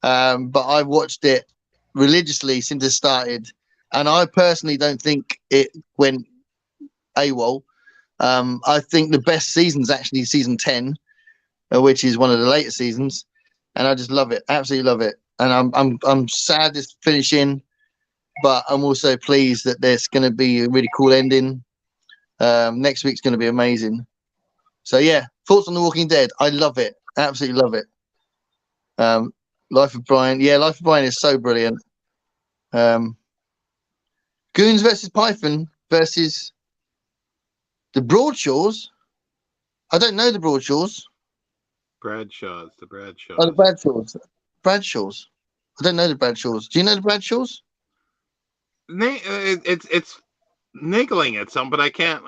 A: But I've watched it religiously since it started, and I personally don't think it went AWOL. I think the best season's actually season 10, which is one of the later seasons, and I just love it, absolutely love it. And I'm sad it's finishing, but I'm also pleased that there's going to be a really cool ending. Next week's going to be amazing. So yeah, thoughts on The Walking Dead? I love it, absolutely love it. Life of Brian. Yeah, Life of Brian is so brilliant. Goons versus Python versus the Broadshaws. I don't know the Broadshaws.
B: Bradshaws. The Bradshaws.
A: Oh, the Bradshaws. Bradshaws. I don't know the Bradshaws. Do you know the Bradshaws?
B: It's niggling at some, but I can't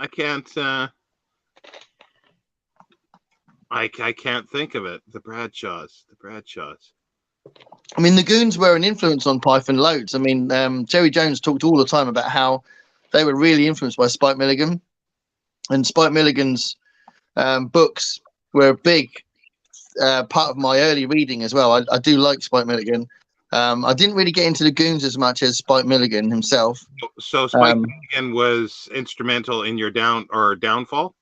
B: think of it. The Bradshaws. I
A: mean, the Goons were an influence on Python loads. I mean, Jerry Jones talked all the time about how they were really influenced by Spike Milligan, and Spike Milligan's books were a big part of my early reading as well. I do like Spike Milligan. I didn't really get into the Goons as much as Spike Milligan himself.
B: So Spike Milligan was instrumental in your downfall?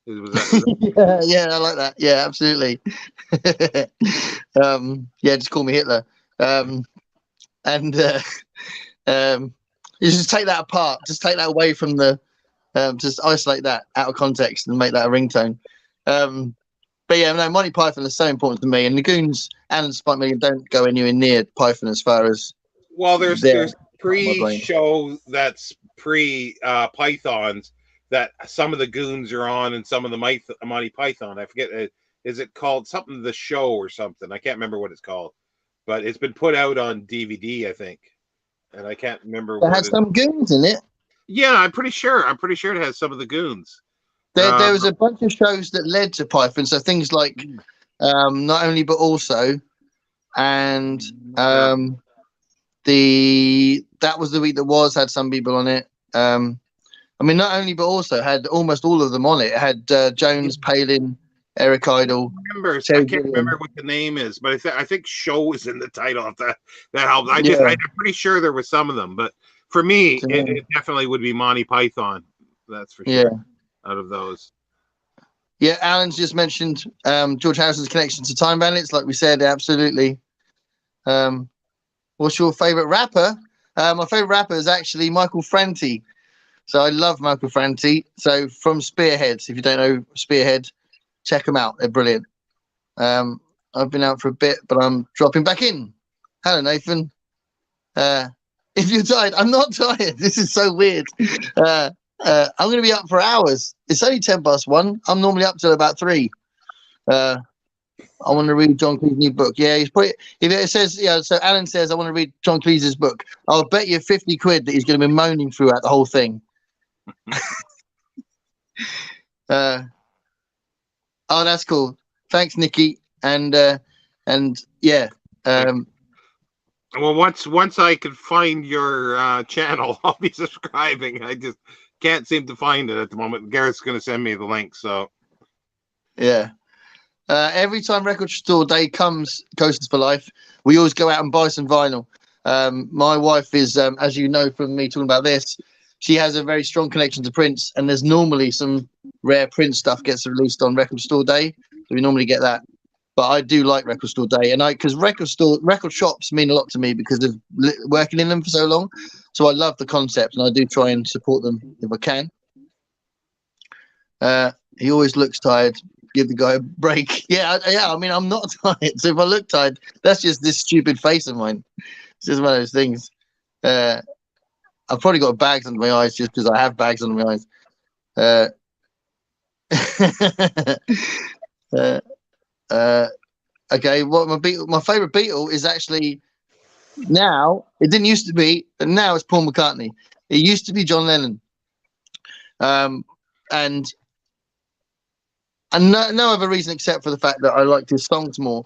B: Was that?
A: Yeah, I like that. Yeah, absolutely. Just call me Hitler. You just take that apart. Just take that away from the. Just isolate that out of context and make that a ringtone. But yeah, no, Monty Python is so important to me, and the Goons and Spike Milligan don't go anywhere near Python as far as.
B: Well, there's pre-show that's pre-Pythons. That some of the Goons are on and some of the Monty Python. I forget. Is it called something The Show or something? I can't remember what it's called. But it's been put out on DVD, I think. And I can't remember.
A: It has some Goons in it.
B: Yeah, I'm pretty sure it has some of the Goons.
A: There was a bunch of shows that led to Python. So things like Not Only But Also, and that was the week that had some people on it. I mean, Not Only But Also had almost all of them on it. It had Jones, Palin, Eric Idle.
B: I can't remember what the name is, but I think Show is in the title of that helps. I'm pretty sure there was some of them, but for me, it definitely would be Monty Python. That's for sure.
A: Yeah.
B: Out of those.
A: Yeah, Alan's just mentioned George Harrison's connection to Time Bandits, like we said, absolutely. What's your favorite rapper? My favorite rapper is actually Michael Franti. So I love Michael Franti. So from Spearheads, if you don't know Spearhead, check them out. They're brilliant. I've been out for a bit, but I'm dropping back in. Hello, Nathan. If you're tired, I'm not tired. This is so weird. I'm going to be up for hours. It's only 1:10. I'm normally up till about 3. I want to read John Cleese's new book. Yeah, he's put it. If it says, so Alan says, I want to read John Cleese's book. I'll bet you 50 quid that he's going to be moaning throughout the whole thing. Oh, that's cool. Thanks, Nikki. And yeah.
B: Well, once I can find your channel, I'll be subscribing. I just can't seem to find it at the moment. Garrett's going to send me the link. So,
A: yeah. Every time Record Store Day comes, Coasters for Life, we always go out and buy some vinyl. My wife is, as you know from me talking about this, she has a very strong connection to Prince, and there's normally some rare Prince stuff gets released on Record Store Day, so we normally get that. But I do like Record Store Day, and because record shops mean a lot to me because of working in them for so long. So I love the concept, and I do try and support them if I can. He always looks tired. Give the guy a break. Yeah. I mean, I'm not tired. So if I look tired, that's just this stupid face of mine. It's just one of those things. I've probably got bags under my eyes just because I have bags under my eyes. Okay, what my favorite Beatle is actually now. It didn't used to be, but now it's Paul McCartney. It used to be John Lennon, and no other reason except for the fact that I liked his songs more.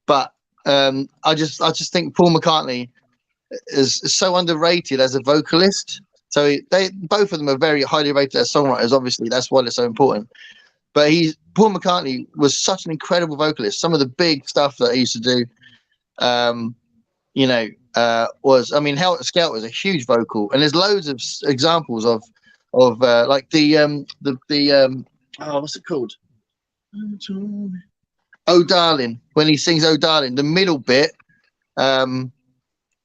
A: But I just think Paul McCartney is so underrated as a vocalist. So both of them are very highly rated as songwriters. Obviously, that's why they're so important. But Paul McCartney was such an incredible vocalist. Some of the big stuff that he used to do, was, I mean, Helter Skelter was a huge vocal, and there's loads of examples of like the what's it called? Oh Darling. When he sings Oh Darling, the middle bit, none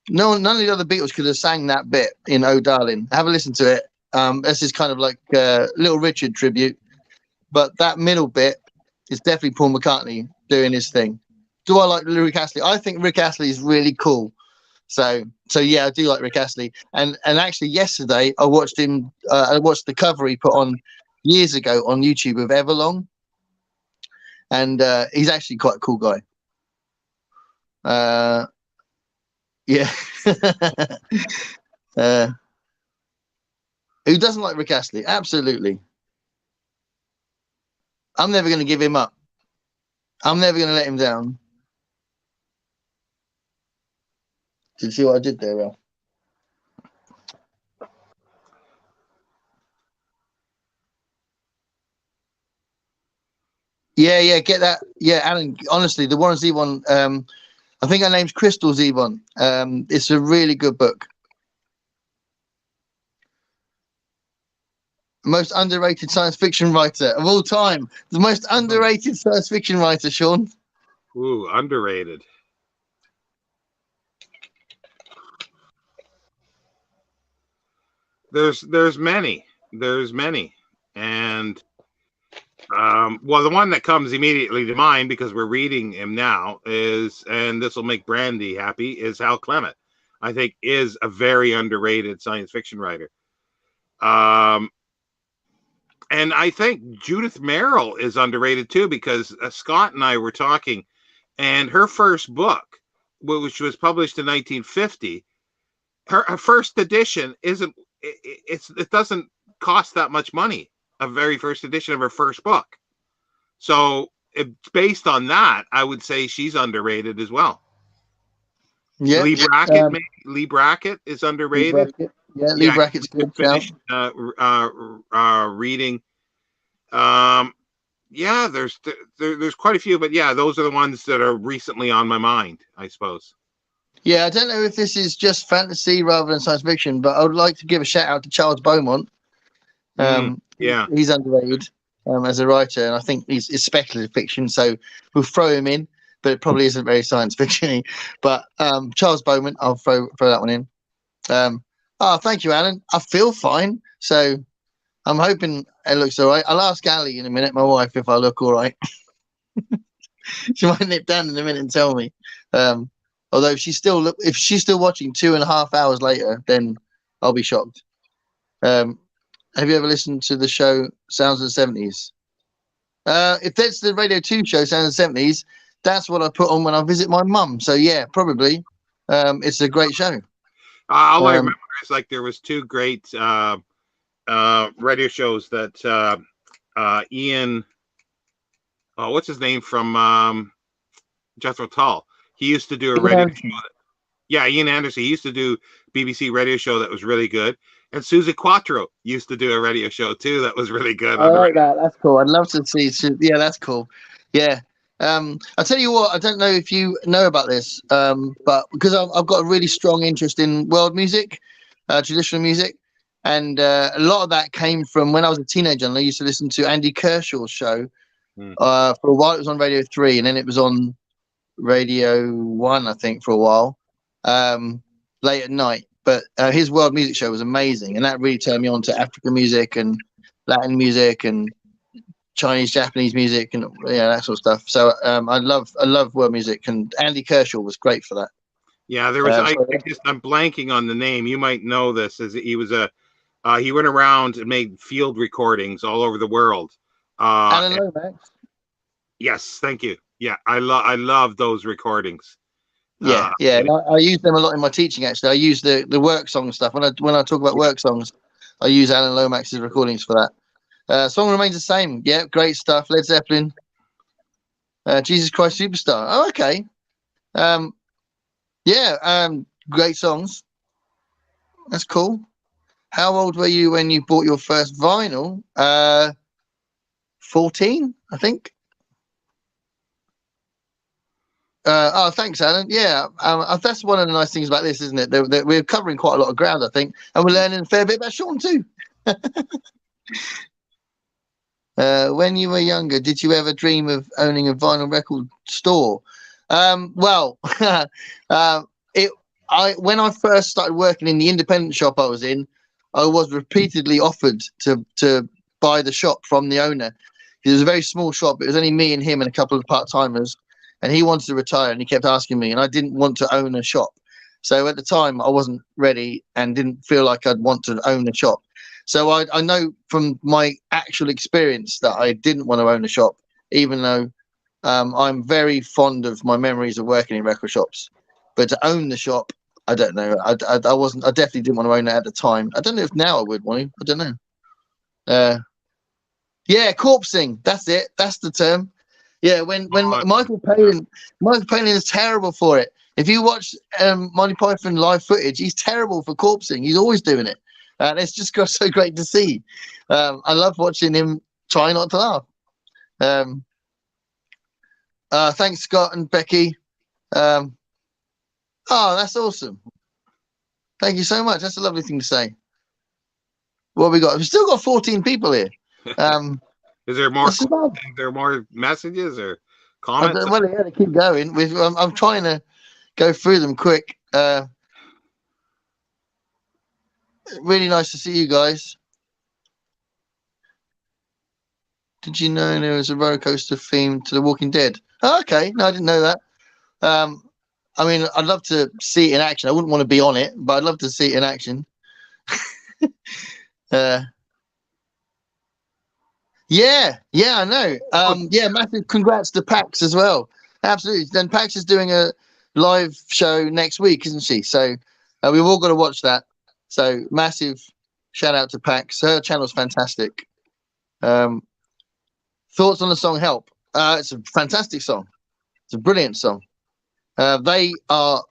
A: of the other Beatles could have sang that bit in Oh Darling. Have a listen to it. This is kind of like Little Richard tribute. But that middle bit is definitely Paul McCartney doing his thing. Do I like Rick Astley? I think Rick Astley is really cool. So yeah, I do like Rick Astley. And actually yesterday I watched him. I watched the cover he put on years ago on YouTube of Everlong, and he's actually quite a cool guy. Yeah. Who doesn't like Rick Astley? Absolutely. I'm never going to give him up. I'm never going to let him down. Did you see what I did there, Ralph? Yeah, get that. Yeah, Alan, honestly, the Warren Zevon, I think her name's Crystal Zevon. It's a really good book. Most underrated science fiction writer of all time. The most underrated science fiction writer, Sean.
B: Ooh, underrated. There's many. And well, the one that comes immediately to mind because we're reading him now is, and this will make Brandy happy, is Hal Clement. I think is a very underrated science fiction writer. And I think Judith Merril is underrated too, because Scott and I were talking, and her first book, which was published in 1950, her first edition it doesn't cost that much money. A very first edition of her first book. So based on that, I would say she's underrated as well.
A: Yeah,
B: Lee Brackett is underrated.
A: Lee Brackett's good.
B: Finished reading. Yeah, there's quite a few, but yeah, those are the ones that are recently on my mind, I suppose.
A: Yeah, I don't know if this is just fantasy rather than science fiction, but I would like to give a shout out to Charles Beaumont.
B: Yeah,
A: he's underrated as a writer, and I think it's speculative fiction, so we'll throw him in, but it probably isn't very science fiction-y. But Charles Beaumont, I'll throw that one in. Thank you, Alan. I feel fine, so I'm hoping it looks all right. I'll ask Ali in a minute, my wife, if I look all right. She might nip down in a minute and tell me. Although if she's still watching 2.5 hours later, then I'll be shocked. Have you ever listened to the show Sounds of the 70s? If that's the Radio 2 show, Sounds of the 70s, that's what I put on when I visit my mum. So yeah, probably. It's a great show.
B: All I remember is like there was two great radio shows that Ian, what's his name from Jethro Tull? He used to do a radio show. Yeah, Ian Anderson. He used to do BBC radio show that was really good. And Susie Quattro used to do a radio show too that was really good.
A: I like that. That's cool. I'd love to see. Yeah, that's cool. Yeah. I'll tell you what, I don't know if you know about this, but because I've got a really strong interest in world music, traditional music, and a lot of that came from when I was a teenager and I used to listen to Andy Kershaw's show For a while, it was on Radio 3, and then it was on Radio 1, I think, for a while, late at night. But his world music show was amazing, and that really turned me on to African music and Latin music and Chinese, Japanese music, and that sort of stuff. So I love world music, and Andy Kershaw was great for that.
B: Yeah, there was. I'm blanking on the name. You might know this. As he was he went around and made field recordings all over the world.
A: Alan Lomax.
B: Yes, thank you. Yeah, I love those recordings.
A: Yeah. I use them a lot in my teaching. Actually, I use the work song stuff when I talk about work songs. I use Alan Lomax's recordings for that. Song remains the same. Yeah, great stuff. Led Zeppelin. Jesus Christ Superstar. Oh, okay. Great songs. That's cool. How old were you when you bought your first vinyl? 14, I think. Thanks, Alan. Yeah, that's one of the nice things about this, isn't it? That we're covering quite a lot of ground, I think, and we're learning a fair bit about Sean too. When you were younger, did you ever dream of owning a vinyl record store? When I first started working in the independent shop I was in, I was repeatedly offered to buy the shop from the owner. It was a very small shop. It was only me and him and a couple of part-timers, and he wanted to retire, and he kept asking me, and I didn't want to own a shop. So at the time, I wasn't ready and didn't feel like I'd want to own a shop. So I know from my actual experience that I didn't want to own a shop, even though I'm very fond of my memories of working in record shops. But to own the shop, I don't know. I definitely didn't want to own it at the time. I don't know if now I would want to. I don't know. Corpsing. That's it. That's the term. Yeah, when Michael Palin is terrible for it. If you watch Monty Python live footage, he's terrible for corpsing. He's always doing it. And it's just so great to see. I love watching him try not to laugh. Thanks, Scott and Becky. That's awesome. Thank you so much. That's a lovely thing to say. What have we got? We've still got 14 people here.
B: Is there more? There more messages or comments?
A: Well, yeah, to keep going. I'm trying to go through them quick. Really nice to see you guys. Did you know there was a roller coaster theme to The Walking Dead? Oh, okay. No, I didn't know that. I mean, I'd love to see it in action. I wouldn't want to be on it, but I'd love to see it in action. Yeah, I know. Massive congrats to Pax as well. Absolutely. Then Pax is doing a live show next week, isn't she? So we've all got to watch that. So massive shout out to Pax. Her channel's fantastic. Thoughts on the song Help? It's a fantastic song. It's a brilliant song. They are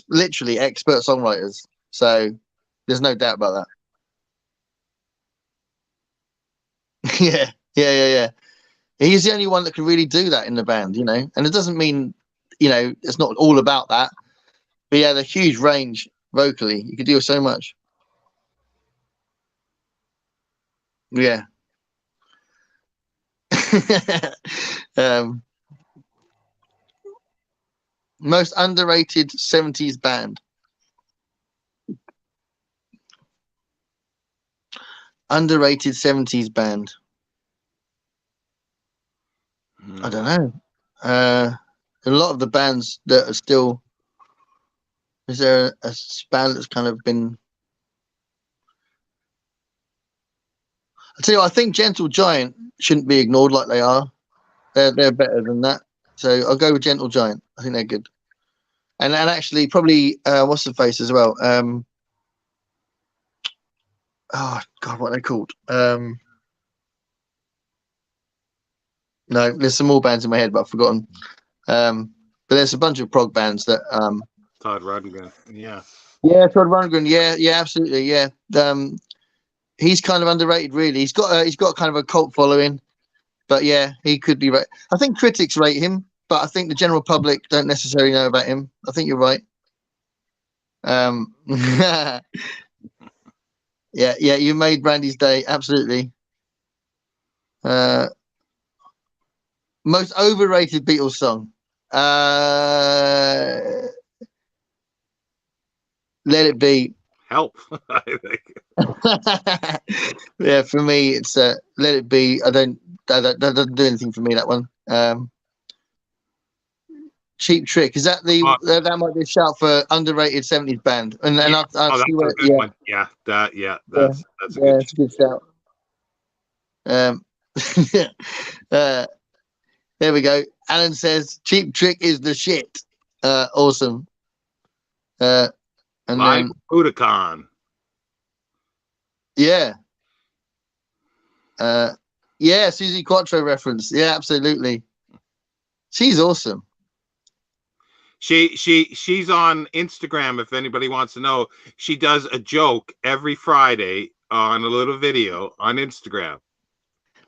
A: literally expert songwriters. So there's no doubt about that. Yeah. He's the only one that can really do that in the band, you know. And it doesn't mean, you know, it's not all about that. But he had a huge range vocally. You could do so much. Yeah. Most underrated 70s band. Underrated 70s band. I don't know. A lot of the bands that are still. Is there a band that's kind of been? I tell you what, I think Gentle Giant shouldn't be ignored like they are. They're better than that. So I'll go with Gentle Giant. I think they're good. And actually probably what's the face as well? Oh God, what are they called? No, there's some more bands in my head, but I've forgotten. But there's a bunch of prog bands that
B: Todd Rundgren, yeah.
A: Yeah, Todd Rundgren, yeah, absolutely, yeah. He's kind of underrated, really. He's got kind of a cult following, but yeah, he could be right. I think critics rate him, but I think the general public don't necessarily know about him. I think you're right. Yeah, you made Brandy's day, absolutely. Most overrated Beatles song. Let It Be.
B: Help. I think.
A: Yeah, for me, it's Let It Be. That doesn't do anything for me, that one. Cheap Trick. Is that that might be a shout for underrated 70s band? And
B: I'll see
A: what,
B: a good one. Yeah, that's a good
A: shout. There we go. Alan says Cheap Trick is the shit. Awesome. And
B: Live
A: then
B: Budokan.
A: Yeah. Yeah, Susie Quattro reference. Yeah, absolutely. She's awesome.
B: She's on Instagram if anybody wants to know. She does a joke every Friday on a little video on Instagram.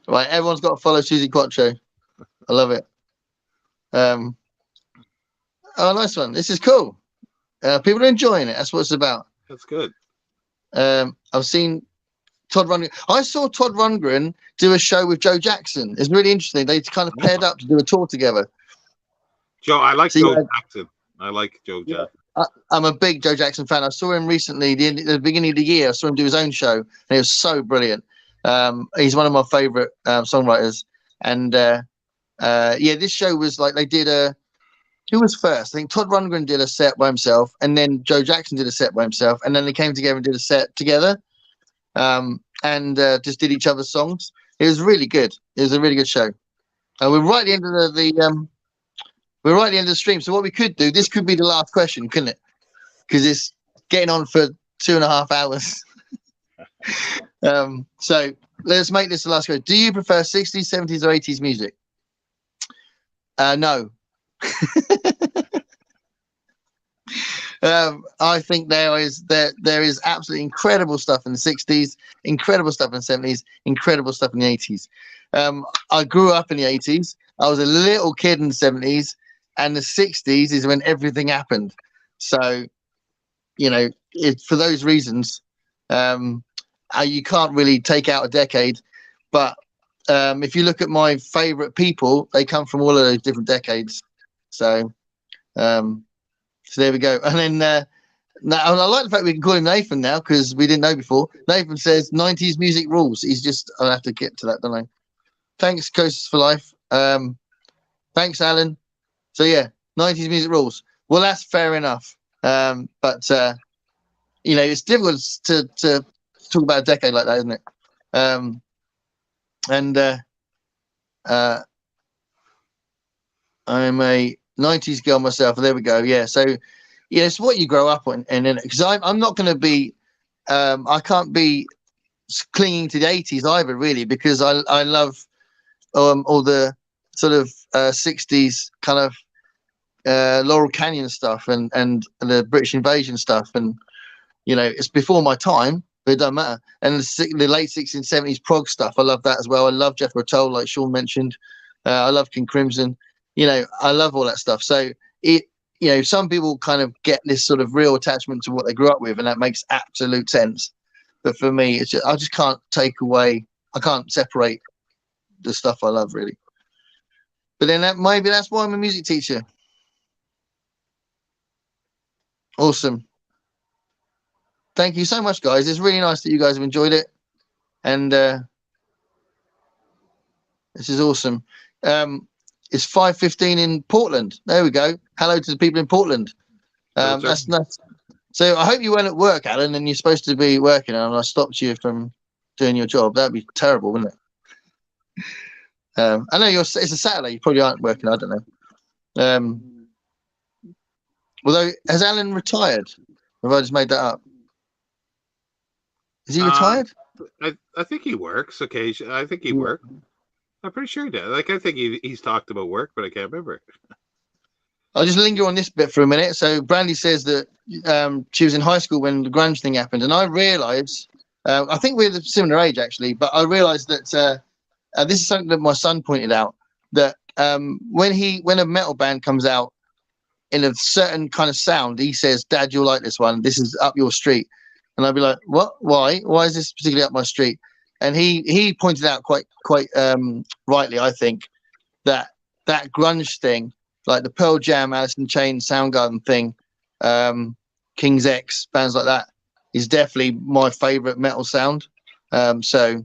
A: Right, everyone's got to follow Susie Quattro. I love it. Oh, nice one. This is cool. People are enjoying it. That's what it's about.
B: That's good.
A: I've seen Todd Rundgren. I saw Todd Rundgren do a show with Joe Jackson. It's really interesting. They kind of paired up to do a tour together.
B: I like Joe Jackson. I like Joe Jackson.
A: I'm a big Joe Jackson fan. I saw him recently, the beginning of the year. I saw him do his own show, and it was so brilliant. He's one of my favorite songwriters. And this show was like they did who was first? I think Todd Rundgren did a set by himself, and then Joe Jackson did a set by himself, and then they came together and did a set together, and just did each other's songs. It was really good. It was a really good show. We're right at the end of we're right at the end of the stream. So what we could do, this could be the last question, couldn't it? Because it's getting on for 2.5 hours. So let's make this the last question. Do you prefer 60s, 70s, or 80s music? No. I think there is absolutely incredible stuff in the 60s, incredible stuff in the 70s, incredible stuff in the 80s. I grew up in the 80s. I was a little kid in the 70s, and the 60s is when everything happened. So, for those reasons, you can't really take out a decade. But if you look at my favorite people, they come from all of those different decades. So there we go. And then I like the fact we can call him Nathan now because we didn't know before. Nathan says 90s music rules. I'll have to get to that, don't I? Thanks, Coasts for Life. Thanks, Alan. So yeah, 90s music rules. Well, that's fair enough. But it's difficult to talk about a decade like that, isn't it? I'm a 90s girl myself. There we go. Yeah. So, it's what you grow up on, and because I'm not going to be, I can't be clinging to the 80s either, really, because I love all the sort of 60s kind of Laurel Canyon stuff and the British invasion stuff, and it's before my time, but it doesn't matter. And the late 60s and 70s prog stuff, I love that as well. I love Jethro Tull, like Sean mentioned. I love King Crimson. I love all that stuff. So some people kind of get this sort of real attachment to what they grew up with, and that makes absolute sense. But for me, I just can't I can't separate the stuff I love, really. But then maybe that's why I'm a music teacher. Awesome. Thank you so much, guys. It's really nice that you guys have enjoyed it. And this is awesome. It's 5:15 in Portland. There we go. Hello to the people in Portland. That's nuts. So I hope you weren't at work, Alan, and you're supposed to be working, and I stopped you from doing your job. That'd be terrible, wouldn't it? I know it's a Saturday. You probably aren't working. I don't know. Although, has Alan retired? Have I just made that up? Is he retired?
B: I think he works occasionally. I think he works. I'm pretty sure he does. I think he's talked about work, but I can't remember.
A: I'll just linger on this bit for a minute. So Brandy says that she was in high school when the grunge thing happened, and I realised, I think we're the similar age actually, but I realised that this is something that my son pointed out, that when a metal band comes out in a certain kind of sound, he says, "Dad, you'll like this one. This is up your street." And I'd be like, "What? Why? Why is this particularly up my street?" And he pointed out quite rightly, I think, that that grunge thing, like the Pearl Jam, Alice in Chains, Soundgarden thing, King's X, bands like that, is definitely my favorite metal sound. So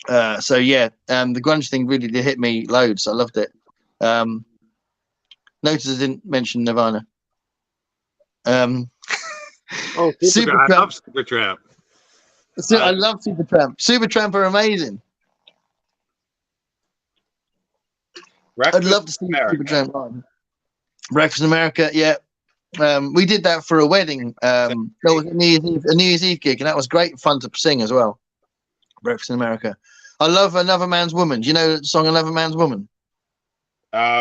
A: yeah, the grunge thing really did hit me loads. I loved it. Notice I didn't mention Nirvana.
B: Supertramp. I love Supertramp.
A: I love Supertramp. Supertramp are amazing. I'd love to see Supertramp live. Breakfast in America, yeah. We did that for a wedding. That was a New Year's Eve gig, and that was great fun to sing as well. Breakfast in America. I love Another Man's Woman. Do you know the song Another Man's Woman?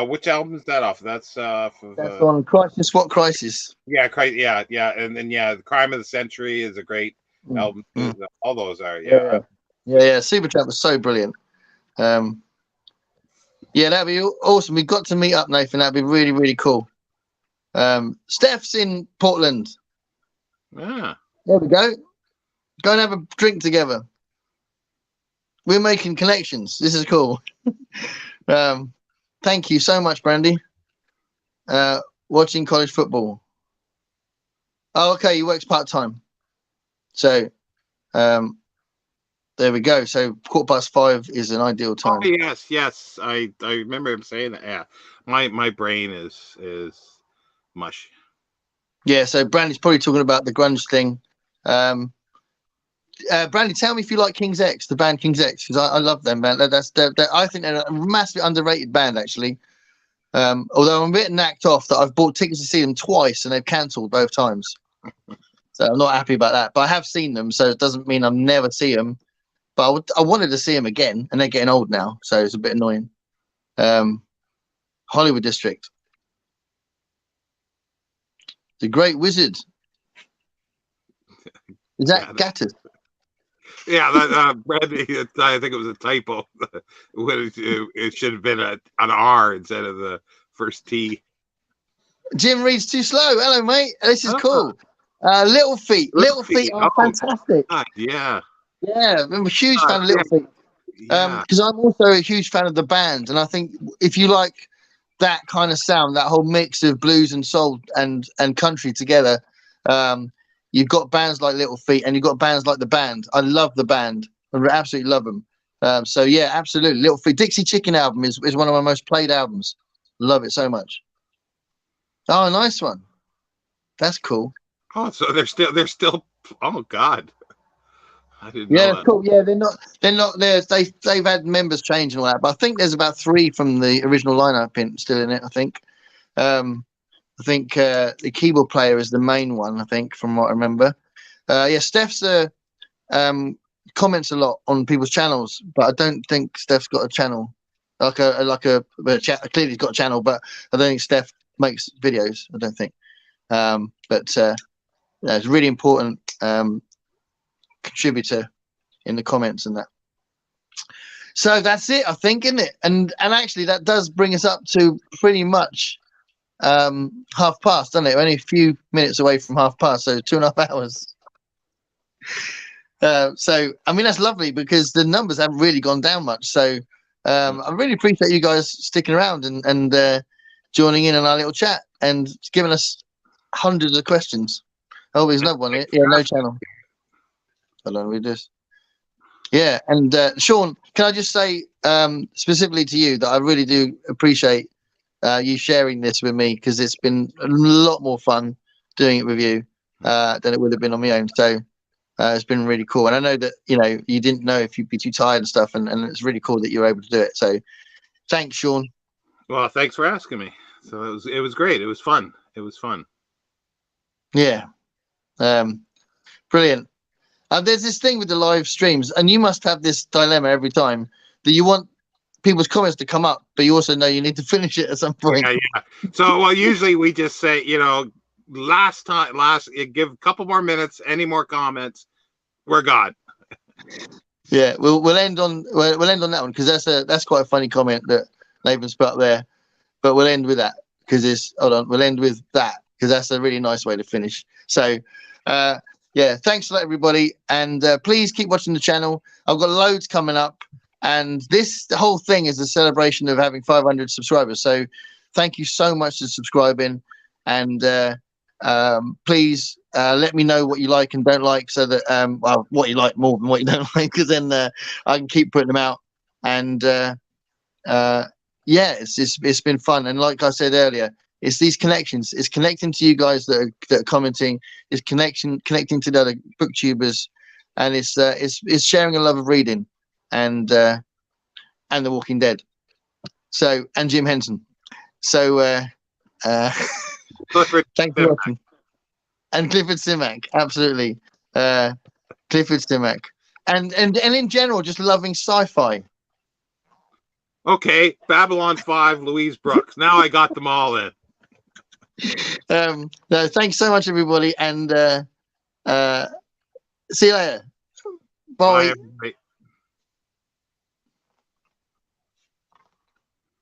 B: Which album is that off? That's
A: on Crisis. What Crisis?
B: Yeah, yeah, and then The Crime of the Century is a great album. All those are,
A: yeah. Supertramp was so brilliant. Yeah, that'd be awesome. We've got to meet up, Nathan. That'd be really, really cool. Steph's in Portland.
B: Yeah.
A: There we go. Go and have a drink together. We're making connections. This is cool. Thank you so much, Brandy. Watching college football. Oh, okay. He works part-time. So, there we go. So 5:15 is an ideal time.
B: Oh, yes. I remember him saying that. Yeah. My brain is mush.
A: Yeah, so Brandy's probably talking about the grunge thing. Brandy, tell me if you like King's X, the band King's X, because I love them, man. I think they're a massively underrated band, actually. Although I'm a bit knacked off that I've bought tickets to see them twice and they've cancelled both times. So I'm not happy about that. But I have seen them, so it doesn't mean I'll never see them. But I wanted to see them again, and they're getting old now, so it's a bit annoying. Hollywood District. The Great Wizard. Is that Gatters?
B: Yeah, Brandy, I think it was a typo. It should have been an R instead of the first T. Jim reads too slow. Hello, mate. This is cool. Little Feet. Little Feet are fantastic. Yeah. Yeah, I'm a huge fan of Little Feet. Because I'm also a huge fan of the band. And I think if you like that kind of sound, that whole mix of blues and soul and country together, you've got bands like Little Feet and you've got bands like the band. I love the band. I absolutely love them. So yeah, absolutely. Little Feet. Dixie Chicken album is one of my most played albums. Love it so much. Oh, nice one. That's cool. Oh, so they're still. Oh God. I didn't know that. Cool. Yeah, they're not there. They've had members change and all that, but I think there's about 3 from the original lineup still in it. I think. The keyboard player is the main one. I think, from what I remember. Yeah, Steph's comments a lot on people's channels, but I don't think Steph's got a channel. Clearly he's got a channel, but I don't think Steph makes videos. I don't think. But it's a really important contributor in the comments and that. So that's it, I think, isn't it? And actually, that does bring us up to pretty much 1/2 past, doesn't it? We're only a few minutes away from 1/2 past, so 2.5 hours. So I mean, that's lovely because the numbers haven't really gone down much. So I really appreciate you guys sticking around and joining in on our little chat and giving us hundreds of questions. Oh, there's no one here. Yeah, no channel. Hold on, read this. Yeah, and Sean, can I just say specifically to you that I really do appreciate you sharing this with me, because it's been a lot more fun doing it with you than it would have been on my own. So it's been really cool. And I know that, you didn't know if you'd be too tired and stuff, and it's really cool that you're able to do it. So thanks, Sean. Well, thanks for asking me. So it was great. It was fun. Yeah. Brilliant. There's this thing with the live streams, and you must have this dilemma every time, that you want people's comments to come up, but you also know you need to finish it at some point. Yeah. So, well, usually we just say, give a couple more minutes, any more comments, we're gone. Yeah, we'll end on that one, because that's quite a funny comment that Nathan's put up there. But we'll end with that we'll end with that because that's a really nice way to finish. So, yeah, thanks a lot, everybody, and please keep watching the channel. I've got loads coming up.
A: And the whole thing is a celebration of having 500 subscribers. So thank you so much for subscribing, and please let me know what you like and don't like, so that well, what you like more than what you don't like, because then I can keep putting them out. And yeah, it's been fun. And like I said earlier, it's these connections. It's connecting to you guys that are commenting. It's connecting to the other booktubers, and it's sharing a love of reading, and The Walking Dead. So, and Jim Henson. So thanks for watching. And Clifford Simak, absolutely. Clifford Simak. And in general, just loving sci-fi.
B: Okay, Babylon 5, Louise Brooks. Now I got them all in.
A: No, thanks so much, everybody, and see you later. Bye.
B: Bye, everybody.